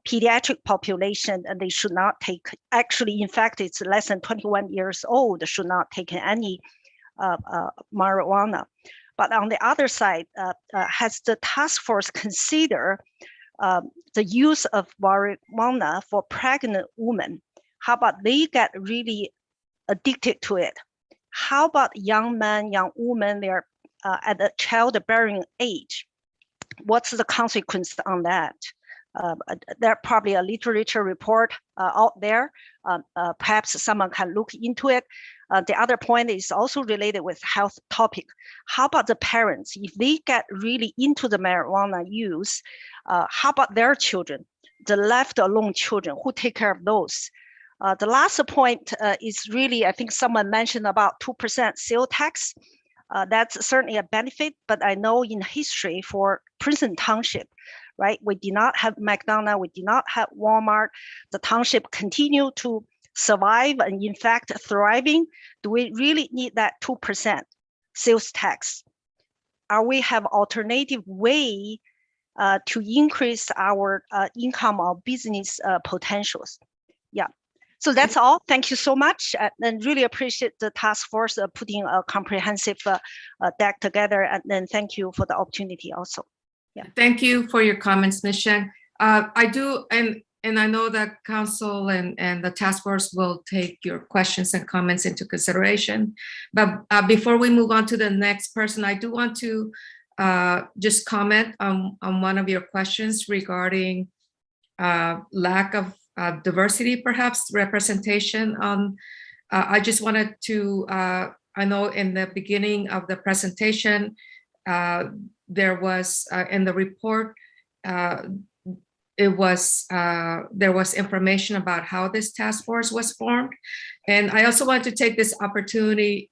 pediatric population, and they should not take, actually, in fact, it's less than 21 years old, should not take any marijuana. But on the other side, has the task force consider the use of marijuana for pregnant women? How about they get really addicted to it? How about young men, young women, they're at the childbearing age? What's the consequence on that? There probably a literature report out there. Perhaps someone can look into it. The other point is also related with health topic. How about the parents? If they get really into the marijuana use, how about their children, the left alone children? Who take care of those? The last point is really, I think someone mentioned about 2% sales tax. That's certainly a benefit, but I know in history for Princeton Township, right? We did not have McDonald's, we did not have Walmart. The township continued to survive and in fact thriving. Do we really need that 2% sales tax? Are we have alternative way to increase our income or business potentials? Yeah. So that's all. Thank you so much, and really appreciate the task force putting a comprehensive deck together. And then thank you for the opportunity also. Yeah. Thank you for your comments, Ms. Shen. I do, and I know that council and the task force will take your questions and comments into consideration. But before we move on to the next person, I do want to just comment on one of your questions regarding lack of diversity, perhaps representation. I just wanted to, I know in the beginning of the presentation, there was in the report, there was information about how this task force was formed. And I also want to take this opportunity,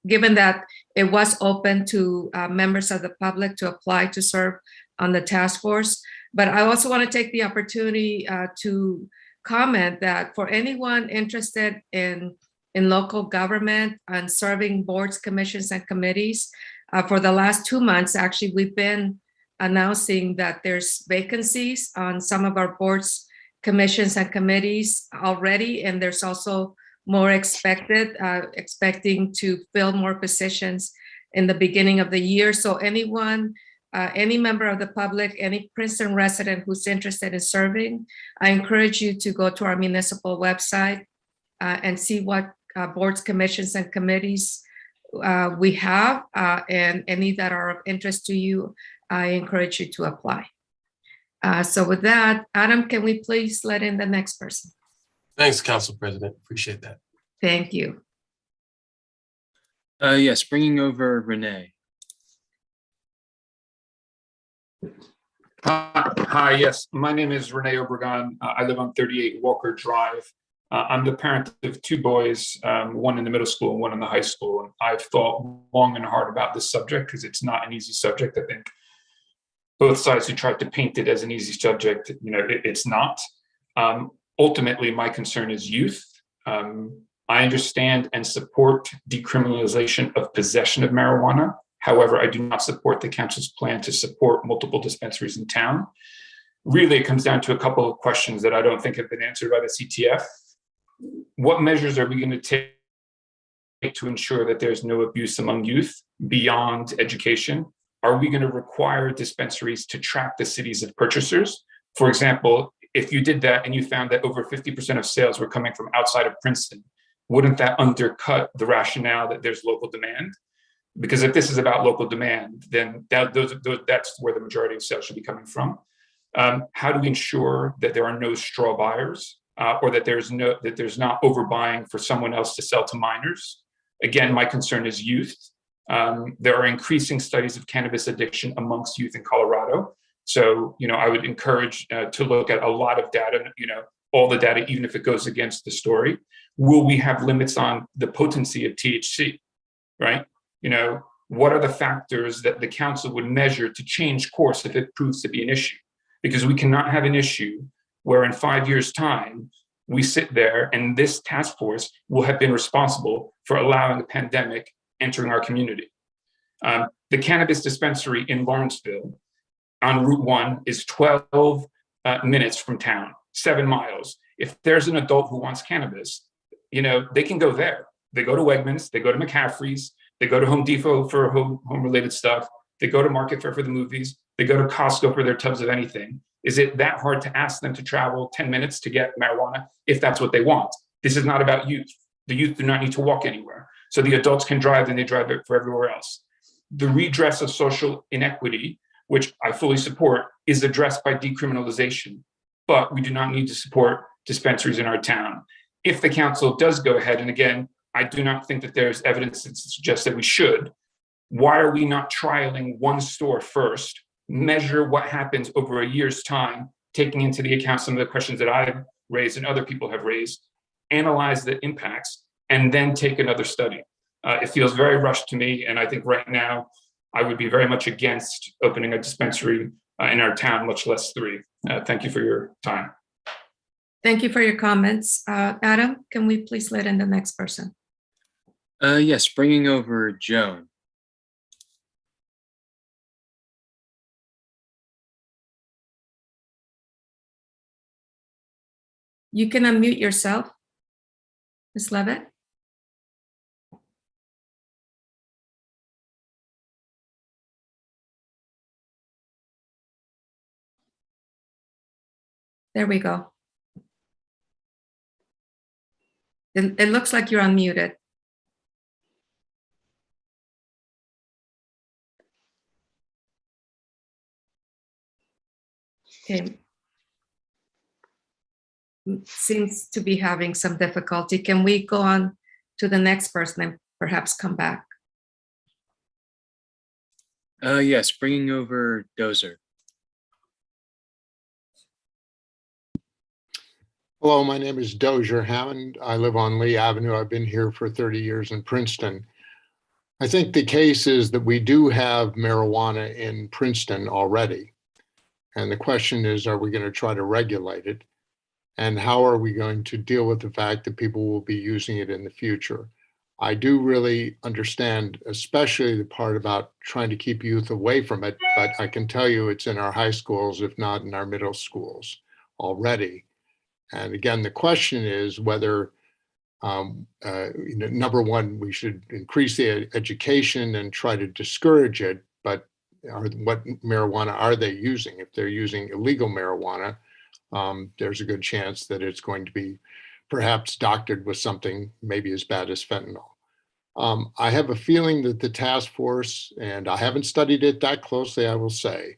given that it was open to members of the public to apply to serve on the task force. But I also want to take the opportunity to comment that for anyone interested in local government and serving boards, commissions, and committees, for the last 2 months, actually, we've been announcing that there's vacancies on some of our boards, commissions, and committees already, and there's also more expecting to fill more positions in the beginning of the year. So anyone, any member of the public, any Princeton resident who's interested in serving, I encourage you to go to our municipal website and see what boards, commissions, and committees we have, and any that are of interest to you, I encourage you to apply. So with that, Adam, can we please let in the next person? Thanks, Council President. Appreciate that. Thank you. Yes, bringing over Renee. Hi, yes. My name is Renee Obregon. I live on 38 Walker Drive. I'm the parent of 2 boys, one in the middle school and one in the high school. And I've thought long and hard about this subject because it's not an easy subject. I think both sides who tried to paint it as an easy subject, it's not. Ultimately, my concern is youth. I understand and support decriminalization of possession of marijuana. However, I do not support the council's plan to support multiple dispensaries in town. Really, it comes down to a couple of questions that I don't think have been answered by the CTF. What measures are we going to take to ensure that there's no abuse among youth beyond education? Are we going to require dispensaries to track the cities of purchasers? For example, if you did that and you found that over 50% of sales were coming from outside of Princeton, wouldn't that undercut the rationale that there's local demand? Because if this is about local demand, then that's where the majority of sales should be coming from. How do we ensure that there are no straw buyers, or that there's not overbuying for someone else to sell to minors? Again, my concern is youth. There are increasing studies of cannabis addiction amongst youth in Colorado. So, I would encourage to look at a lot of data, all the data, even if it goes against the story. Will we have limits on the potency of THC, right? What are the factors that the council would measure to change course if it proves to be an issue? Because we cannot have an issue where in 5 years' time, we sit there and this task force will have been responsible for allowing a pandemic entering our community. The cannabis dispensary in Lawrenceville on Route 1 is 12 minutes from town, 7 miles. If there's an adult who wants cannabis, they can go there. They go to Wegmans, they go to McCaffrey's, They go to Home Depot for home-related stuff. They go to Market Fair for the movies. They go to Costco for their tubs of anything. Is it that hard to ask them to travel 10 minutes to get marijuana if that's what they want? This is not about youth. The youth do not need to walk anywhere. So the adults can drive and they drive it for everywhere else. The redress of social inequity, which I fully support, is addressed by decriminalization, but we do not need to support dispensaries in our town. If the council does go ahead, and again, I do not think that there's evidence that suggests that we should, why are we not trialing one store first, measure what happens over a year's time, taking into the account some of the questions that I've raised and other people have raised, analyze the impacts, and then take another study. It feels very rushed to me, and I think right now I would be very much against opening a dispensary in our town, much less 3. Thank you for your time. Thank you for your comments. Adam, can we please let in the next person? Yes, bringing over Joan. You can unmute yourself, Ms. Levitt. There we go. It looks like you're unmuted. Okay. Seems to be having some difficulty. Can we go on to the next person and perhaps come back? Yes, bringing over Dozer. Hello, my name is Dozier Hammond. I live on Lee Avenue. I've been here for 30 years in Princeton. I think the case is that we do have marijuana in Princeton already. And the question is, are we going to try to regulate it? And how are we going to deal with the fact that people will be using it in the future? I do really understand, especially the part about trying to keep youth away from it, but I can tell you it's in our high schools, if not in our middle schools already. And again, the question is whether, number one, we should increase the education and try to discourage it, but what marijuana are they using? If they're using illegal marijuana, there's a good chance that it's going to be perhaps doctored with something maybe as bad as fentanyl. I have a feeling that the task force, and I haven't studied it that closely, I will say,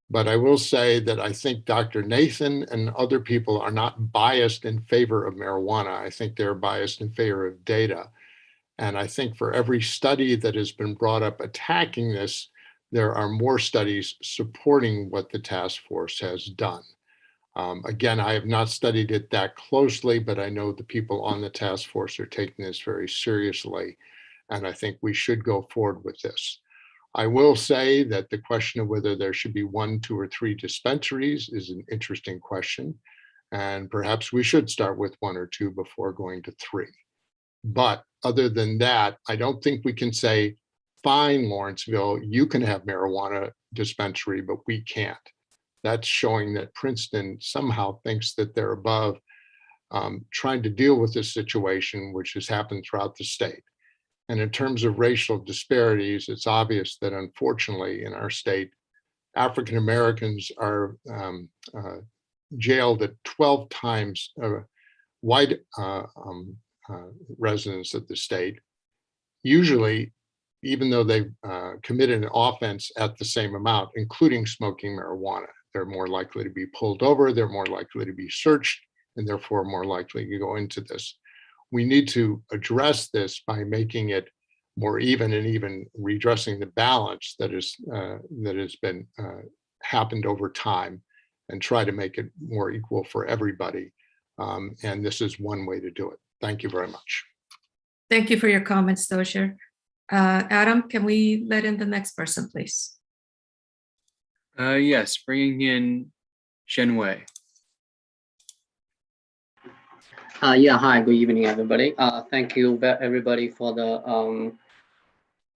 but I will say that I think Dr. Nathan and other people are not biased in favor of marijuana. I think they're biased in favor of data. And I think for every study that has been brought up attacking this, there are more studies supporting what the task force has done. Again, I have not studied it that closely, but I know the people on the task force are taking this very seriously. And I think we should go forward with this. I will say that the question of whether there should be 1, 2, or 3 dispensaries is an interesting question. And perhaps we should start with 1 or 2 before going to 3. But other than that, I don't think we can say, fine, Lawrenceville, you can have marijuana dispensary, but we can't. That's showing that Princeton somehow thinks that they're above trying to deal with this situation, which has happened throughout the state. And in terms of racial disparities, it's obvious that unfortunately in our state, African Americans are jailed at 12 times white residents of the state. Usually, even though they committed an offense at the same amount, including smoking marijuana, they're more likely to be pulled over, they're more likely to be searched, and therefore more likely to go into this. We need to address this by making it more even and even redressing the balance that has been happened over time and try to make it more equal for everybody. And this is one way to do it. Thank you very much. Thank you for your comments, Dozier. Adam, can we let in the next person, please? Yes, bringing in Shen Wei. Yeah, hi, good evening, everybody. Thank you, everybody, for the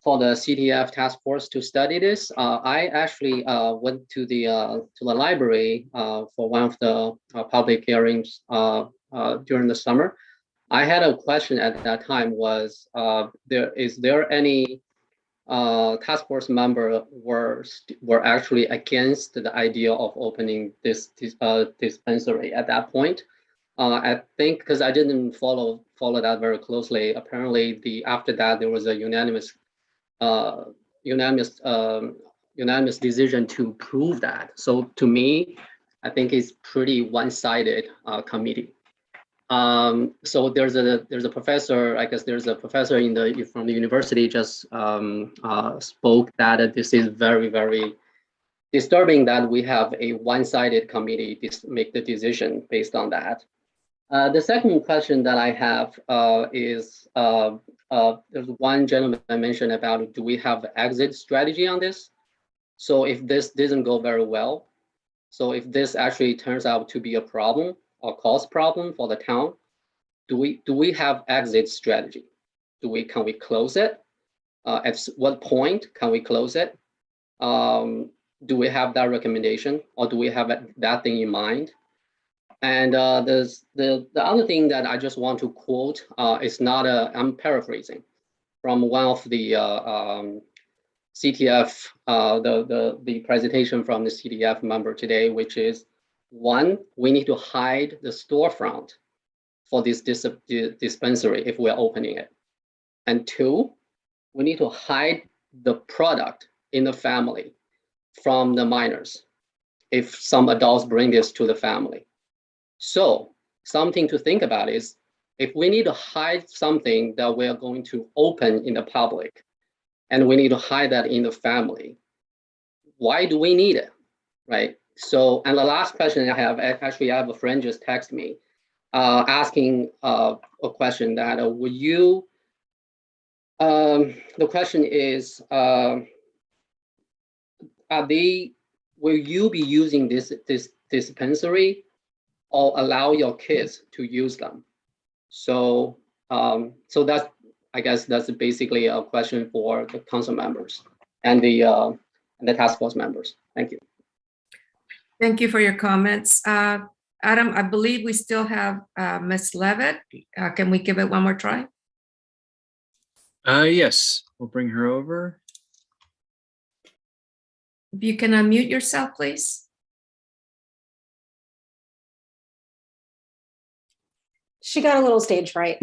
CTF task force to study this. I actually went to the library for one of the public hearings during the summer. I had a question at that time was, is there any task force member were actually against the idea of opening this dispensary at that point? I think because I didn't follow that very closely. Apparently, after that there was a unanimous decision to prove that. So to me, I think it's pretty one-sided committee. So there's a professor, I guess there's a professor from the university just spoke that this is very, very disturbing that we have a one-sided committee make the decision based on that. The second question that I have is, there's one gentleman I mentioned about, do we have exit strategy on this? So if this doesn't go very well, so if this actually turns out to be a problem or cost problem for the town, do we have exit strategy? Can we close it? At what point can we close it? Do we have that recommendation, or do we have that thing in mind? And there's the other thing that I just want to quote is not I'm paraphrasing from one of the CTF, the presentation from the CTF member today, which is, one, we need to hide the storefront for this dispensary if we're opening it. And two, we need to hide the product in the family from the minors if some adults bring this to the family. So something to think about is, if we need to hide something that we're going to open in the public, and we need to hide that in the family, why do we need it, right? So, and the last question I have, actually I have a friend just text me asking a question that would you, the question is, will you be using this dispensary or allow your kids to use them? So, so that's, I guess that's basically a question for the council members and the task force members. Thank you. Thank you for your comments. Adam, I believe we still have Ms. Levitt. Can we give it one more try? Yes, we'll bring her over. If you can unmute yourself, please. She got a little stage fright.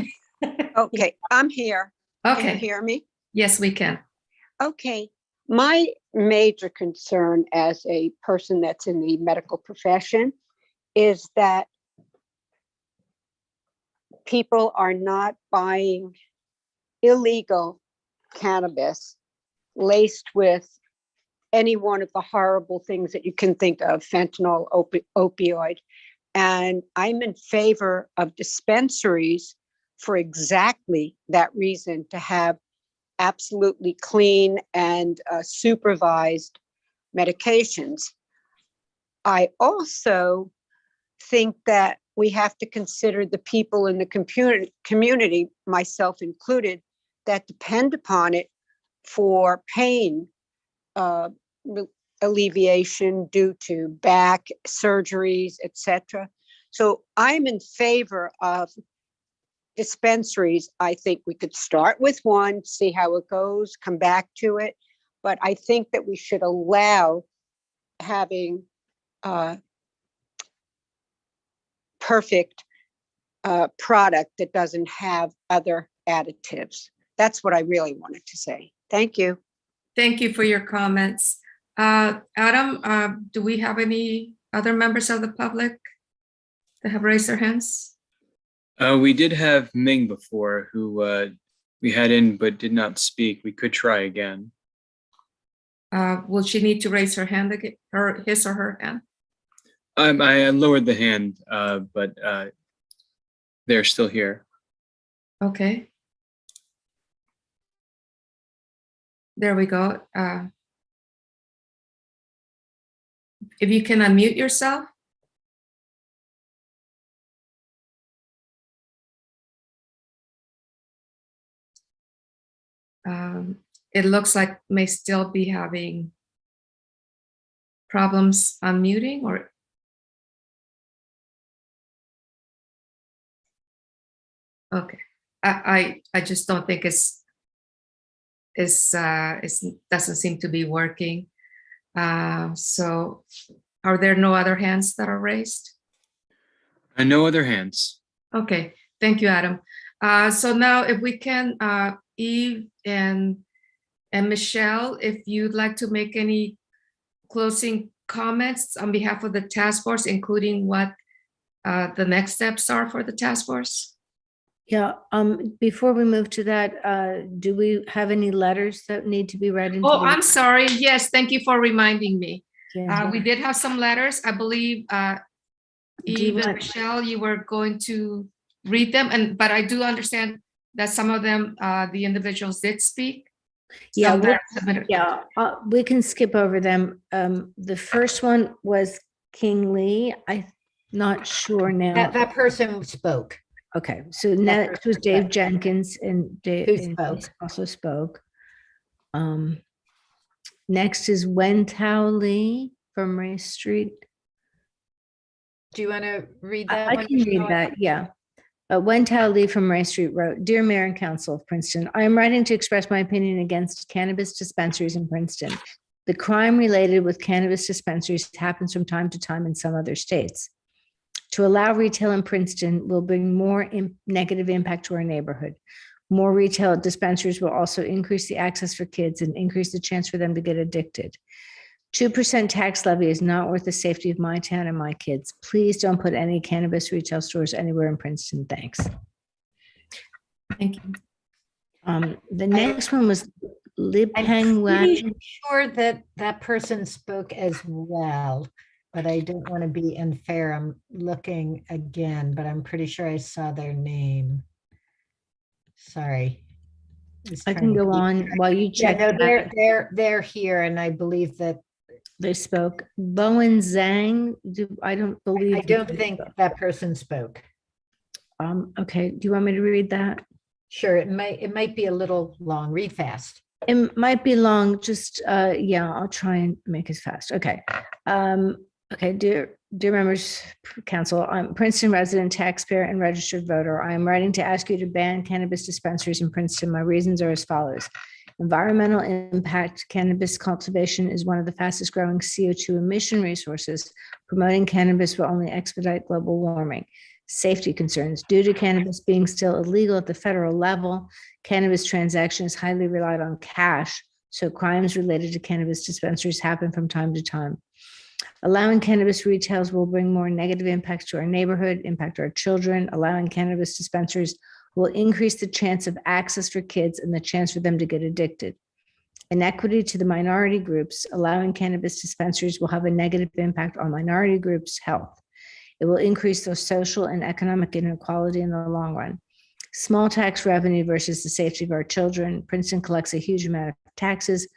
Okay, I'm here. Okay. Can you hear me? Yes, we can. Okay. My major concern as a person that's in the medical profession is that people are not buying illegal cannabis laced with any one of the horrible things that you can think of, fentanyl, opioid. And I'm in favor of dispensaries for exactly that reason, to have absolutely clean and supervised medications. I also think that we have to consider the people in the community, myself included, that depend upon it for pain alleviation due to back surgeries, etc. So I'm in favor of dispensaries. I think we could start with one, see how it goes, come back to it. But I think that we should allow having perfect product that doesn't have other additives. That's what I really wanted to say. Thank you. Thank you for your comments. Adam, do we have any other members of the public that have raised their hands? We did have Ming before, who we had in but did not speak. We could try again. Will she need to raise her hand again, or his or her hand? I lowered the hand, but they're still here. Okay. There we go. If you can unmute yourself. It looks like may still be having problems unmuting, or Okay. I just don't think it's doesn't seem to be working. So are there no other hands that are raised? And no other hands. Okay, thank you, Adam. So now if we can, Eve and Michelle, if you'd like to make any closing comments on behalf of the task force, including what the next steps are for the task force. Yeah, before we move to that, do we have any letters that need to be read into? Oh, I'm sorry. Yes, thank you for reminding me. Yeah. We did have some letters. I believe Eve and Michelle, you were going to read them, but I do understand that some of them, the individuals did speak. Yeah, we can skip over them. The first one was King Lee. I'm not sure now. That person spoke. Okay, so next was Dave Jenkins, and Dave also spoke. Next is Wentao Lee from Ray Street. Do you want to read that? I can read that, yeah. Wentao Lee from Ray Street wrote, Dear Mayor and Council of Princeton, I am writing to express my opinion against cannabis dispensaries in Princeton. The crime related with cannabis dispensaries happens from time to time in some other states. To allow retail in Princeton will bring more negative impact to our neighborhood. More retail dispensaries will also increase the access for kids and increase the chance for them to get addicted. 2% tax levy is not worth the safety of my town and my kids. Please don't put any cannabis retail stores anywhere in Princeton. Thanks. Thank you. The next one was Lip Hang I'm sure that that person spoke as well, but I don't want to be unfair. I'm looking again, but I'm pretty sure I saw their name. Sorry. I can go on while you check. Yeah, no, they're here, and I believe that they spoke. Bowen Zhang, I don't believe. I don't think that person spoke. Okay, do you want me to read that? Sure, it might be a little long. Read fast. It might be long. Just yeah, I'll try and make it fast. Okay. Okay, dear members, council, I'm a Princeton resident, taxpayer, and registered voter. I am writing to ask you to ban cannabis dispensaries in Princeton. My reasons are as follows. Environmental impact. Cannabis cultivation is one of the fastest growing CO2 emission resources. Promoting cannabis will only expedite global warming. Safety concerns. Due to cannabis being still illegal at the federal level, cannabis transactions highly relied on cash, so crimes related to cannabis dispensaries happen from time to time. Allowing cannabis retails will bring more negative impacts to our neighborhood, impact our children. Allowing cannabis dispensaries will increase the chance of access for kids and the chance for them to get addicted. Inequity to the minority groups. Allowing cannabis dispensaries will have a negative impact on minority groups' health. It will increase their social and economic inequality in the long run. Small tax revenue versus the safety of our children. Princeton collects a huge amount of taxes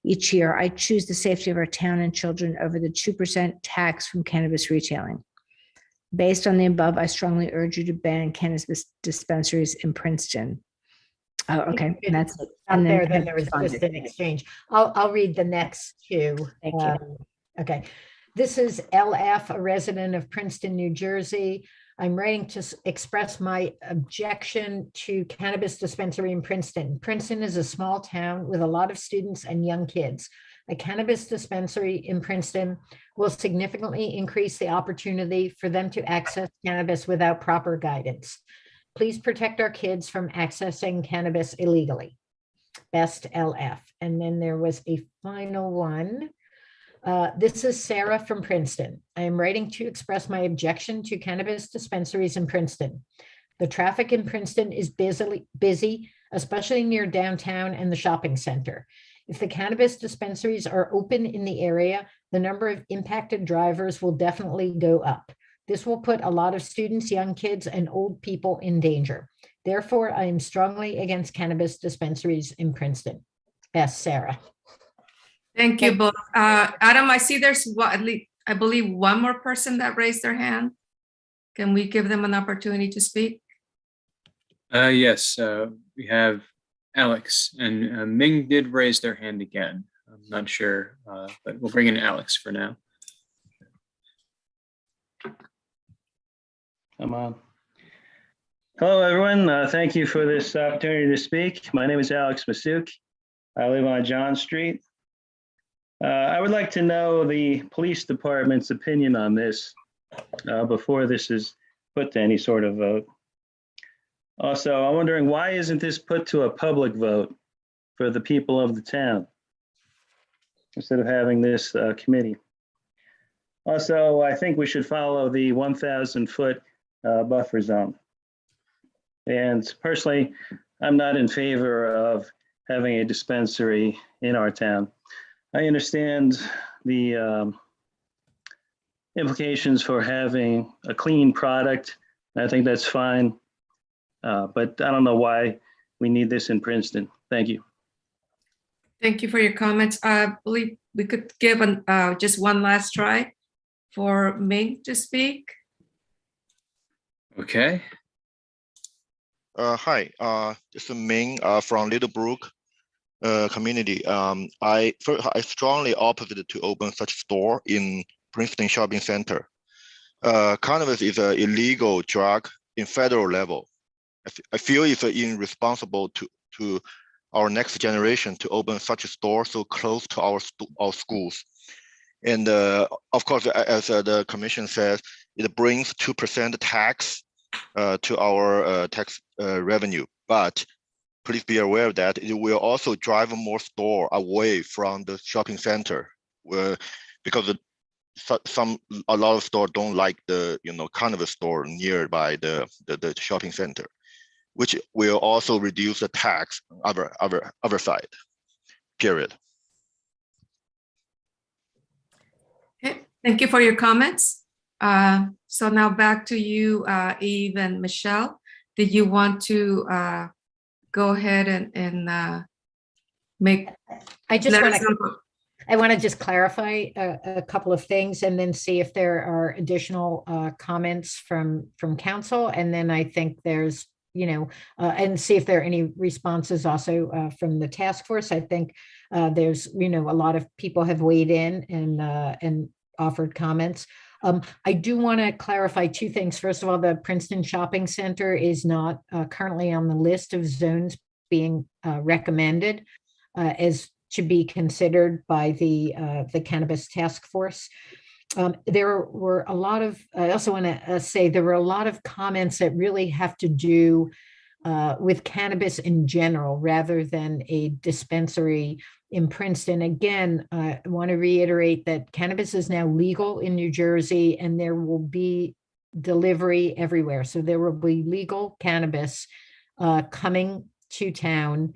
each year. I choose the safety of our town and children over the 2% tax from cannabis retailing. Based on the above, I strongly urge you to ban cannabis dispensaries in Princeton. Oh, okay, and that's it. And then there was just an exchange. I'll read the next two. Thank you. Okay, this is LF, a resident of Princeton, New Jersey. I'm writing to express my objection to cannabis dispensary in Princeton. Princeton is a small town with a lot of students and young kids. A cannabis dispensary in Princeton will significantly increase the opportunity for them to access cannabis without proper guidance. Please protect our kids from accessing cannabis illegally. Best LF. And then there was a final one. This is Sarah from Princeton. I am writing to express my objection to cannabis dispensaries in Princeton. The traffic in Princeton is busy, especially near downtown and the shopping center. If the cannabis dispensaries are open in the area, the number of impacted drivers will definitely go up. This will put a lot of students, young kids, and old people in danger. Therefore, I am strongly against cannabis dispensaries in Princeton. Best, Sarah. Thank you both. Adam, I see there's at least, I believe, one more person that raised their hand. Can we give them an opportunity to speak? Yes, we have Alex, and Ming did raise their hand again. I'm not sure, but we'll bring in Alex for now. Come on. Hello, everyone. Thank you for this opportunity to speak. My name is Alex Masuk. I live on John Street. I would like to know the police department's opinion on this before this is put to any sort of vote. Also, I'm wondering, why isn't this put to a public vote for the people of the town instead of having this committee? Also, I think we should follow the 1,000-foot buffer zone. And personally, I'm not in favor of having a dispensary in our town. I understand the implications for having a clean product. I think that's fine, but I don't know why we need this in Princeton. Thank you. Thank you for your comments. I believe we could give just one last try for Ming to speak. Okay. Hi, this is Ming from Little Brook community. I strongly opposite to open such store in Princeton Shopping Center. Cannabis is an illegal drug in federal level. I feel it's irresponsible to our next generation to open such a store so close to our schools. And of course, as the commission says, it brings 2% tax to our tax revenue. But please be aware of that it will also drive more store away from the shopping center, because a lot of stores don't like the cannabis store nearby the shopping center, which will also reduce the tax on other side. Period. Okay, thank you for your comments. So now back to you, Eve and Michelle. Did you want to go ahead and make? I want to just clarify a couple of things and then see if there are additional comments from council. And then I think there's, and see if there are any responses also from the task force. I think there's, a lot of people have weighed in and offered comments. I do want to clarify two things. First of all, the Princeton Shopping Center is not currently on the list of zones being recommended as to be considered by the Cannabis Task Force. There were a lot of, I also want to say there were a lot of comments that really have to do with cannabis in general, rather than a dispensary in Princeton. Again, I want to reiterate that cannabis is now legal in New Jersey and there will be delivery everywhere. So there will be legal cannabis coming to town,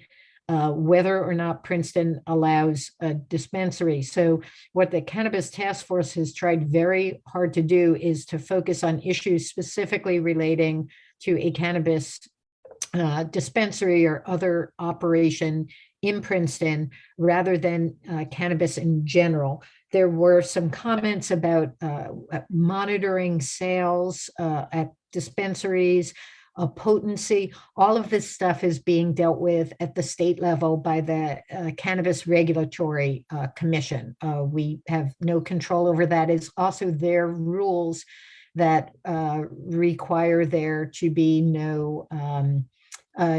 whether or not Princeton allows a dispensary. So what the Cannabis Task Force has tried very hard to do is to focus on issues specifically relating to a cannabis dispensary or other operation in Princeton, rather than cannabis in general. There were some comments about monitoring sales at dispensaries, potency. All of this stuff is being dealt with at the state level by the Cannabis Regulatory Commission. We have no control over that. It's also their rules that require there to be no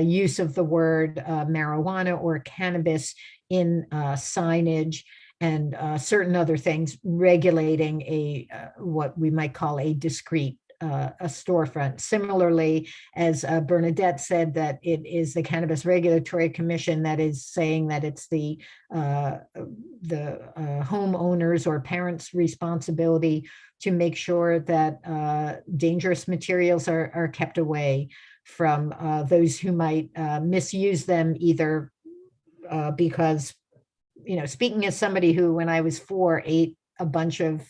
use of the word marijuana or cannabis in signage and certain other things regulating a what we might call a discrete a storefront. Similarly, as Bernadette said, that it is the Cannabis Regulatory Commission that is saying that it's the homeowners or parents' responsibility to make sure that dangerous materials are kept away from those who might misuse them, either because, speaking as somebody who, when I was 4, ate a bunch of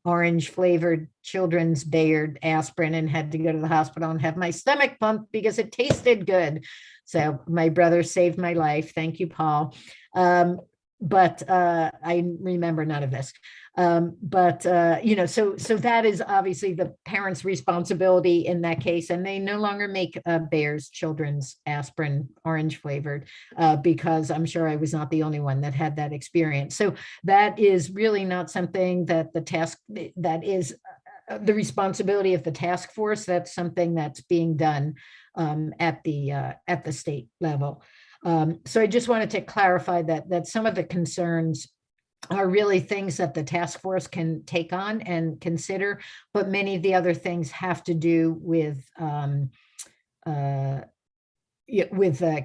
orange flavored children's Bayard aspirin and had to go to the hospital and have my stomach pumped because it tasted good. So my brother saved my life. Thank you, Paul. But I remember none of this. So that is obviously the parents' responsibility in that case, and they no longer make Bayer's children's aspirin orange flavored because I'm sure I was not the only one that had that experience. So that is really not something that that is the responsibility of the task force. That's something that's being done at the state level. So I just wanted to clarify that some of the concerns are really things that the task force can take on and consider, but many of the other things have to do with the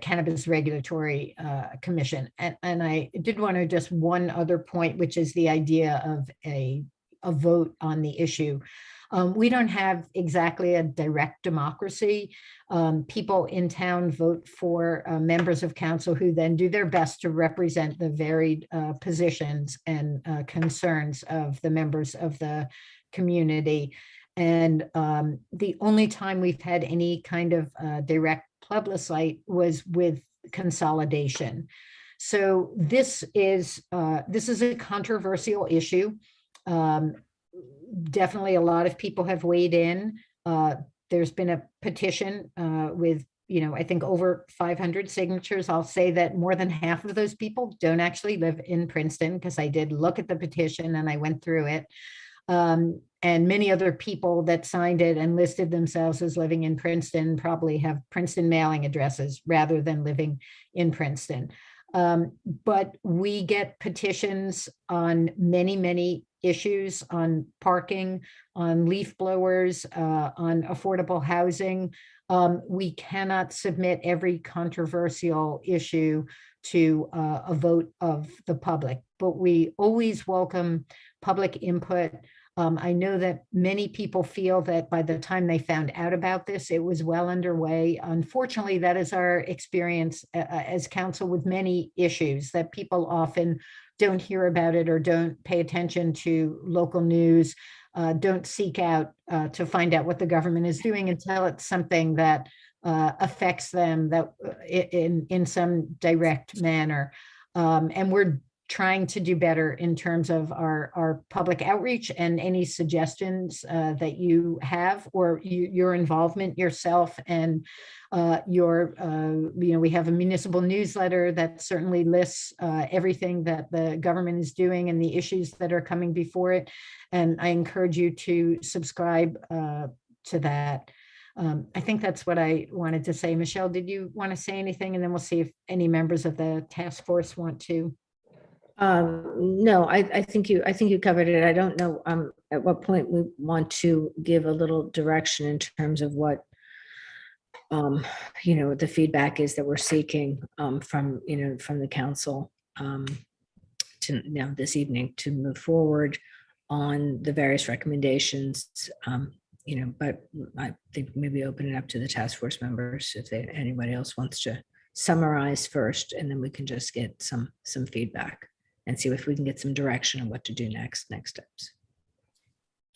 Cannabis Regulatory Commission. And I did want to just one other point, which is the idea of a vote on the issue. We don't have exactly a direct democracy. People in town vote for members of council who then do their best to represent the varied positions and concerns of the members of the community. And the only time we've had any kind of direct plebiscite was with consolidation. So this is a controversial issue. Definitely a lot of people have weighed in. There's been a petition with, I think over 500 signatures. I'll say that more than half of those people don't actually live in Princeton, because I did look at the petition and I went through it. And many other people that signed it and listed themselves as living in Princeton probably have Princeton mailing addresses rather than living in Princeton. But we get petitions on many issues, on parking, on leaf blowers, on affordable housing. We cannot submit every controversial issue to a vote of the public, but we always welcome public input. I know that many people feel that by the time they found out about this, it was well underway. Unfortunately, that is our experience as council with many issues, that people often don't hear about it or don't pay attention to local news, don't seek out to find out what the government is doing until it's something that affects them that in some direct manner. And we're trying to do better in terms of our public outreach, and any suggestions that you have, or your involvement yourself and we have a municipal newsletter that certainly lists everything that the government is doing and the issues that are coming before it. And I encourage you to subscribe to that. I think that's what I wanted to say. Michelle, did you want to say anything? And then we'll see if any members of the task force want to. No, I think you covered it. I don't know at what point we want to give a little direction in terms of what the feedback is that we're seeking from the council to this evening to move forward on the various recommendations. But I think maybe open it up to the task force members if anybody else wants to summarize first, and then we can just get some feedback and see if we can get some direction on what to do next steps.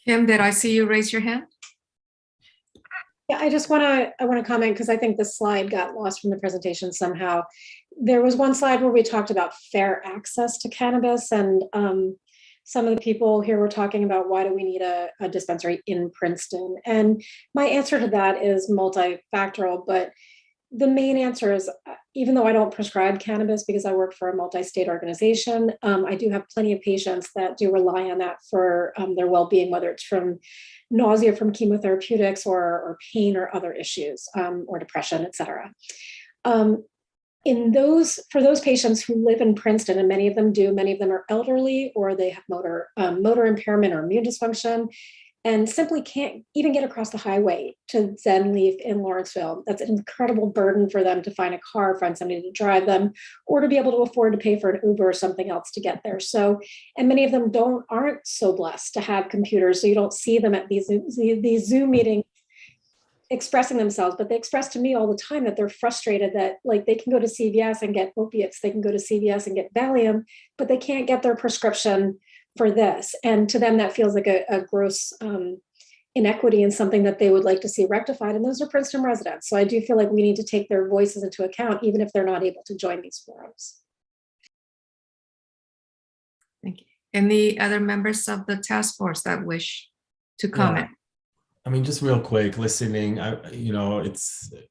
Kim, did I see you raise your hand? Yeah, I want to comment because I think the slide got lost from the presentation somehow. There was one slide where we talked about fair access to cannabis, and some of the people here were talking about why do we need a dispensary in Princeton? And my answer to that is multifactorial, but the main answer is, even though I don't prescribe cannabis because I work for a multi-state organization, I do have plenty of patients that do rely on that for their well-being, whether it's from nausea from chemotherapeutics or pain or other issues, or depression, et cetera. For those patients who live in Princeton, and many of them are elderly, or they have motor impairment or immune dysfunction, and simply can't even get across the highway to Zen Leaf in Lawrenceville. That's an incredible burden for them to find a car, find somebody to drive them, or to be able to afford to pay for an Uber or something else to get there. So, and many of them aren't so blessed to have computers, so you don't see them at these Zoom meetings expressing themselves, but they express to me all the time that they're frustrated that, like, they can go to CVS and get opiates, they can go to CVS and get Valium, but they can't get their prescription for this. And to them, that feels like a gross inequity and something that they would like to see rectified. And those are Princeton residents. So I do feel like we need to take their voices into account, even if they're not able to join these forums. Thank you. Any other members of the task force that wish to comment? Yeah. I mean, just real quick, listening, it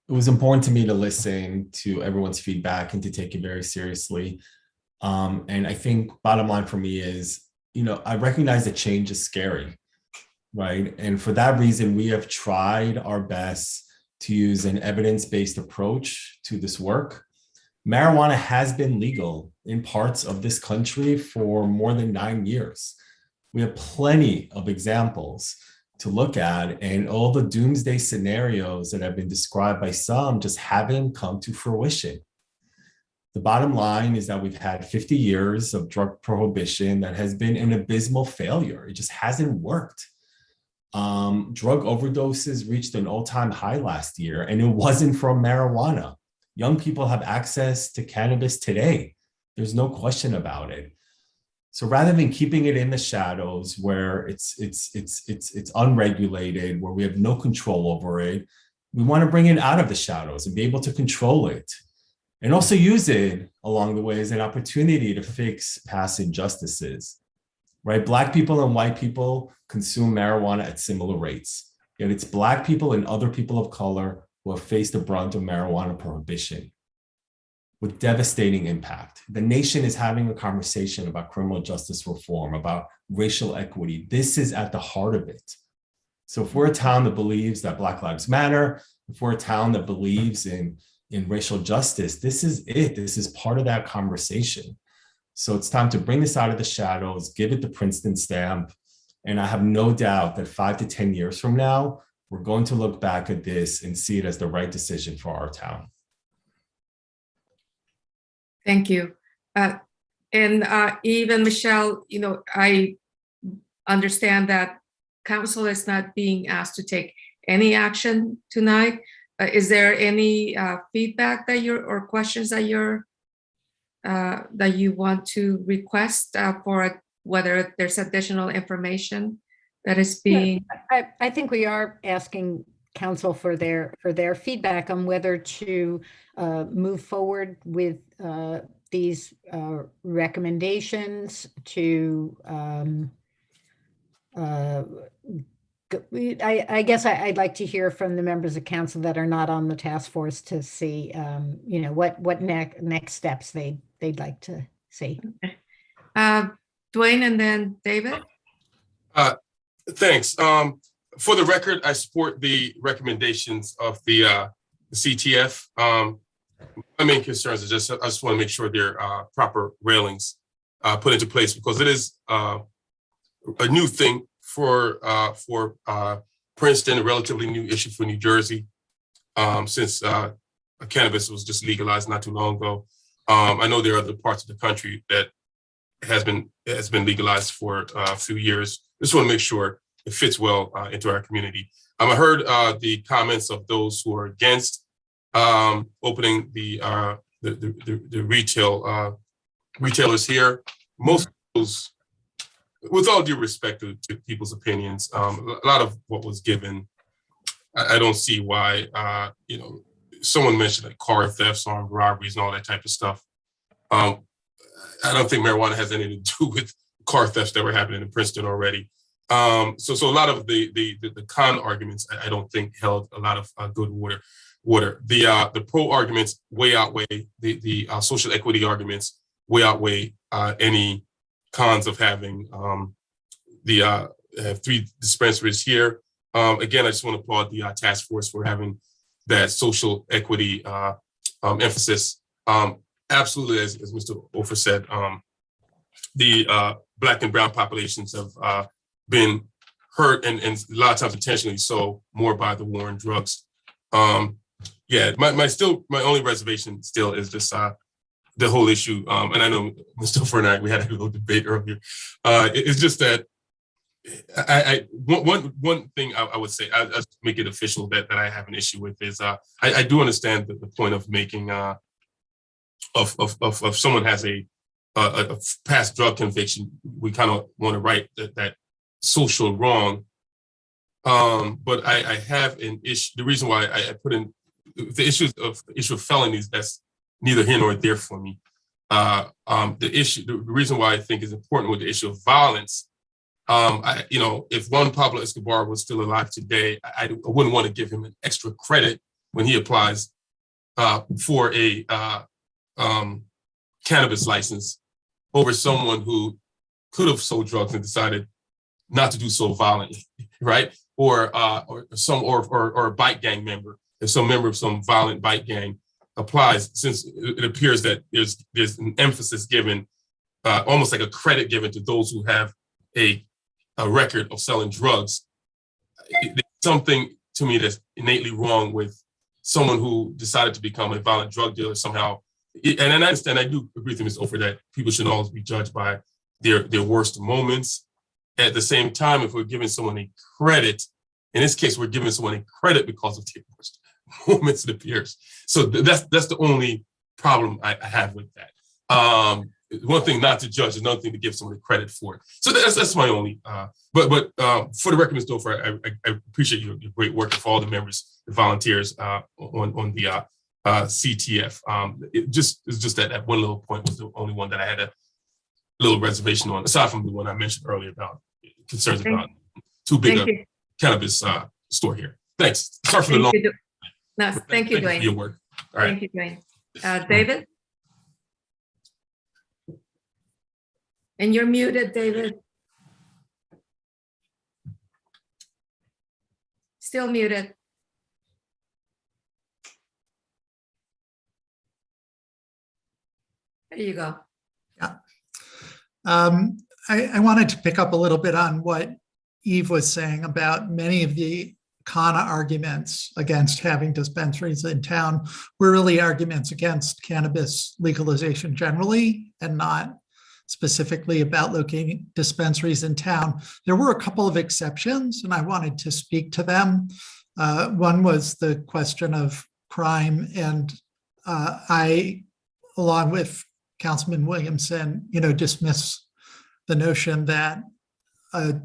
was important to me to listen to everyone's feedback and to take it very seriously. And I think bottom line for me is, I recognize that change is scary, right? And for that reason, we have tried our best to use an evidence-based approach to this work. Marijuana has been legal in parts of this country for more than 9 years. We have plenty of examples to look at, and all the doomsday scenarios that have been described by some just haven't come to fruition. The bottom line is that we've had 50 years of drug prohibition that has been an abysmal failure. It just hasn't worked. Drug overdoses reached an all-time high last year, and it wasn't from marijuana. Young people have access to cannabis today. There's no question about it. So rather than keeping it in the shadows where it's unregulated, where we have no control over it, we want to bring it out of the shadows and be able to control it, and also use it along the way as an opportunity to fix past injustices, right? Black people and white people consume marijuana at similar rates, yet it's Black people and other people of color who have faced the brunt of marijuana prohibition with devastating impact. The nation is having a conversation about criminal justice reform, about racial equity. This is at the heart of it. So if we're a town that believes that Black Lives Matter, if we're a town that believes in racial justice, this is it. This is part of that conversation. So it's time to bring this out of the shadows, give it the Princeton stamp. And I have no doubt that 5 to 10 years from now, we're going to look back at this and see it as the right decision for our town. Thank you. And even Michelle, I understand that council is not being asked to take any action tonight. Is there any feedback that or questions that that you want to request for whether there's additional information that is being? I think we are asking council for their feedback on whether to move forward with these recommendations to I guess I'd like to hear from the members of council that are not on the task force to see what next steps they'd like to see. Okay. Dwayne and then David. Thanks. For the record, I support the recommendations of the CTF. My main concerns is I just want to make sure there are proper railings put into place, because it is a new thing for Princeton, a relatively new issue for New Jersey, since cannabis was just legalized not too long ago. I know there are other parts of the country that has been legalized for a few years. Just want to make sure it fits well into our community. I heard the comments of those who are against opening the retailers here. Most of those, with all due respect to people's opinions, a lot of what was given, I don't see why. Someone mentioned like car thefts, armed robberies, and all that type of stuff. I don't think marijuana has anything to do with car thefts that were happening in Princeton already. So a lot of the con arguments, I don't think held a lot of good water. The pro arguments way outweigh the social equity arguments way outweigh any cons of having have 3 dispensaries here. Again, I just want to applaud the task force for having that social equity emphasis. Absolutely, as Mr. Ofer said, the Black and brown populations have been hurt and a lot of times intentionally so more by the war on drugs. My only reservation still is this the whole issue, and I know Mr. Ofer and we had a little debate earlier. It's just that one thing I would say, I'll just make it official that I have an issue with is I do understand the point of making of someone has a past drug conviction, we kind of want to right that social wrong. But I have an issue. The reason why I put in the issue of felonies, that's neither here nor there for me. The reason why I think is important with the issue of violence. If Juan Pablo Escobar was still alive today, I wouldn't want to give him an extra credit when he applies for a cannabis license over someone who could have sold drugs and decided not to do so violently, right? Or a bike gang member if some member of some violent bike gang applies, since it appears that there's an emphasis given, almost like a credit given to those who have a record of selling drugs. There's something to me that's innately wrong with someone who decided to become a violent drug dealer somehow. And I understand, I do agree with Ms. Ofer that people shouldn't always be judged by their worst moments. At the same time, if we're giving someone a credit, in this case, we're giving someone a credit because of their worst moments, it appears. So that's the only problem I have with that. One thing not to judge, another thing to give someone credit for it. So that's my only. But for the record, Ms. Ofer, I appreciate your great work and for all the members, the volunteers on the CTF. It's just that one little point was the only one that I had a little reservation on, aside from the one I mentioned earlier about concerns about too big a cannabis store here. Thanks. Sorry for the long. No, thank you, Dwayne. For your work. All right. Thank you, Dwayne. David? And you're muted, David. Still muted. There you go. Yeah. I wanted to pick up a little bit on what Eve was saying about many of the CANA arguments against having dispensaries in town were really arguments against cannabis legalization generally and not specifically about locating dispensaries in town. There were a couple of exceptions, and I wanted to speak to them. One was the question of crime, and I, along with Councilman Williamson, dismiss the notion that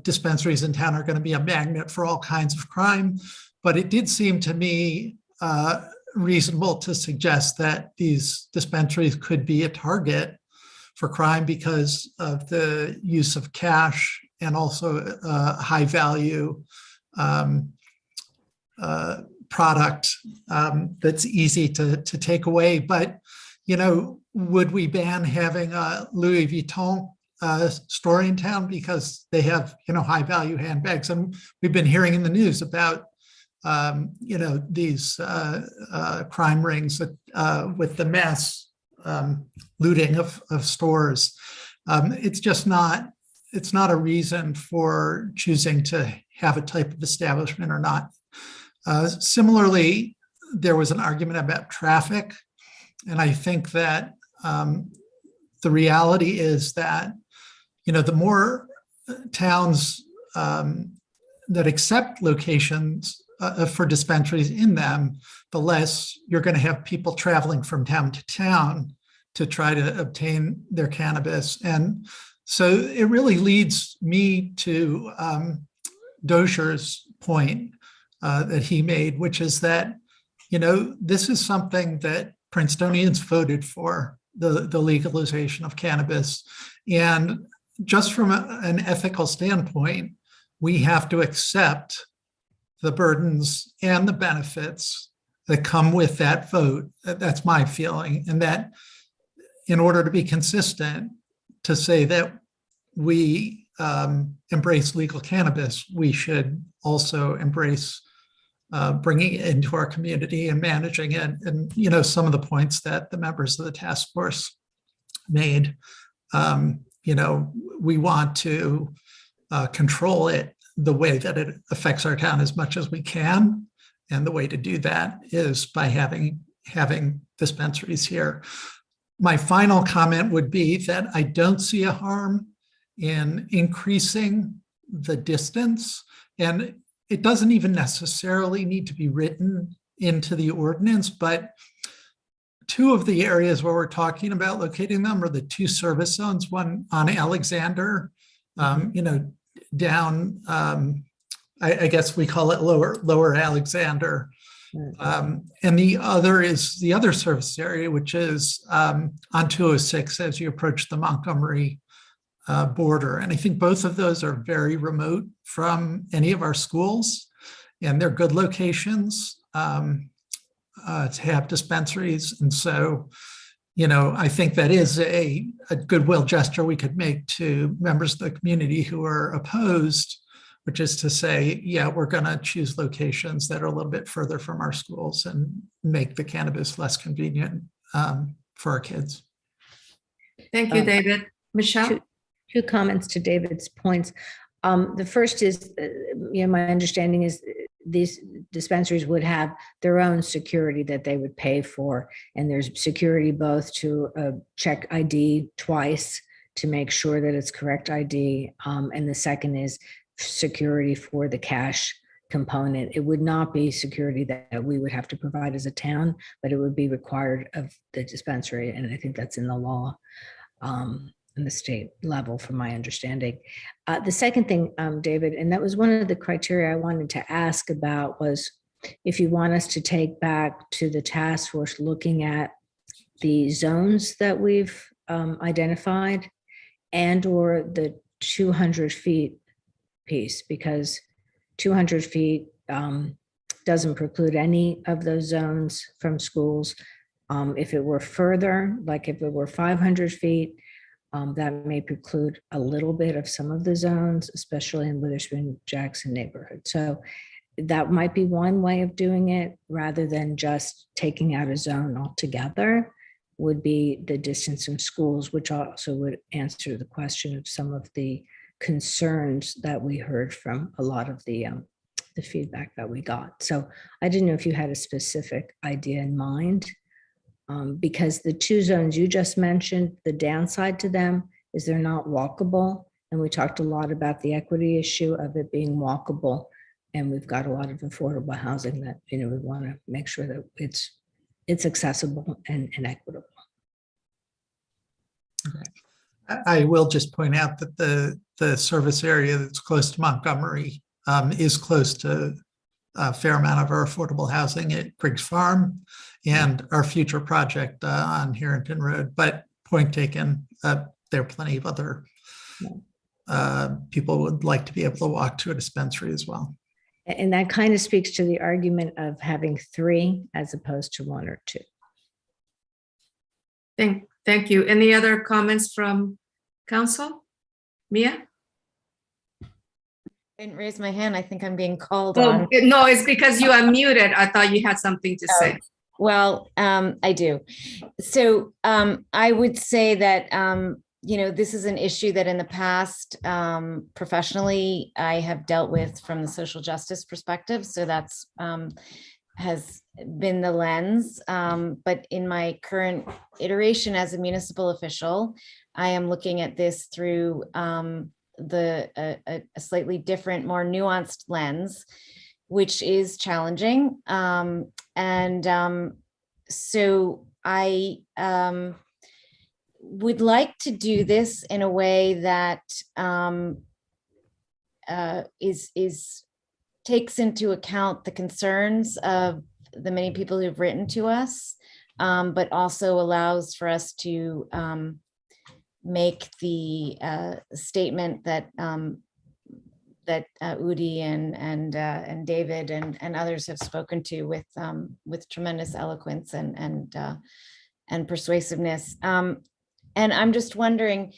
dispensaries in town are going to be a magnet for all kinds of crime. But it did seem to me reasonable to suggest that these dispensaries could be a target for crime because of the use of cash and also high value product that's easy to take away. But, would we ban having a Louis Vuitton store in town because they have, high value handbags? And we've been hearing in the news about, these crime rings with the mass looting of stores. It's not a reason for choosing to have a type of establishment or not. Similarly, there was an argument about traffic. And I think that the reality is that, the more towns that accept locations for dispensaries in them, the less you're going to have people traveling from town to town to try to obtain their cannabis. And so it really leads me to Dozier's point that he made, which is that, this is something that Princetonians voted for, the legalization of cannabis. And just from an ethical standpoint, we have to accept the burdens and the benefits that come with that vote. That's my feeling. And that in order to be consistent, to say that we embrace legal cannabis, we should also embrace bringing it into our community and managing it. And, some of the points that the members of the task force made, we want to control it the way that it affects our town as much as we can. And the way to do that is by having dispensaries here. My final comment would be that I don't see a harm in increasing the distance. And it doesn't even necessarily need to be written into the ordinance, but two of the areas where we're talking about locating them are the two service zones, one on Alexander, down, I guess we call it lower Alexander. And the other is the other service area, which is on 206 as you approach the Montgomery border. And I think both of those are very remote from any of our schools, and they're good locations to have dispensaries. And so, I think that is a goodwill gesture we could make to members of the community who are opposed, which is to say, yeah, we're going to choose locations that are a little bit further from our schools and make the cannabis less convenient for our kids. Thank you, David. Michelle? Two comments to David's points. The first is, my understanding is these dispensaries would have their own security that they would pay for. And there's security both to check ID twice to make sure that it's correct ID. And the second is security for the cash component. It would not be security that we would have to provide as a town, but it would be required of the dispensary. And I think that's in the law. In the state level, from my understanding. The second thing, David, and that was one of the criteria I wanted to ask about, was if you want us to take back to the task force looking at the zones that we've identified and or the 200 feet piece, because 200 feet doesn't preclude any of those zones from schools. If it were further, like if it were 500 feet, that may preclude a little bit of some of the zones, especially in Witherspoon Jackson neighborhood. So that might be one way of doing it, rather than just taking out a zone altogether, would be the distance from schools, which also would answer the question of some of the concerns that we heard from a lot of the feedback that we got. So I didn't know if you had a specific idea in mind. Because the two zones you just mentioned, the downside to them is they're not walkable. And we talked a lot about the equity issue of it being walkable. And we've got a lot of affordable housing that, we want to make sure that it's accessible and equitable. I will just point out that the service area that's close to Montgomery is close to a fair amount of our affordable housing at Griggs Farm and our future project on Harrington Road. But point taken, there are plenty of other people would like to be able to walk to a dispensary as well. And that kind of speaks to the argument of having 3 as opposed to 1 or 2. Thank you. Any other comments from council? Mia? I didn't raise my hand. I think I'm being called on. No, it's because you unmuted. I thought you had something to say. Well, I do. So I would say that, this is an issue that in the past, professionally, I have dealt with from the social justice perspective. So that's has been the lens. But in my current iteration as a municipal official, I am looking at this through a slightly different, more nuanced lens, which is challenging. So I would like to do this in a way that takes into account the concerns of the many people who've written to us, but also allows for us to make the statement that Udi and David and others have spoken to with tremendous eloquence and persuasiveness. And I'm just wondering,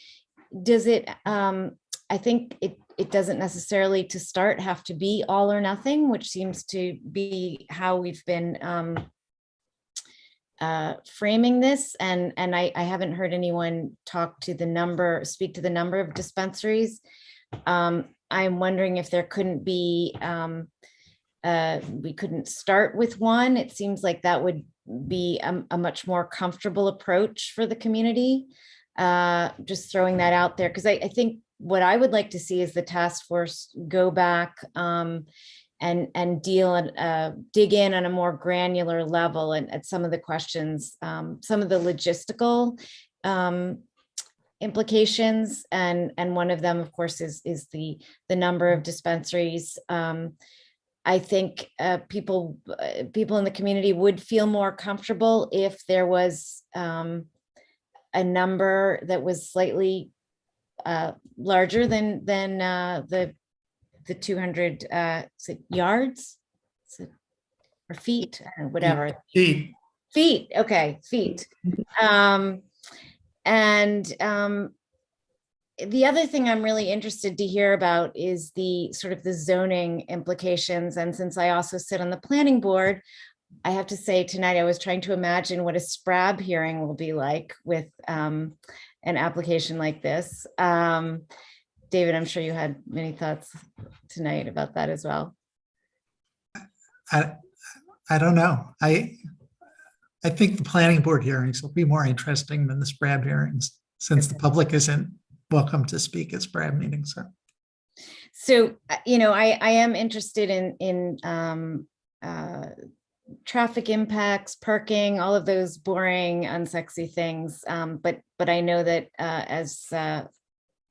does it? I think it doesn't necessarily to start have to be all or nothing, which seems to be how we've been framing this, and I haven't heard anyone speak to the number of dispensaries. I'm wondering if there couldn't be, we couldn't start with 1. It seems like that would be a much more comfortable approach for the community. Just throwing that out there, because I think what I would like to see is the task force go back and deal and dig in on a more granular level and at some of the questions, some of the logistical implications, and one of them, of course, is the number of dispensaries. I think people in the community would feel more comfortable if there was a number that was slightly larger than the 200 yards or feet or whatever. Feet. Okay, feet. And the other thing I'm really interested to hear about is the sort of the zoning implications. And since I also sit on the planning board, I have to say tonight I was trying to imagine what a SPRAB hearing will be like with an application like this. David, I'm sure you had many thoughts tonight about that as well. I don't know. I think the planning board hearings will be more interesting than the SPRAB hearings, since the public isn't welcome to speak at SPRAB meetings. So, you know, I am interested in traffic impacts, parking, all of those boring, unsexy things. But I know that as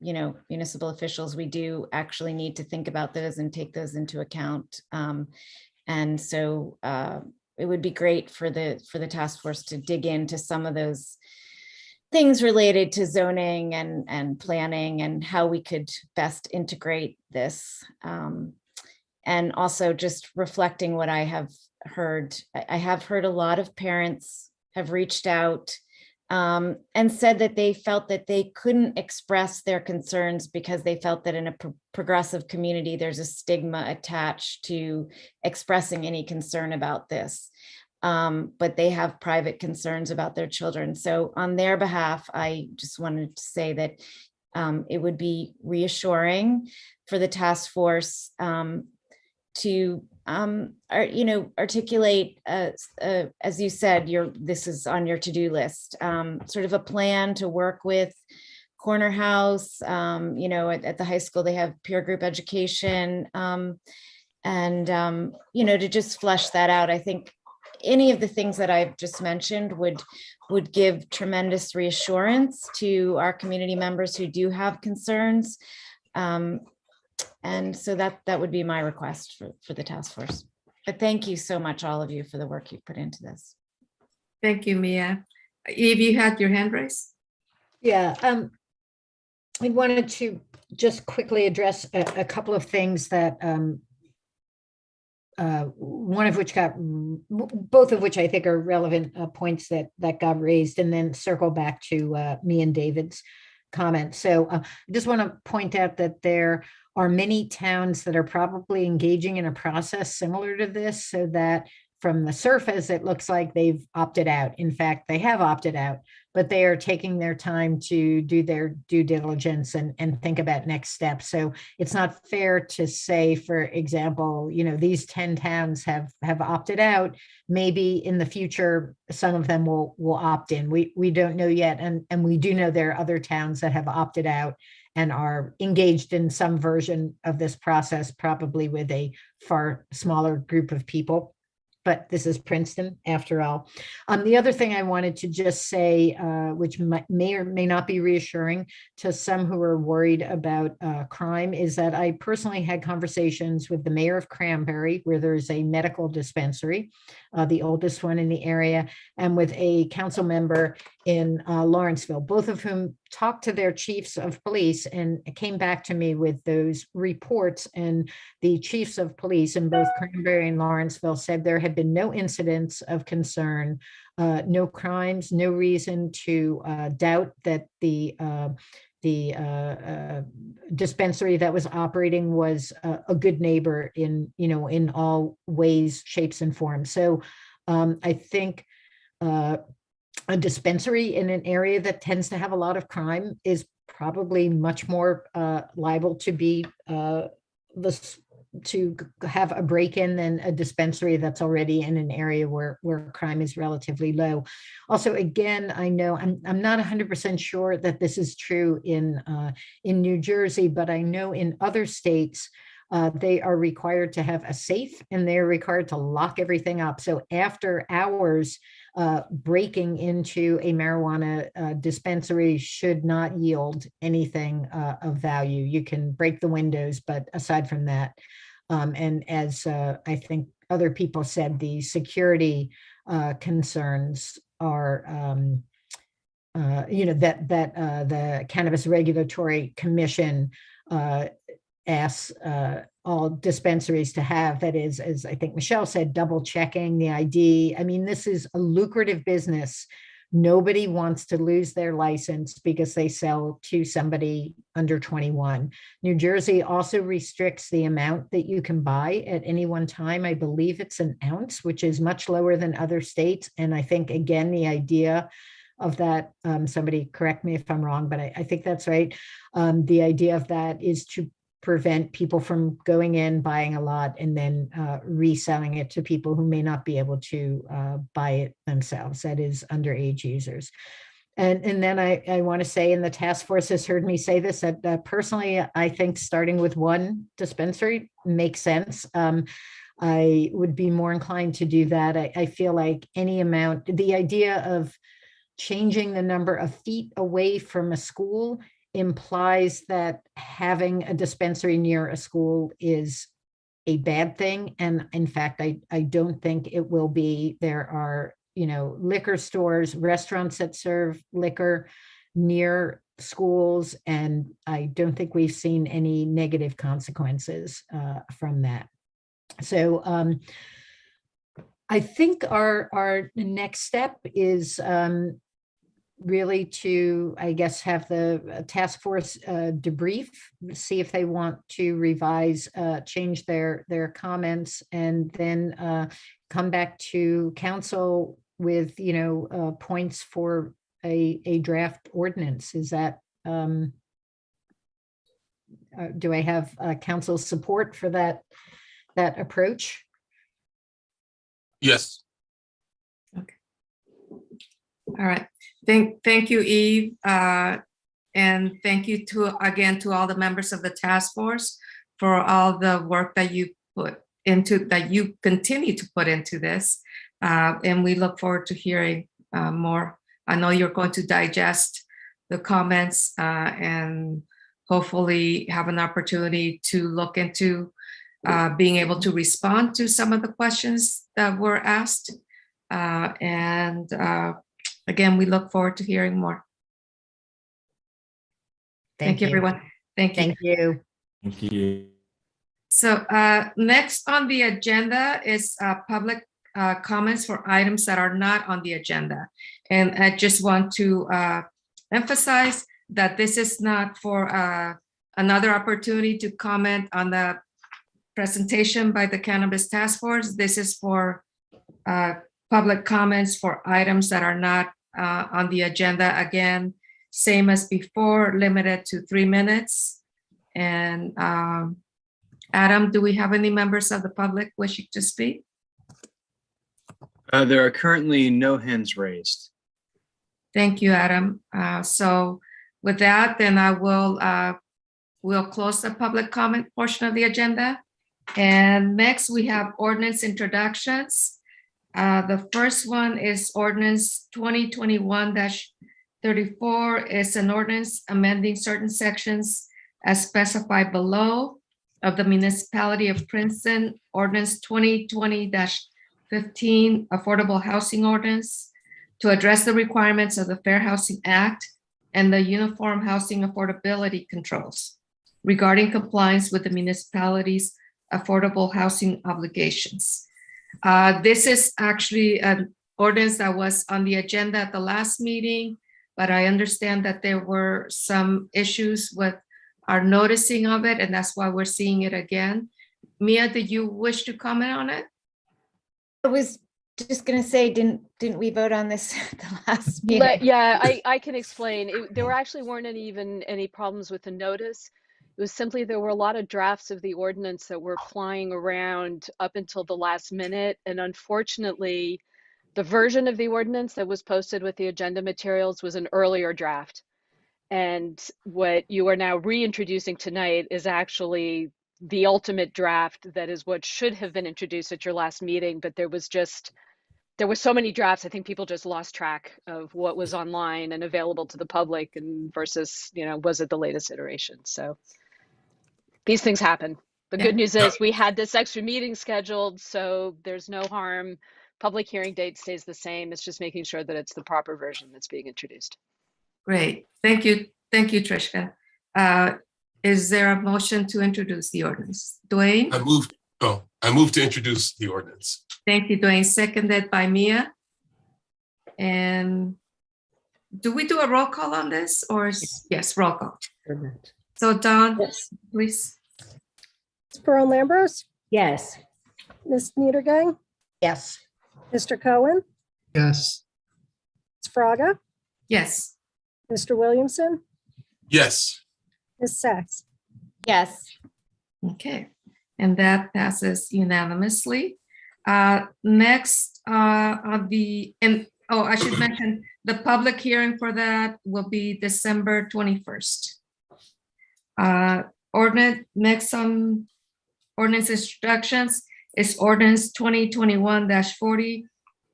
you know, municipal officials, we do actually need to think about those and take those into account. And so it would be great for the task force to dig into some of those things related to zoning and planning and how we could best integrate this. And also just reflecting what I have heard. I have heard a lot of parents have reached out and said that they felt that they couldn't express their concerns because they felt that in a progressive community, there's a stigma attached to expressing any concern about this. But they have private concerns about their children. So on their behalf, I just wanted to say that it would be reassuring for the task force to articulate, as you said, this is on your to-do list, sort of a plan to work with Corner House. At the high school, they have peer group education, and to just flesh that out. I think any of the things that I've just mentioned would give tremendous reassurance to our community members who do have concerns. And so that would be my request for the task force. But thank you so much, all of you, for the work you put into this. Thank you, Mia. Eve, you had your hand raised? Yeah, I wanted to just quickly address a couple of things that both of which I think are relevant points that got raised, and then circle back to me and David's comment. So I just want to point out that there are many towns that are probably engaging in a process similar to this, so that from the surface, it looks like they've opted out. In fact, they have opted out, but they are taking their time to do their due diligence and think about next steps. So it's not fair to say, for example, these 10 towns have opted out. Maybe in the future, some of them will opt in. We don't know yet. And we do know there are other towns that have opted out and are engaged in some version of this process, probably with a far smaller group of people. But this is Princeton, after all. The other thing I wanted to just say, which may or may not be reassuring to some who are worried about crime, is that I personally had conversations with the mayor of Cranberry, where there's a medical dispensary, the oldest one in the area, and with a council member in Lawrenceville, both of whom talked to their chiefs of police and came back to me with those reports. And the chiefs of police in both Cranberry and Lawrenceville said there had been no incidents of concern, no crimes, no reason to doubt that the dispensary that was operating was a good neighbor in all ways, shapes, and forms. So I think a dispensary in an area that tends to have a lot of crime is probably much more liable to be to have a break-in than a dispensary that's already in an area where crime is relatively low. Also, again, I know I'm not 100% sure that this is true in New Jersey, but I know in other states they are required to have a safe, and they're required to lock everything up. So after hours, breaking into a marijuana dispensary should not yield anything of value. You can break the windows, but aside from that, and as I think other people said, the security concerns are, that the Cannabis Regulatory Commission asks all dispensaries to have, that is, as I think Michelle said, double checking the ID. I mean, this is a lucrative business Nobody wants to lose their license because they sell to somebody under 21. New Jersey also restricts the amount that you can buy at any one time. I believe it's an ounce, which is much lower than other states. And I think, again, the idea of that, somebody correct me if I'm wrong, but I think that's right. The idea of that is to prevent people from going in, buying a lot, and then reselling it to people who may not be able to buy it themselves, that is underage users. And then I want to say, and the task force has heard me say this, that personally, I think starting with one dispensary makes sense. I would be more inclined to do that. I feel like any amount, the idea of changing the number of feet away from a school implies that having a dispensary near a school is a bad thing. And in fact, I don't think it will be. There are, liquor stores, restaurants that serve liquor near schools, and I don't think we've seen any negative consequences from that. So I think our next step is really to, I guess, have the task force debrief, see if they want to revise, change their comments, and then come back to council with, points for a draft ordinance. Is that, do I have council's support for that approach? Yes. Okay. All right. Thank you, Eve. And thank you again to all the members of the task force for all the work that you continue to put into this. And we look forward to hearing more. I know you're going to digest the comments and hopefully have an opportunity to look into being able to respond to some of the questions that were asked. Again, we look forward to hearing more. Thank you, everyone. Thank you. Thank you. Thank you. So next on the agenda is public comments for items that are not on the agenda. And I just want to emphasize that this is not for another opportunity to comment on the presentation by the Cannabis Task Force. This is for public comments for items that are not on the agenda. Again, same as before, limited to 3 minutes. And Adam, do we have any members of the public wishing to speak? There are currently no hands raised. Thank you, Adam. So with that, then I will we'll close the public comment portion of the agenda. And next we have ordinance introductions. The first one is ordinance 2021-34. It's an ordinance amending certain sections as specified below of the municipality of Princeton, ordinance 2020-15, affordable housing ordinance, to address the requirements of the Fair Housing Act and the Uniform Housing Affordability Controls regarding compliance with the municipality's affordable housing obligations. This is actually an ordinance that was on the agenda at the last meeting, but I understand that there were some issues with our noticing of it, and that's why we're seeing it again. Mia, did you wish to comment on it? I was just going to say, didn't we vote on this at the last meeting? Yeah, I can explain. There actually weren't any problems with the notice. It was simply there were a lot of drafts of the ordinance that were flying around up until the last minute. And unfortunately, the version of the ordinance that was posted with the agenda materials was an earlier draft. And what you are now reintroducing tonight is actually the ultimate draft that is what should have been introduced at your last meeting. But there were so many drafts, I think people just lost track of what was online and available to the public and versus, was it the latest iteration? So these things happen. The good news is we had this extra meeting scheduled, so there's no harm. Public hearing date stays the same. It's just making sure that it's the proper version that's being introduced. Great. Thank you. Thank you, Trishka. Is there a motion to introduce the ordinance? Dwayne? I move to introduce the ordinance. Thank you, Dwayne. Seconded by Mia. And do we do a roll call on this or yes, roll call. So Don, please. Ms. Perron-Lambros, Yes. Ms. Niedergang, Yes. Mr. Cohen, Yes. Ms. Fraga, Yes. Mr. Williamson, Yes. Ms. Sachs. Yes. Okay, and that passes unanimously. Next, I should mention, the public hearing for that will be December 21st. Next on ordinance introductions is ordinance 2021-40,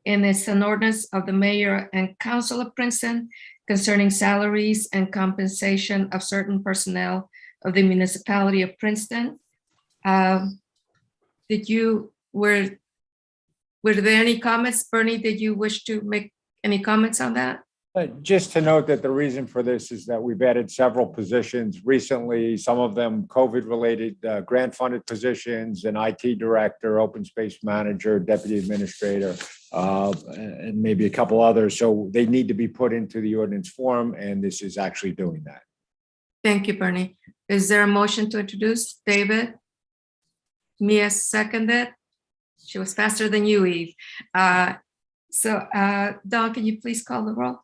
and it's an ordinance of the mayor and council of Princeton concerning salaries and compensation of certain personnel of the municipality of Princeton. Were there any comments? Bernie, did you wish to make any comments on that? Just to note that the reason for this is that we've added several positions recently, some of them COVID-related grant-funded positions, an IT director, open space manager, deputy administrator, and maybe a couple others. So they need to be put into the ordinance form, and this is actually doing that. Thank you, Bernie. Is there a motion to introduce? David? Mia seconded. She was faster than you, Eve. Don, can you please call the roll?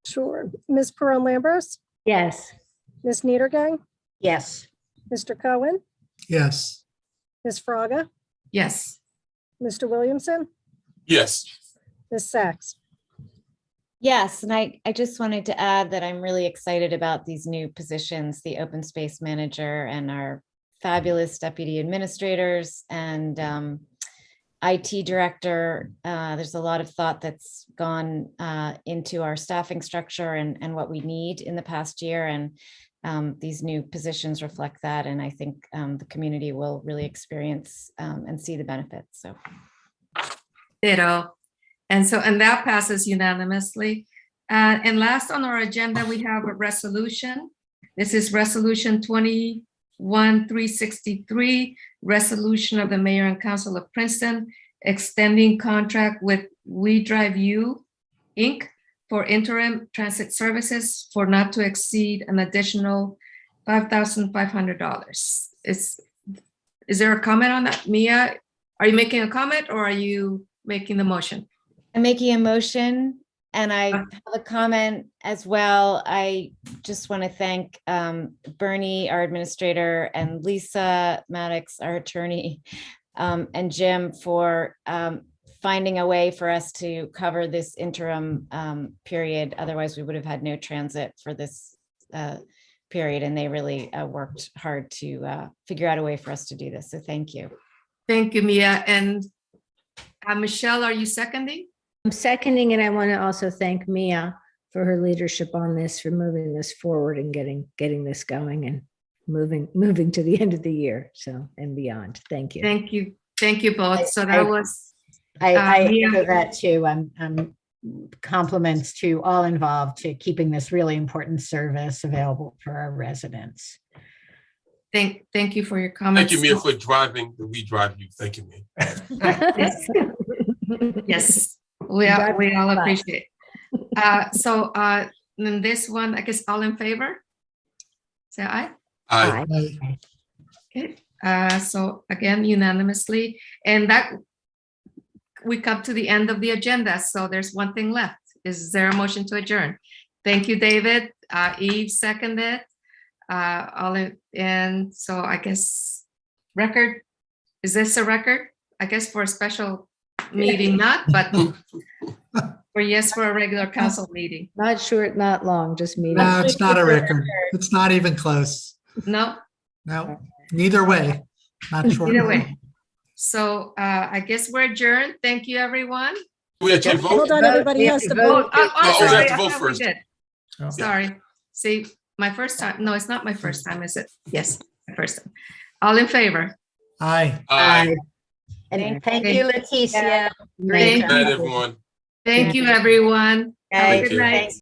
Sure. Ms. Perron-Lambros, Yes. Ms. Niedergang, Yes. Mr. Cohen, Yes. Ms. Fraga, Yes. Mr. Williamson, Yes. Ms. Sachs. Yes, and I just wanted to add that I'm really excited about these new positions, the open space manager and our fabulous deputy administrators and IT director. There's a lot of thought that's gone into our staffing structure and what we need in the past year. And these new positions reflect that. And I think the community will really experience and see the benefits. So. Ditto. And that passes unanimously. And last on our agenda, we have a resolution. This is resolution 21-363, resolution of the mayor and council of Princeton, extending contract with We Drive You, Inc. for interim transit services for not to exceed an additional $5,500. Is there a comment on that? Mia, are you making a comment or are you making the motion? I'm making a motion and I have a comment as well. I just want to thank Bernie, our administrator, and Lisa Maddox, our attorney, and Jim for finding a way for us to cover this interim period. Otherwise, we would have had no transit for this period. And they really worked hard to figure out a way for us to do this. So thank you. Thank you, Mia. And Michelle, are you seconding? I'm seconding, and I want to also thank Mia for her leadership on this, for moving this forward and getting this going and moving to the end of the year, so and beyond. Thank you. Thank you both. So that was I echo that too. Compliments to all involved to keeping this really important service available for our residents. Thank you for your comments. Thank you, Mia, for driving the We Drive You. Thank you, Mia. Yes, we all appreciate it. So in this one, I guess all in favor? Say aye. Aye. Okay. So again, unanimously, and that we come to the end of the agenda. So there's one thing left. Is there a motion to adjourn? Thank you, David. Eve seconded. And so I guess record, is this a record? I guess for a special meeting, not, but or yes, for a regular council meeting. Not short, not long, just meeting. No, it's not a record. It's not even close. No. No, neither way. Not short. Either way. So I guess we're adjourned. Thank you, everyone. We have to vote. Hold on, everybody has to vote. We have to vote first. Sorry. See, my first time. No, it's not my first time, is it? Yes, my first time. All in favor? Aye. Aye. And thank you, Leticia. Thank you, everyone. Thank you, everyone. Have a good night.